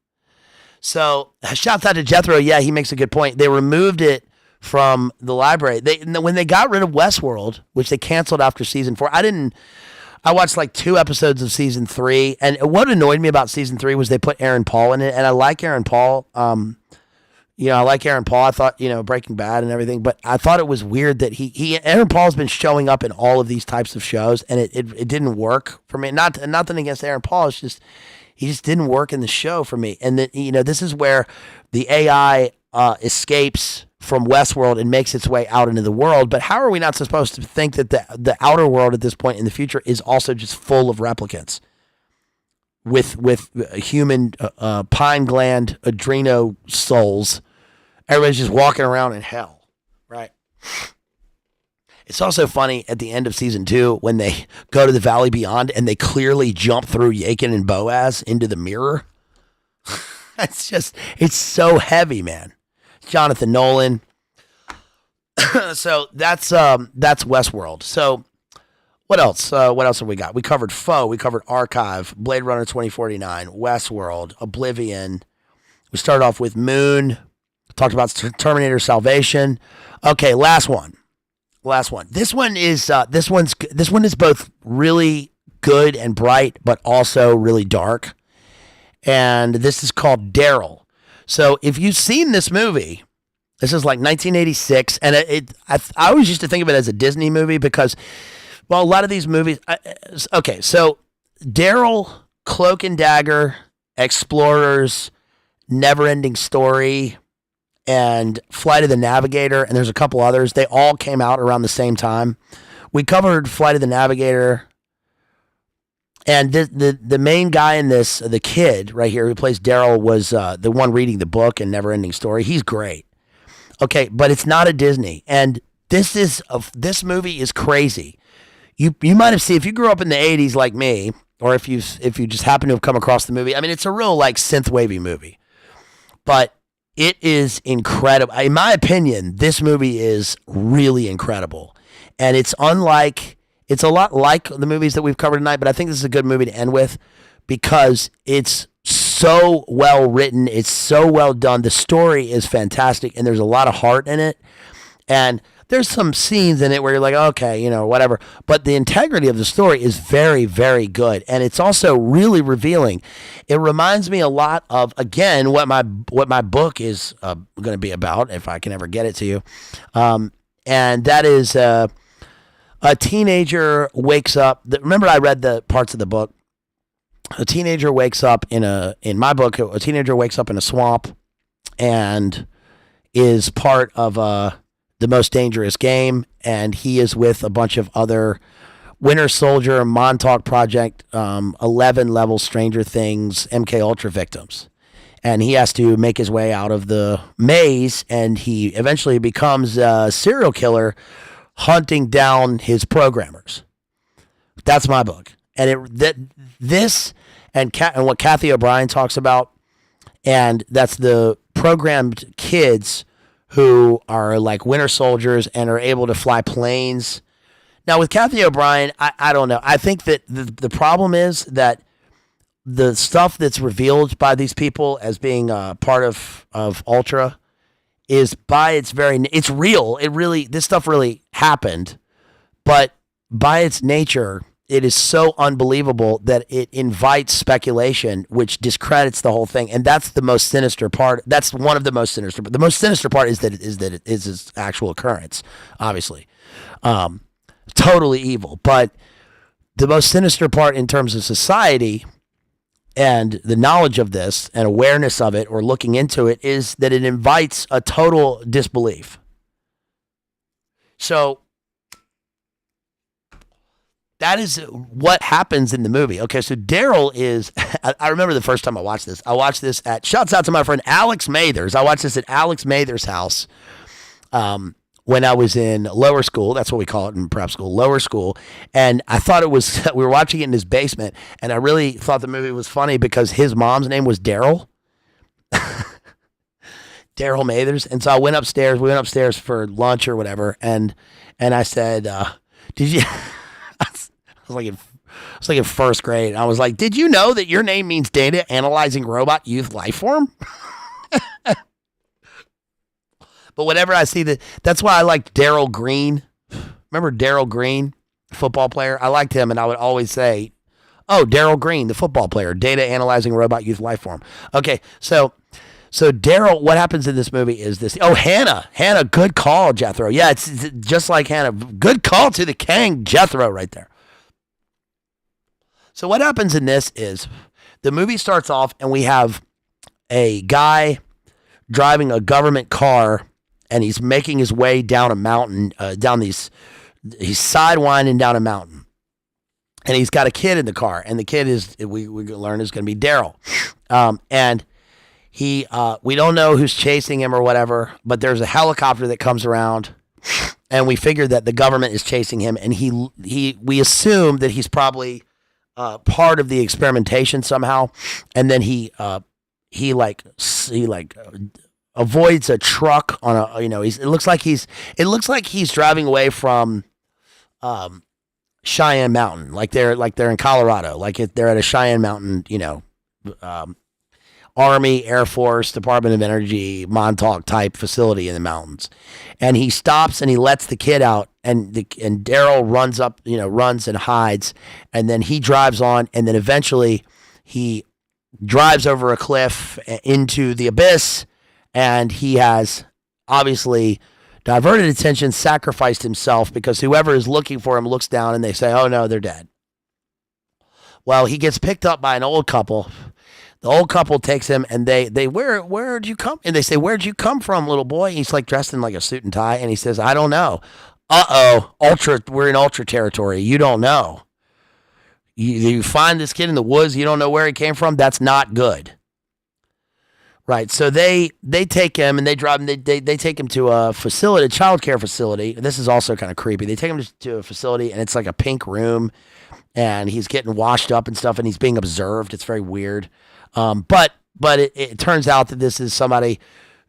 [SPEAKER 1] So, shouts out to Jethro. Yeah, he makes a good point. They removed it from the library. When they got rid of Westworld, which they canceled after season 4, I watched like 2 episodes of season 3, and what annoyed me about season 3 was they put Aaron Paul in it, and I like Aaron Paul. I like Aaron Paul. I thought, Breaking Bad and everything, but I thought it was weird that Aaron Paul's been showing up in all of these types of shows, and it didn't work for me. Nothing against Aaron Paul. It's just he just didn't work in the show for me. And then this is where the AI escapes from Westworld and makes its way out into the world. But how are we not supposed to think that the outer world at this point in the future is also just full of replicants with human pine gland adreno souls? Everybody's just walking around in hell, right? It's also funny at the end of season 2 when they go to the Valley Beyond and they clearly jump through Yakin and Boaz into the mirror. It's so heavy, man. Jonathan Nolan. So that's Westworld. So what else? What else have we got? We covered Foe. We covered Archive, Blade Runner 2049, Westworld, Oblivion. We started off with Moon. Talked about Terminator Salvation. Okay, last one. This one is both really good and bright, but also really dark. And this is called D.A.R.Y.L. So if you've seen this movie, this is like 1986, and I always used to think of it as a Disney movie because, well, a lot of these movies. Okay, so D.A.R.Y.L, Cloak and Dagger, Explorers, Never-Ending Story, and Flight of the Navigator, and there's a couple others. They all came out around the same time. We covered Flight of the Navigator. And the main guy in this, the kid right here who plays D.A.R.Y.L, was the one reading the book and Never-Ending Story. He's great. Okay, but it's not a Disney. And this movie is crazy. You might have seen, if you grew up in the 80s like me, or if you just happen to have come across the movie, I mean, it's a real like synth wavy movie, but it is incredible. In my opinion, this movie is really incredible, and it's unlike. It's a lot like the movies that we've covered tonight, but I think this is a good movie to end with because it's so well written. It's so well done. The story is fantastic, and there's a lot of heart in it. And there's some scenes in it where you're like, okay, you know, whatever. But the integrity of the story is very, very good. And it's also really revealing. It reminds me a lot of, again, what my book is going to be about, if I can ever get it to you. And that is a teenager wakes up. Remember, I read the parts of the book. A teenager wakes up in my book, a teenager wakes up in a swamp and is part of the most dangerous game, and he is with a bunch of other Winter Soldier, Montauk Project, 11 level Stranger Things, MK Ultra victims. And he has to make his way out of the maze, and he eventually becomes a serial killer hunting down his programmers. That's my book. And this and what Kathy O'Brien talks about, and that's the programmed kids who are like winter soldiers and are able to fly planes. Now, with Kathy O'Brien, I don't know. I think that the problem is that the stuff that's revealed by these people as being part of Ultra is by its very, it's real. This stuff really happened, but by its nature, it is so unbelievable that it invites speculation, which discredits the whole thing. And that's the most sinister part. That's one of the most sinister. But the most sinister part is that it is its actual occurrence, obviously. Totally evil. But the most sinister part in terms of society and the knowledge of this and awareness of it or looking into it is that it invites a total disbelief. So that is what happens in the movie. Okay, so D.A.R.Y.L is, I remember the first time I watched this. I watched this shouts out to my friend Alex Mathers. I watched this at Alex Mathers' house when I was in lower school. That's what we call it in prep school, lower school. And I thought it was, we were watching it in his basement, and I really thought the movie was funny because his mom's name was D.A.R.Y.L. D.A.R.Y.L Mathers. And so we went upstairs for lunch or whatever, and I said, did you... I was like in first grade. I was like, did you know that your name means data analyzing robot youth life form? But whenever I see that's why I liked Darryl Green. Remember Darryl Green, football player? I liked him, and I would always say, oh, Darryl Green, the football player, data analyzing robot youth life form. Okay, so D.A.R.Y.L, what happens in this movie is this. Oh, Hannah, good call, Jethro. Yeah, it's just like Hannah. Good call to the king, Jethro, right there. So what happens in this is the movie starts off and we have a guy driving a government car and he's making his way down a mountain, he's sidewinding down a mountain. And he's got a kid in the car, and the kid we learn is going to be D.A.R.Y.L. And we don't know who's chasing him or whatever, but there's a helicopter that comes around, and we figure that the government is chasing him, and we assume that he's probably part of the experimentation somehow, and then he avoids a truck on a, it looks like he's driving away from Cheyenne Mountain, like they're in Colorado, like they're at a Cheyenne Mountain, Army, Air Force, Department of Energy, Montauk type facility in the mountains. And he stops and he lets the kid out, and D.A.R.Y.L runs up, runs and hides, and then he drives on, and then eventually he drives over a cliff into the abyss, and he has obviously diverted attention, sacrificed himself, because whoever is looking for him looks down and they say, oh no, they're dead. Well, he gets picked up by an old couple. The old couple takes him, and they where'd you come? And they say, where'd you come from, little boy? He's like dressed in like a suit and tie, and he says, I don't know. We're in Ultra territory. You don't know. You find this kid in the woods, you don't know where he came from. That's not good. Right. So they take him and they drive him. They take him to a facility, a child care facility. This is also kind of creepy. They take him to a facility and it's like a pink room, and he's getting washed up and stuff, and he's being observed. It's very weird. But it turns out that this is somebody,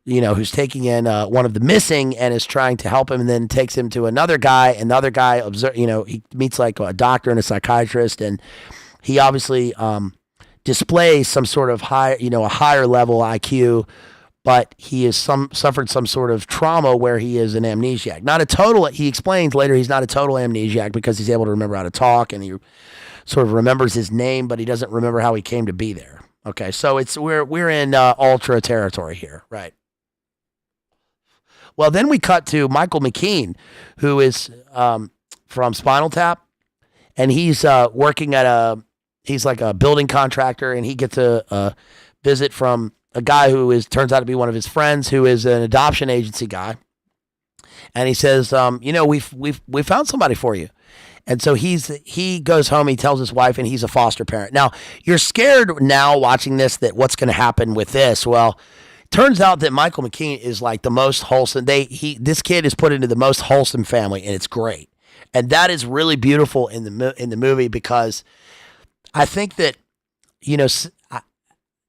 [SPEAKER 1] who's taking in one of the missing and is trying to help him, and then takes him to another guy. And the other guy he meets like a doctor and a psychiatrist, and he obviously displays some sort of a higher level IQ, but he has suffered some sort of trauma where he is an amnesiac. Not a total. He explains later he's not a total amnesiac because he's able to remember how to talk, and he sort of remembers his name, but he doesn't remember how he came to be there. Okay, so we're in ultra territory here, right? Well, then we cut to Michael McKean, who is from Spinal Tap, and he's working at he's like a building contractor, and he gets a visit from a guy who turns out to be one of his friends, who is an adoption agency guy. And he says, we found somebody for you. And so he goes home, he tells his wife, and he's a foster parent. Now, you're scared now watching this that what's going to happen with this. Well, turns out that Michael McKean is like the most wholesome. This kid is put into the most wholesome family, and it's great. And that is really beautiful in the movie, because I think that,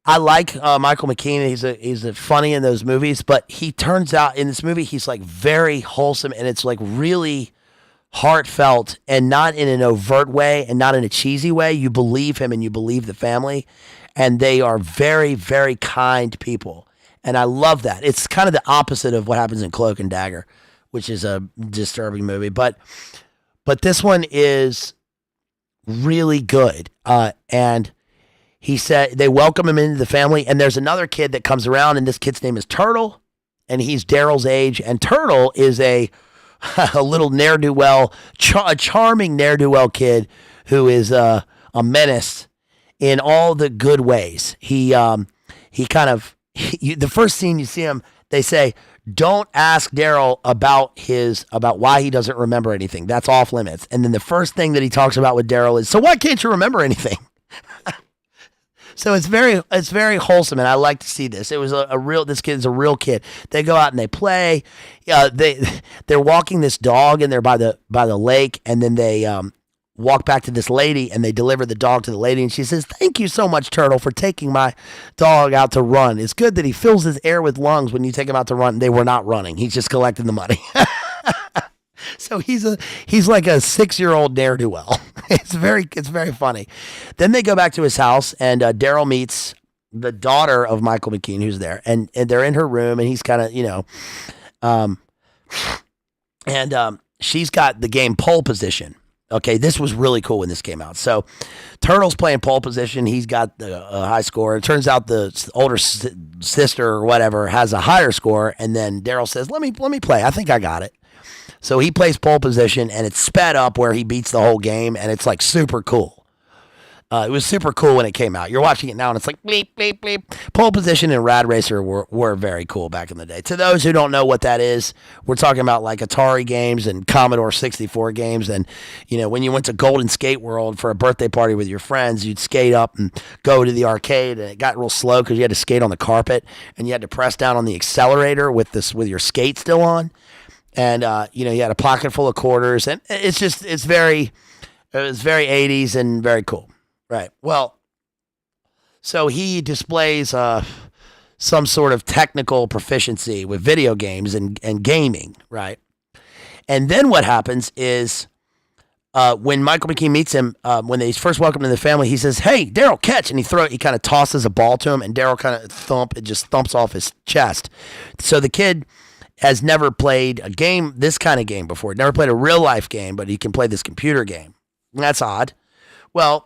[SPEAKER 1] I like Michael McKean. He's a funny in those movies, but he turns out in this movie, he's like very wholesome, and it's like really heartfelt, and not in an overt way and not in a cheesy way. You believe him and you believe the family, and they are very, very kind people. And I love that. It's kind of the opposite of what happens in Cloak and Dagger, which is a disturbing movie. But this one is really good. And he said they welcome him into the family, and there's another kid that comes around, and this kid's name is Turtle, and he's Daryl's age. And Turtle is a little ne'er-do-well, a charming ne'er-do-well kid who is a menace in all the good ways. The first scene you see him, they say, don't ask Daryl about why he doesn't remember anything. That's off limits. And then the first thing that he talks about with Daryl is, so why can't you remember anything? So it's very wholesome, and I like to see this. It was this kid's a real kid. They go out and they play. They're walking this dog, and they're by the lake, and then they walk back to this lady, and they deliver the dog to the lady, and she says, thank you so much, Turtle, for taking my dog out to run. It's good that he fills his air with lungs when you take him out to run. They were not running. He's just collecting the money. So he's like a 6-year-old ne'er-do-well. It's very funny. Then they go back to his house, and Daryl meets the daughter of Michael McKean, who's there, and they're in her room, and he's kind of, she's got the game Pole Position. Okay, this was really cool when this came out. So Turtle's playing Pole Position. He's got the high score. It turns out the older sister or whatever has a higher score, and then Daryl says, let me play. I think I got it. So he plays Pole Position, and it's sped up where he beats the whole game, and it's like super cool. It was super cool when it came out. You're watching it now, and it's like bleep, bleep, bleep. Pole Position and Rad Racer were very cool back in the day. To those who don't know what that is, we're talking about like Atari games and Commodore 64 games. And, when you went to Golden Skate World for a birthday party with your friends, you'd skate up and go to the arcade, and it got real slow because you had to skate on the carpet, and you had to press down on the accelerator with your skate still on. And, you had a pocket full of quarters, and it was very 80s and very cool. Right. Well, so he displays some sort of technical proficiency with video games and gaming, right? And then what happens is when Michael McKean meets him, when he's first welcomed to the family, he says, hey, Daryl, catch. And he kind of tosses a ball to him, and Daryl kind of it just thumps off his chest. So the kid has never played this kind of game before. Never played a real life game, but he can play this computer game. And that's odd. Well,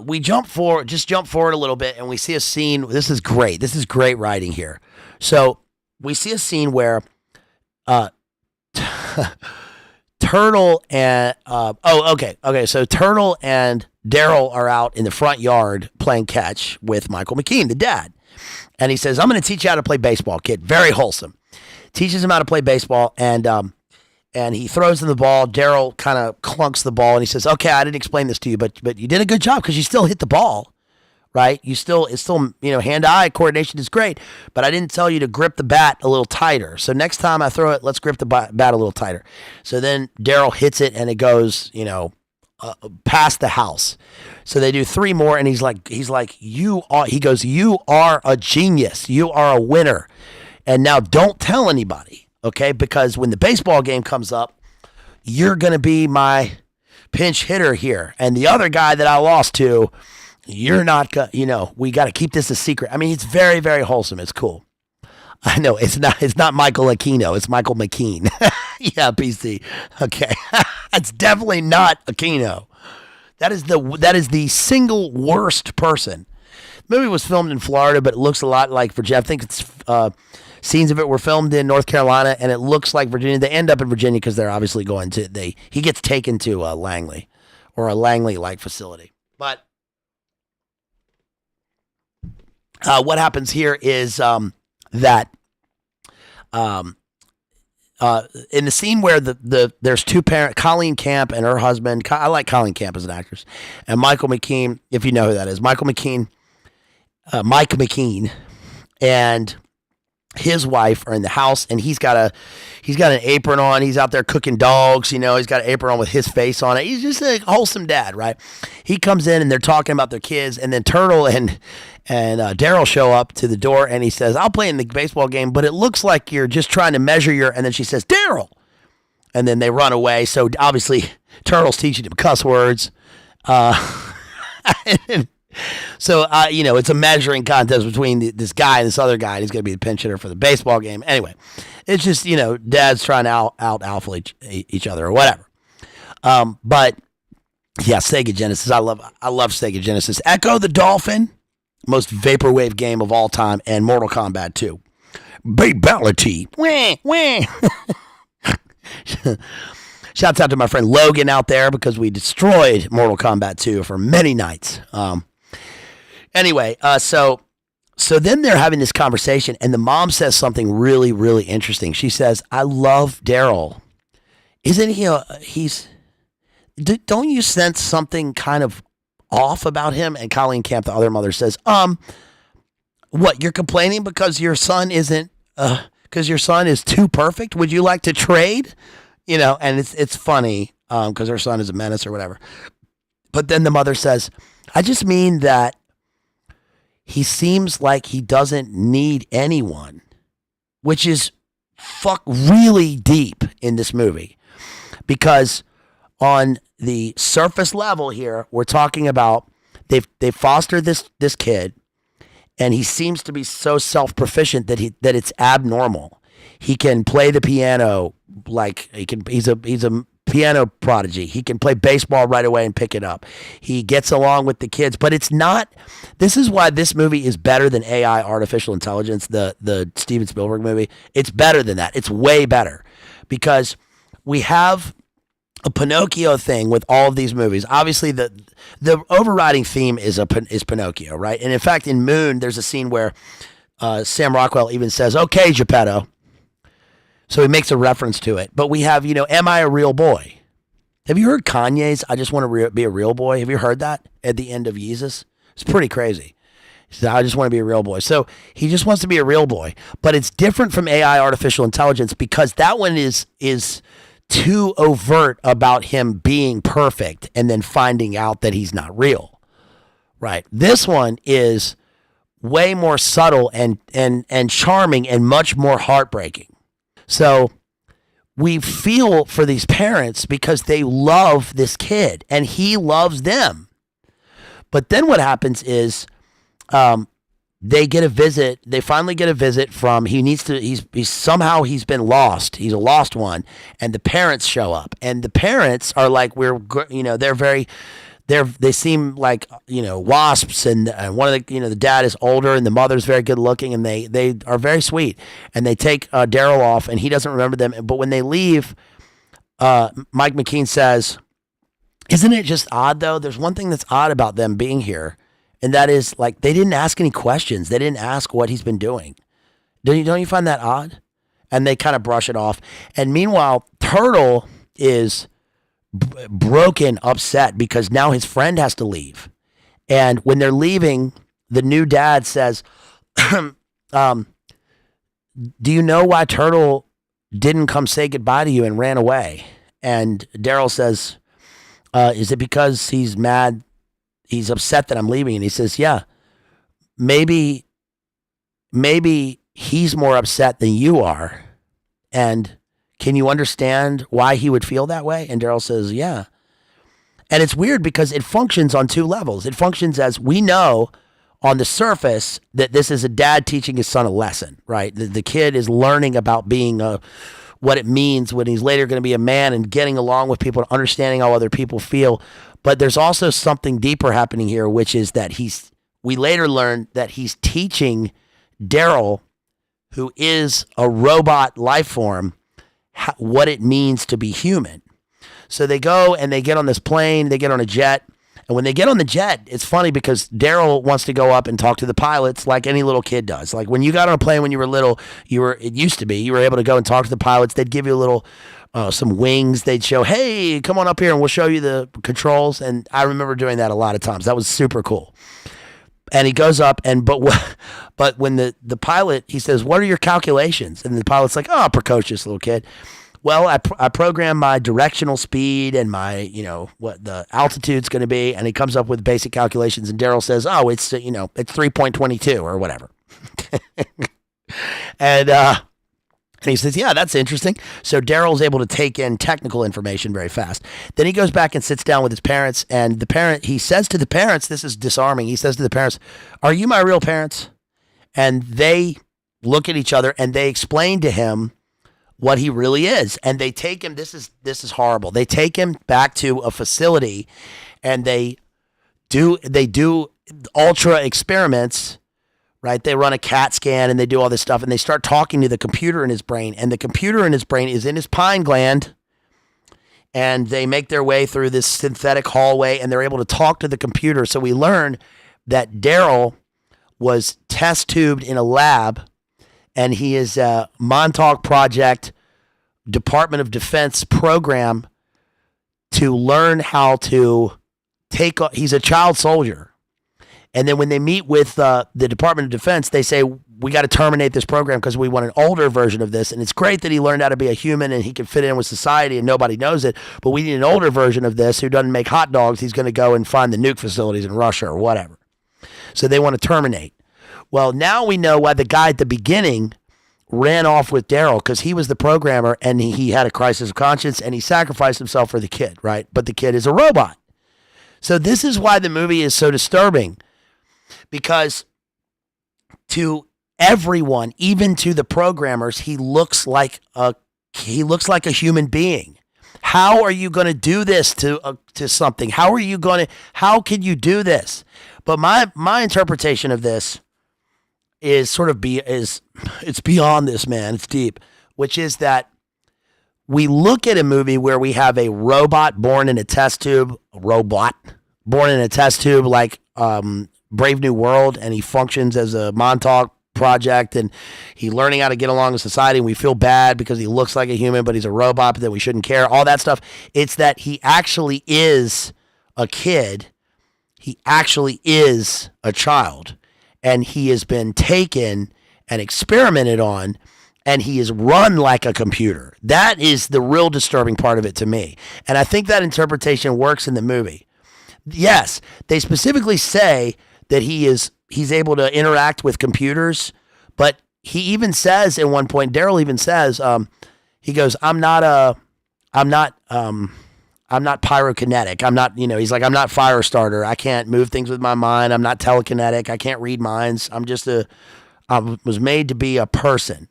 [SPEAKER 1] we jump forward a little bit, and we see a scene. This is great. This is great writing here. So we see a scene where Turtle and So Turtle and Daryl are out in the front yard playing catch with Michael McKean, the dad. And he says, I'm going to teach you how to play baseball, kid. Very wholesome. Teaches him how to play baseball, and he throws him the ball. Daryl kind of clunks the ball, and he says, okay, I didn't explain this to you, but you did a good job because you still hit the ball, right? It's still, hand-eye coordination is great, but I didn't tell you to grip the bat a little tighter. So next time I throw it, let's grip the bat a little tighter. So then D.A.R.Y.L hits it and it goes, past the house. So they do 3 more and he's like, you are a genius. You are a winner. And now don't tell anybody, okay? Because when the baseball game comes up, you're going to be my pinch hitter here. And the other guy that I lost to, you're not going to, we got to keep this a secret. I mean, it's very, very wholesome. It's cool. I know it's not Michael Aquino. It's Michael McKean. Yeah, PC. Okay. It's definitely not Aquino. That is the single worst person. The movie was filmed in Florida, but it looks a lot like Virginia. I think it's scenes of it were filmed in North Carolina, and it looks like Virginia. They end up in Virginia because they're obviously going to. He gets taken to Langley, or a Langley-like facility. But what happens here is that in the scene where there's 2 parents, Colleen Camp and her husband. I like Colleen Camp as an actress, and Michael McKean, if you know who that is. Mike McKean, and his wife are in the house, and he's got an apron on. He's out there cooking dogs. He's got an apron on with his face on it. He's just a wholesome dad, right? He comes in and they're talking about their kids, and then Turtle and D.A.R.Y.L show up to the door, and he says, "I'll play in the baseball game, but it looks like you're just trying to measure your." And then she says, "D.A.R.Y.L," and then they run away. So obviously, Turtle's teaching him cuss words. So, it's a measuring contest between this guy and this other guy. And he's going to be the pinch hitter for the baseball game. Anyway, it's just, dads trying to out alpha each other or whatever. But yeah, Sega Genesis. I love Sega Genesis. Echo the Dolphin, most vaporwave game of all time, and Mortal Kombat 2. Babality. Wah, wah. Shouts out to my friend Logan out there because we destroyed Mortal Kombat 2 for many nights. Anyway, so then they're having this conversation, and the mom says something really, really interesting. She says, "I love D.A.R.Y.L. Isn't he? Don't you sense something kind of off about him?" And Colleen Camp, the other mother, says, "What? You're complaining because your son isn't? Because your son is too perfect? Would you like to trade?" And it's funny because her son is a menace or whatever. But then the mother says, "I just mean that he seems like he doesn't need anyone," which is really deep in this movie. Because on the surface level here, we're talking about they fostered this kid, and he seems to be so self-proficient that it's abnormal. He can play the piano like he's a piano prodigy. He can play baseball right away and pick it up. He gets along with the kids, but it's not. This is why this movie is better than AI, artificial intelligence, the Steven Spielberg movie. It's better than that. It's way better because we have a Pinocchio thing with all of these movies. Obviously, the overriding theme is Pinocchio, right? And in fact, in Moon, there's a scene where Sam Rockwell even says, "Okay, Geppetto." So he makes a reference to it. But we have, "Am I a real boy?" Have you heard Kanye's "I Just Want to Be a Real Boy"? Have you heard that at the end of Yeezus? It's pretty crazy. He said, "I just want to be a real boy." So he just wants to be a real boy. But it's different from AI, artificial intelligence, because that one is too overt about him being perfect and then finding out that he's not real. Right? This one is way more subtle and charming and much more heartbreaking. So we feel for these parents because they love this kid and he loves them. But then what happens is they get a visit. They finally get a visit from, he's somehow he's been lost. He's a lost one. And the parents show up. And the parents are like, they seem like, wasps, and one of the dad is older and the mother's very good looking, and they are very sweet, and they take D.A.R.Y.L off and he doesn't remember them. But when they leave, Mike McKean says, "Isn't it just odd though? There's one thing that's odd about them being here. And that is like, they didn't ask any questions. They didn't ask what he's been doing. Don't you find that odd?" And they kind of brush it off. And meanwhile, Turtle is broken, upset because now his friend has to leave. And when they're leaving, the new dad says, do you know why Turtle didn't come say goodbye to you and ran away? And D.A.R.Y.L says, is it because he's mad? He's upset that I'm leaving. And he says, yeah, maybe he's more upset than you are. And can you understand why he would feel that way? And D.A.R.Y.L says, yeah. And it's weird because it functions on two levels. It functions as, we know on the surface that this is a dad teaching his son a lesson, right? The kid is learning about being what it means when he's later going to be a man and getting along with people and understanding how other people feel. But there's also something deeper happening here, which is that we later learn that he's teaching D.A.R.Y.L, who is a robot life form, what it means to be human. So they go and they get on this plane, they get on a jet. And when they get on the jet, it's funny because D.A.R.Y.L wants to go up and talk to the pilots like any little kid does. Like when you got on a plane when you were little, you were able to go and talk to the pilots. They'd give you a little, some wings. They'd show, hey, come on up here and we'll show you the controls. And I remember doing that a lot of times. That was super cool. And he goes up but when the pilot, he says, what are your calculations? And the pilot's like, oh, precocious little kid. Well, I program my directional speed and my, what the altitude's going to be. And he comes up with basic calculations. And D.A.R.Y.L says, oh, it's 3.22 or whatever. And he says, yeah, that's interesting. So D.A.R.Y.L is able to take in technical information very fast. Then he goes back and sits down with his parents. And he says to the parents, this is disarming. He says to the parents, are you my real parents? And they look at each other and they explain to him what he really is. And they take him, this is horrible. They take him back to a facility and they do ultra experiments, right? They run a CAT scan and they do all this stuff and they start talking to the computer in his brain, and the computer in his brain is in his pine gland, and they make their way through this synthetic hallway and they're able to talk to the computer. So we learn that D.A.R.Y.L was test tubed in a lab, and he is a Montauk Project Department of Defense program to learn how to he's a child soldier. And then when they meet with the Department of Defense, they say, we got to terminate this program because we want an older version of this. And it's great that he learned how to be a human and he can fit in with society and nobody knows it, but we need an older version of this who doesn't make hot dogs. He's going to go and find the nuke facilities in Russia or whatever. So they want to terminate. Well, now we know why the guy at the beginning ran off with D.A.R.Y.L, because he was the programmer and he had a crisis of conscience and he sacrificed himself for the kid, right? But the kid is a robot. So this is why the movie is so disturbing, because to everyone, even to the programmers, he looks like a human being. How are you going to do this to something? How can you do this? But my interpretation of this is it's beyond this, man. It's deep, which is that we look at a movie where we have a robot born in a test tube, like Brave New World, and he functions as a Montauk Project, and he's learning how to get along with society, and we feel bad because he looks like a human, but he's a robot, but that we shouldn't care, all that stuff. It's that he actually is a kid. He actually is a child. And he has been taken and experimented on, and he is run like a computer. That is the real disturbing part of it to me. And I think that interpretation works in the movie. Yes, they specifically say that he's able to interact with computers, but he even says at one point, D.A.R.Y.L even says, he goes, I'm not pyrokinetic. I'm not, he's like, I'm not fire starter. I can't move things with my mind. I'm not telekinetic. I can't read minds. I was made to be a person.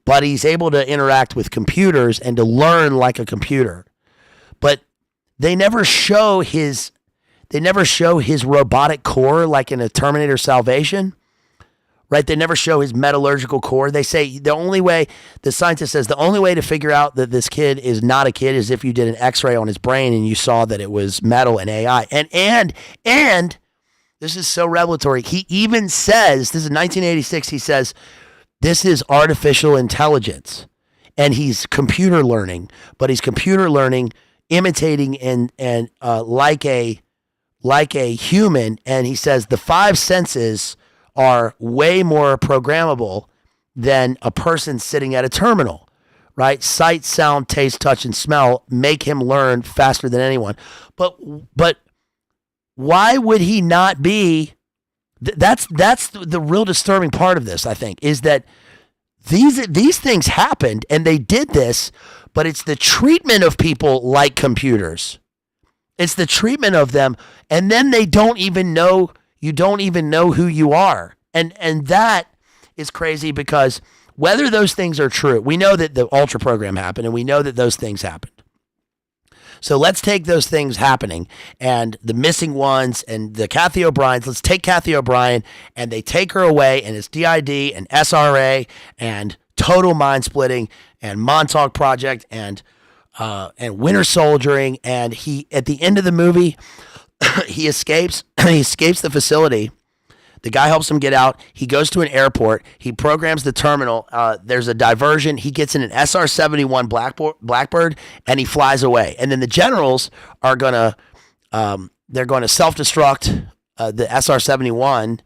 [SPEAKER 1] But he's able to interact with computers and to learn like a computer. But they never show his robotic core like in a Terminator Salvation. Right? They never show his metallurgical core. They say the scientist says the only way to figure out that this kid is not a kid is if you did an x-ray on his brain and you saw that it was metal and AI. And this is so revelatory. He even says, this is 1986, he says, this is artificial intelligence. And he's computer learning, but he's computer learning, imitating and like a like a human, and he says the five senses are way more programmable than a person sitting at a terminal, right? Sight, sound, taste, touch, and smell make him learn faster than anyone. But why would he not be? That's the real disturbing part of this, I think, is that these things happened and they did this, but it's the treatment of people like computers. It's the treatment of them, and then they don't even know, you don't even know who you are. And that is crazy, because whether those things are true, we know that the Ultra program happened, and we know that those things happened. So let's take those things happening and the missing ones and the Kathy O'Briens. Let's take Kathy O'Brien, and they take her away, and it's DID and SRA and total mind splitting and Montauk Project and winter soldiering. And he, at the end of the movie, he escapes. He escapes the facility. The guy helps him get out. He goes to an airport. He programs the terminal. There's a diversion. He gets in an SR-71 Blackbird, and he flies away. And then the generals are gonna they're going to self-destruct the SR-71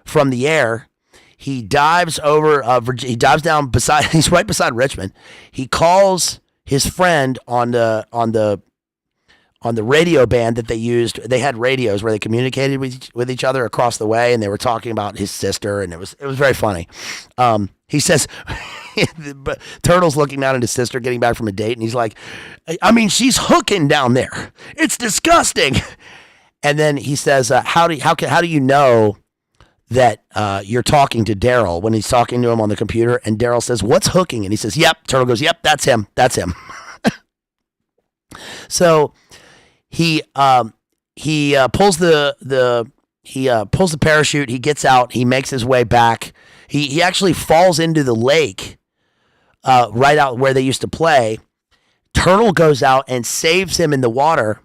[SPEAKER 1] from the air. He dives over. He dives down beside. He's right beside Richmond. He calls his friend on the radio band that they used. They had radios where they communicated with each other across the way, and they were talking about his sister, and it was very funny. He says, Turtle's looking down at his sister getting back from a date, and he's like, I mean, she's hooking down there. It's disgusting. And then he says, how do you know that you're talking to D.A.R.Y.L when he's talking to him on the computer? And D.A.R.Y.L says, what's hooking? And he says, yep. Turtle goes, yep, that's him. That's him. So he pulls the parachute. He gets out. He makes his way back. He actually falls into the lake right out where they used to play. Turtle goes out and saves him in the water.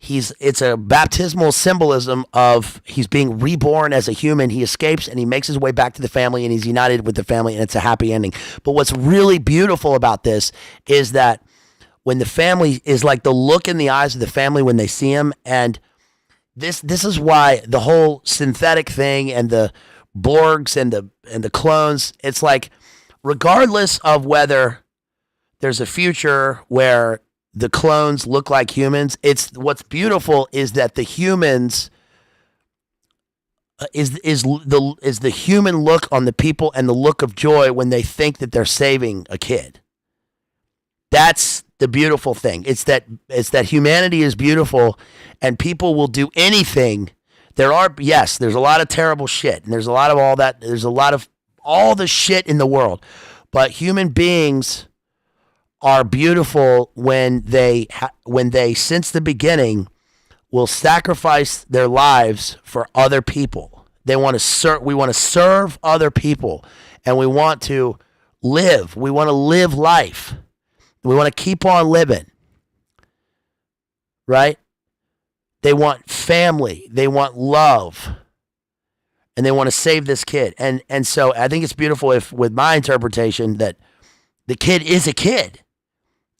[SPEAKER 1] It's a baptismal symbolism of he's being reborn as a human. He escapes and he makes his way back to the family, and he's united with the family, and it's a happy ending. But what's really beautiful about this is that when the family is like the look in the eyes of the family when they see him, and this is why the whole synthetic thing and the Borgs and the clones, it's like, regardless of whether there's a future where the clones look like humans, what's beautiful is that the humans is the human look on the people, and the look of joy when they think that they're saving a kid. That's the beautiful thing. It's that humanity is beautiful, and people will do anything. There's a lot of terrible shit, and there's a lot of all that. There's a lot of all the shit in the world, but human beings are beautiful when they since the beginning will sacrifice their lives for other people. We want to serve other people, and we want to live. We want to live life. We want to keep on living, right? They want family. They want love. And they want to save this kid. And so I think it's beautiful with my interpretation, that the kid is a kid.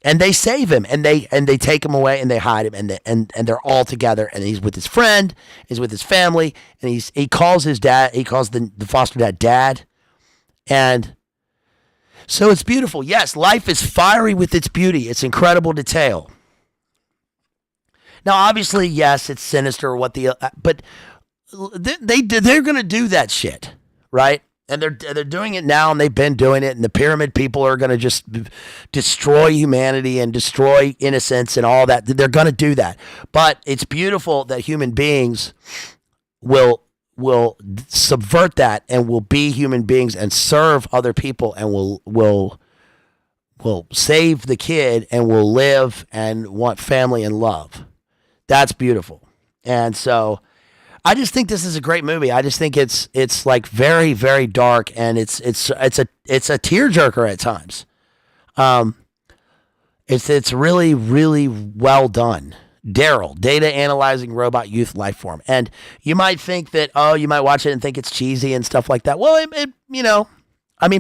[SPEAKER 1] And they save him, and they take him away, and they hide him, and they're all together, and he's with his friend, he's with his family, and he calls his dad, he calls the foster dad, and so it's beautiful. Yes, life is fiery with its beauty. It's incredible detail. Now, obviously, yes, it's sinister. But they're going to do that shit, right? And they're doing it now, and they've been doing it. And the pyramid people are going to just destroy humanity and destroy innocence and all that. They're going to do that. But it's beautiful that human beings will subvert that, and will be human beings and serve other people, and will save the kid, and will live and want family and love. That's beautiful. And so I just think this is a great movie. I just think it's like very, very dark, and it's a tearjerker at times. It's really, really well done. D.A.R.Y.L, Data Analyzing Robot Youth Life Form. And you might think that, you might watch it and think it's cheesy and stuff like that. Well,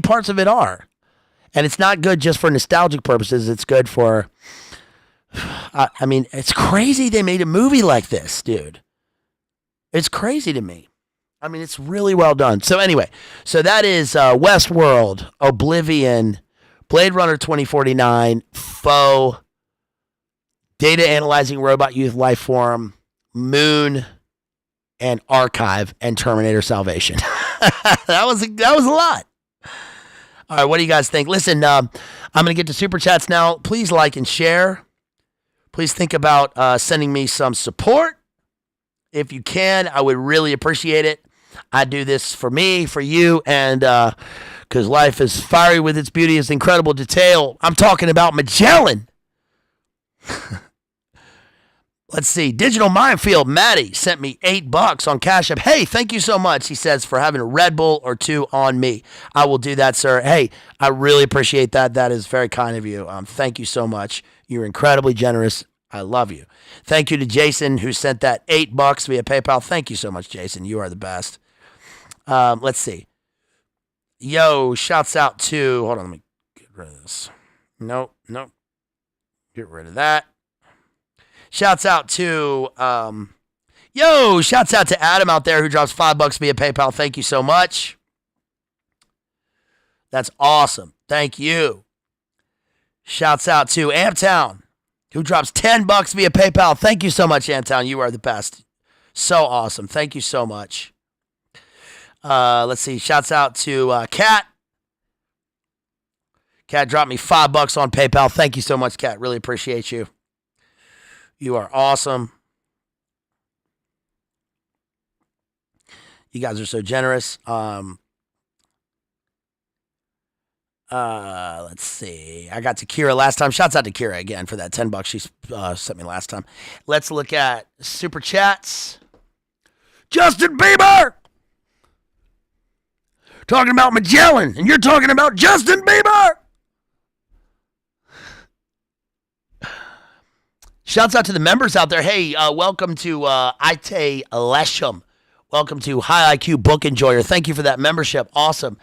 [SPEAKER 1] parts of it are. And it's not good just for nostalgic purposes. It's good for, it's crazy they made a movie like this, dude. It's crazy to me. I mean, it's really well done. So anyway, so that is Westworld, Oblivion, Blade Runner 2049, Foe, Data Analyzing Robot Youth Life Form, Moon, and Archive, and Terminator Salvation. that was a lot. All right, what do you guys think? Listen, I'm going to get to Super Chats now. Please like and share. Please think about sending me some support. If you can, I would really appreciate it. I do this for me, for you, and because life is fiery with its beauty, its incredible detail. I'm talking about Magellan. Let's see. Digital Minefield, Maddie sent me $8 on Cash App. Hey, thank you so much, he says, for having a Red Bull or two on me. I will do that, sir. Hey, I really appreciate that. That is very kind of you. Thank you so much. You're incredibly generous. I love you. Thank you to Jason, who sent that $8 via PayPal. Thank you so much, Jason. You are the best. Let's see. Yo, shouts out to, hold on, let me get rid of this. Nope. Get rid of that. Shouts out to, shouts out to Adam out there who drops $5 via PayPal. Thank you so much. That's awesome. Thank you. Shouts out to Amptown, who drops $10 via PayPal. Thank you so much, Amptown. You are the best. So awesome. Thank you so much. Let's see. Shouts out to Kat. Kat dropped me $5 on PayPal. Thank you so much, Kat. Really appreciate you. You are awesome. You guys are so generous. Let's see. I got to Kira last time. Shouts out to Kira again for that $10 she sent me last time. Let's look at Super Chats. Justin Bieber! Talking about Magellan, and you're talking about Justin Bieber! Shouts out to the members out there. Hey, welcome to Ite Lesham. Welcome to High IQ Book Enjoyer. Thank you for that membership. Awesome.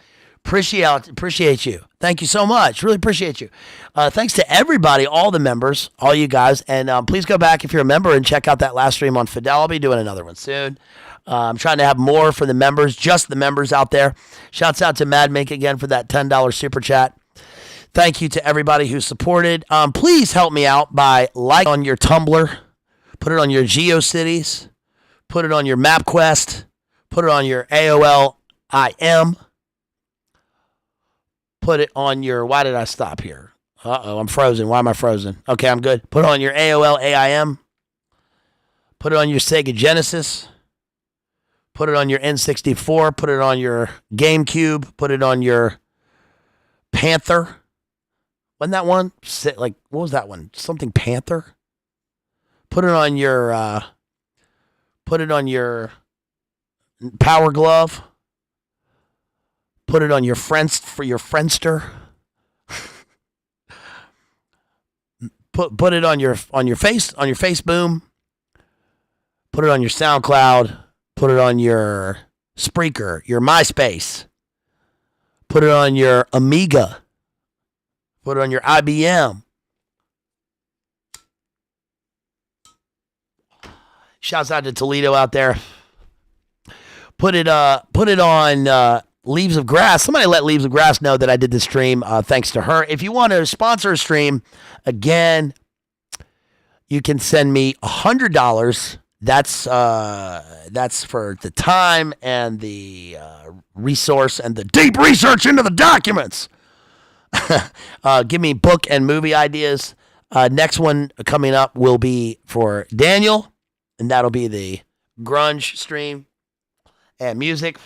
[SPEAKER 1] Appreciate you. Thank you so much. Really appreciate you. Thanks to everybody, all the members, all you guys. And please go back if you're a member and check out that last stream on Fidel. I'll be doing another one soon. I'm trying to have more for the members, just the members out there. Shouts out to Mad Mink again for that $10 super chat. Thank you to everybody who supported. Please help me out by liking on your Tumblr, put it on your GeoCities, put it on your MapQuest, put it on your AOL IM, put it on your, why did I stop here? I'm frozen. Why am I frozen? Okay, I'm good. Put it on your AOL AIM, put it on your Sega Genesis, put it on your N64, put it on your GameCube, put it on your Panther. Wasn't that one? Like, what was that one? Something Panther? Put it on your Power Glove. Put it on your Friendster. put it on your Faceboom. Put it on your SoundCloud. Put it on your Spreaker, your MySpace. Put it on your Amiga. Put it on your IBM. Shouts out to Toledo out there. Put it on Leaves of Grass. Somebody let Leaves of Grass know that I did the stream thanks to her. If you want to sponsor a stream, again, you can send me $100. That's for the time and the resource and the deep research into the documents. Give me book and movie ideas. Next one coming up will be for Daniel, and that'll be the grunge stream and music.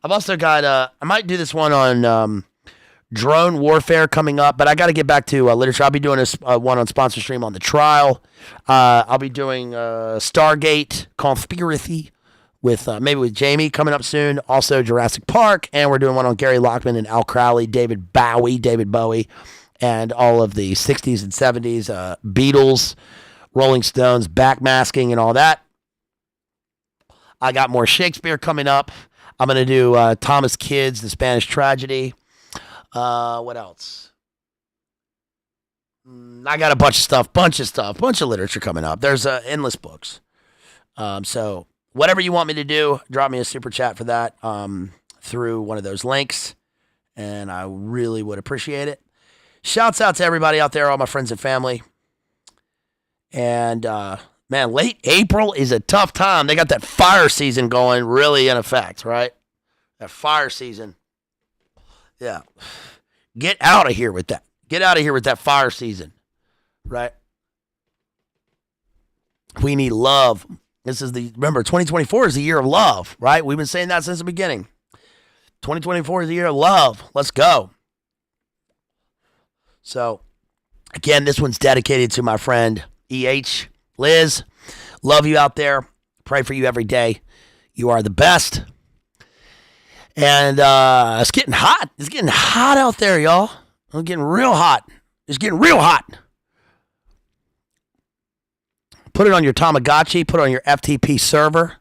[SPEAKER 1] I've also got, I might do this one on drone warfare coming up, but I got to get back to literature. I'll be doing one on sponsor stream on the trial. I'll be doing Stargate Conspiracy with maybe with Jamie coming up soon. Also Jurassic Park, and we're doing one on Gary Lockman and Al Crowley, David Bowie, and all of the 60s and 70s, Beatles, Rolling Stones, backmasking, and all that. I got more Shakespeare coming up. I'm going to do Thomas Kyd's The Spanish Tragedy. What else? I got a bunch of literature coming up. There's endless books. So whatever you want me to do, drop me a super chat for that through one of those links, and I really would appreciate it. Shouts out to everybody out there, all my friends and family. And, man, late April is a tough time. They got that fire season going really in effect, right? That fire season. Yeah. Get out of here with that. Get out of here with that fire season, right? We need love. Remember, 2024 is the year of love, right? We've been saying that since the beginning. 2024 is the year of love. Let's go. So, again, this one's dedicated to my friend E.H. Liz. Love you out there. Pray for you every day. You are the best. And it's getting hot. It's getting hot out there, y'all. It's getting real hot. It's getting real hot. Put it on your Tamagotchi. Put it on your FTP server.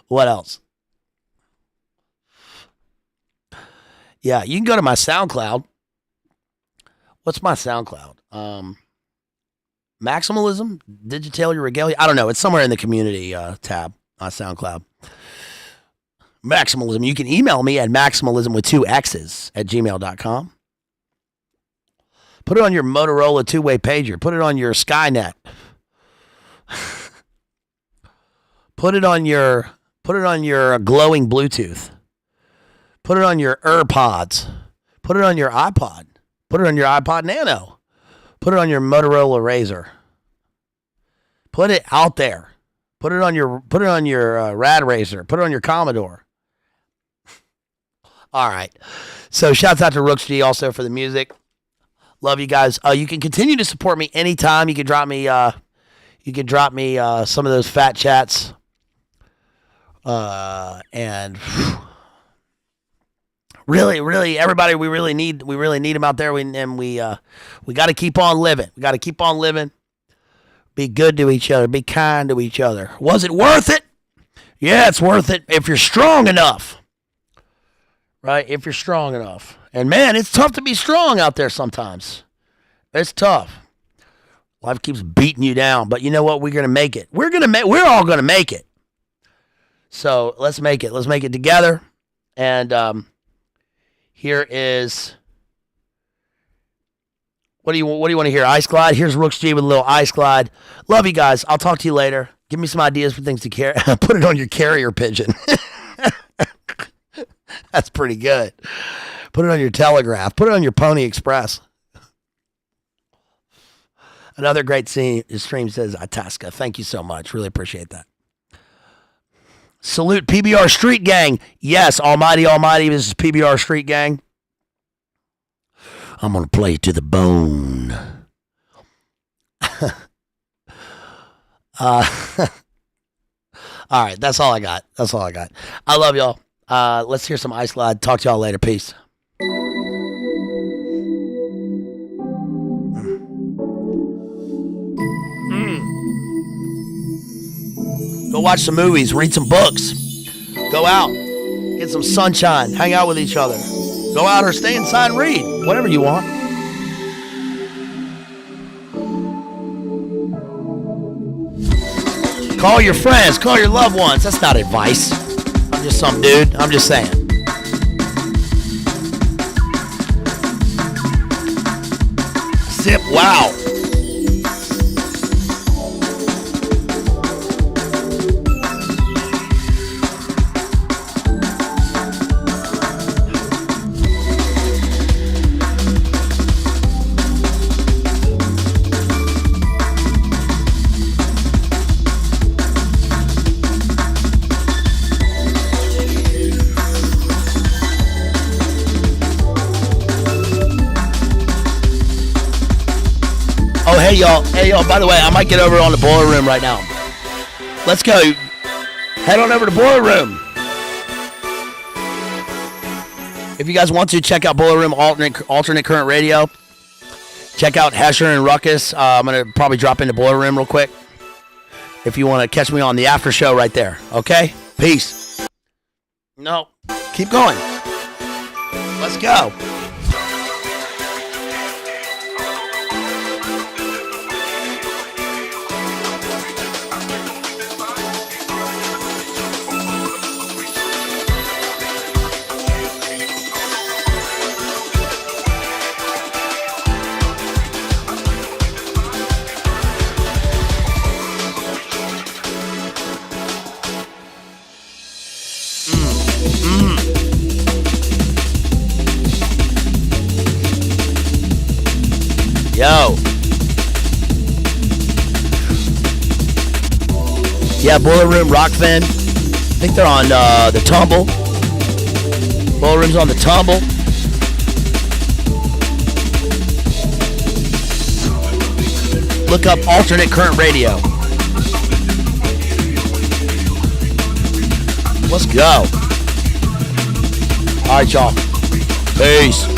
[SPEAKER 1] What else? Yeah, you can go to my SoundCloud. What's my SoundCloud? Maximalism? Digitalia Regalia? I don't know. It's somewhere in the community tab on SoundCloud. Maximalism. You can email me at maximalism with 2 X's at gmail.com. Put it on your Motorola two-way pager. Put it on your Skynet. Put it on your glowing Bluetooth. Put it on your AirPods. Put it on your iPod. Put it on your iPod Nano. Put it on your Motorola Razr. Put it out there. Put it on your Rad Razr. Put it on your Commodore. All right. So shouts out to Rooks G also for the music. Love you guys. You can continue to support me anytime. You can drop me some of those fat chats. And really, everybody, we really need them out there. We got to keep on living. We got to keep on living. Be good to each other. Be kind to each other. Was it worth it? Yeah, it's worth it if you're strong enough. Right? If you're strong enough. And man, it's tough to be strong out there sometimes. It's tough. Life keeps beating you down, but you know what? We're going to make it. We're all going to make it. So let's make it. Let's make it together. And here is, what do you want to hear? Ice Glide? Here's Rooks G with a little Ice Glide. Love you guys. I'll talk to you later. Give me some ideas for things to carry. Put it on your carrier pigeon. That's pretty good. Put it on your Telegraph. Put it on your Pony Express. Another great stream says Itasca. Thank you so much. Really appreciate that. Salute PBR Street Gang. Yes, almighty. This is PBR Street Gang. I'm going to play to the bone. All right, that's all I got. I love y'all. Let's hear some Ice Glide. Talk to y'all later. Peace. Go watch some movies. Read some books. Go out. Get some sunshine. Hang out with each other. Go out or stay inside and read. Whatever you want. Call your friends. Call your loved ones. That's not advice. I'm just some dude. I'm just saying. Zip. Wow. Hey, y'all, by the way, I might get over on the Boiler Room right now. Let's go. Head on over to Boiler Room. If you guys want to, check out Boiler Room alternate current radio. Check out Hesher and Ruckus. I'm going to probably drop into Boiler Room real quick. If you want to catch me on the after show right there. Okay? Peace. No. Keep going. Let's go. Yo. Yeah, Boiler Room, Rockfin. I think they're on the Tumble. Boiler Room's on the Tumble. Look up Alternate Current Radio. Let's go. All right, y'all. Peace.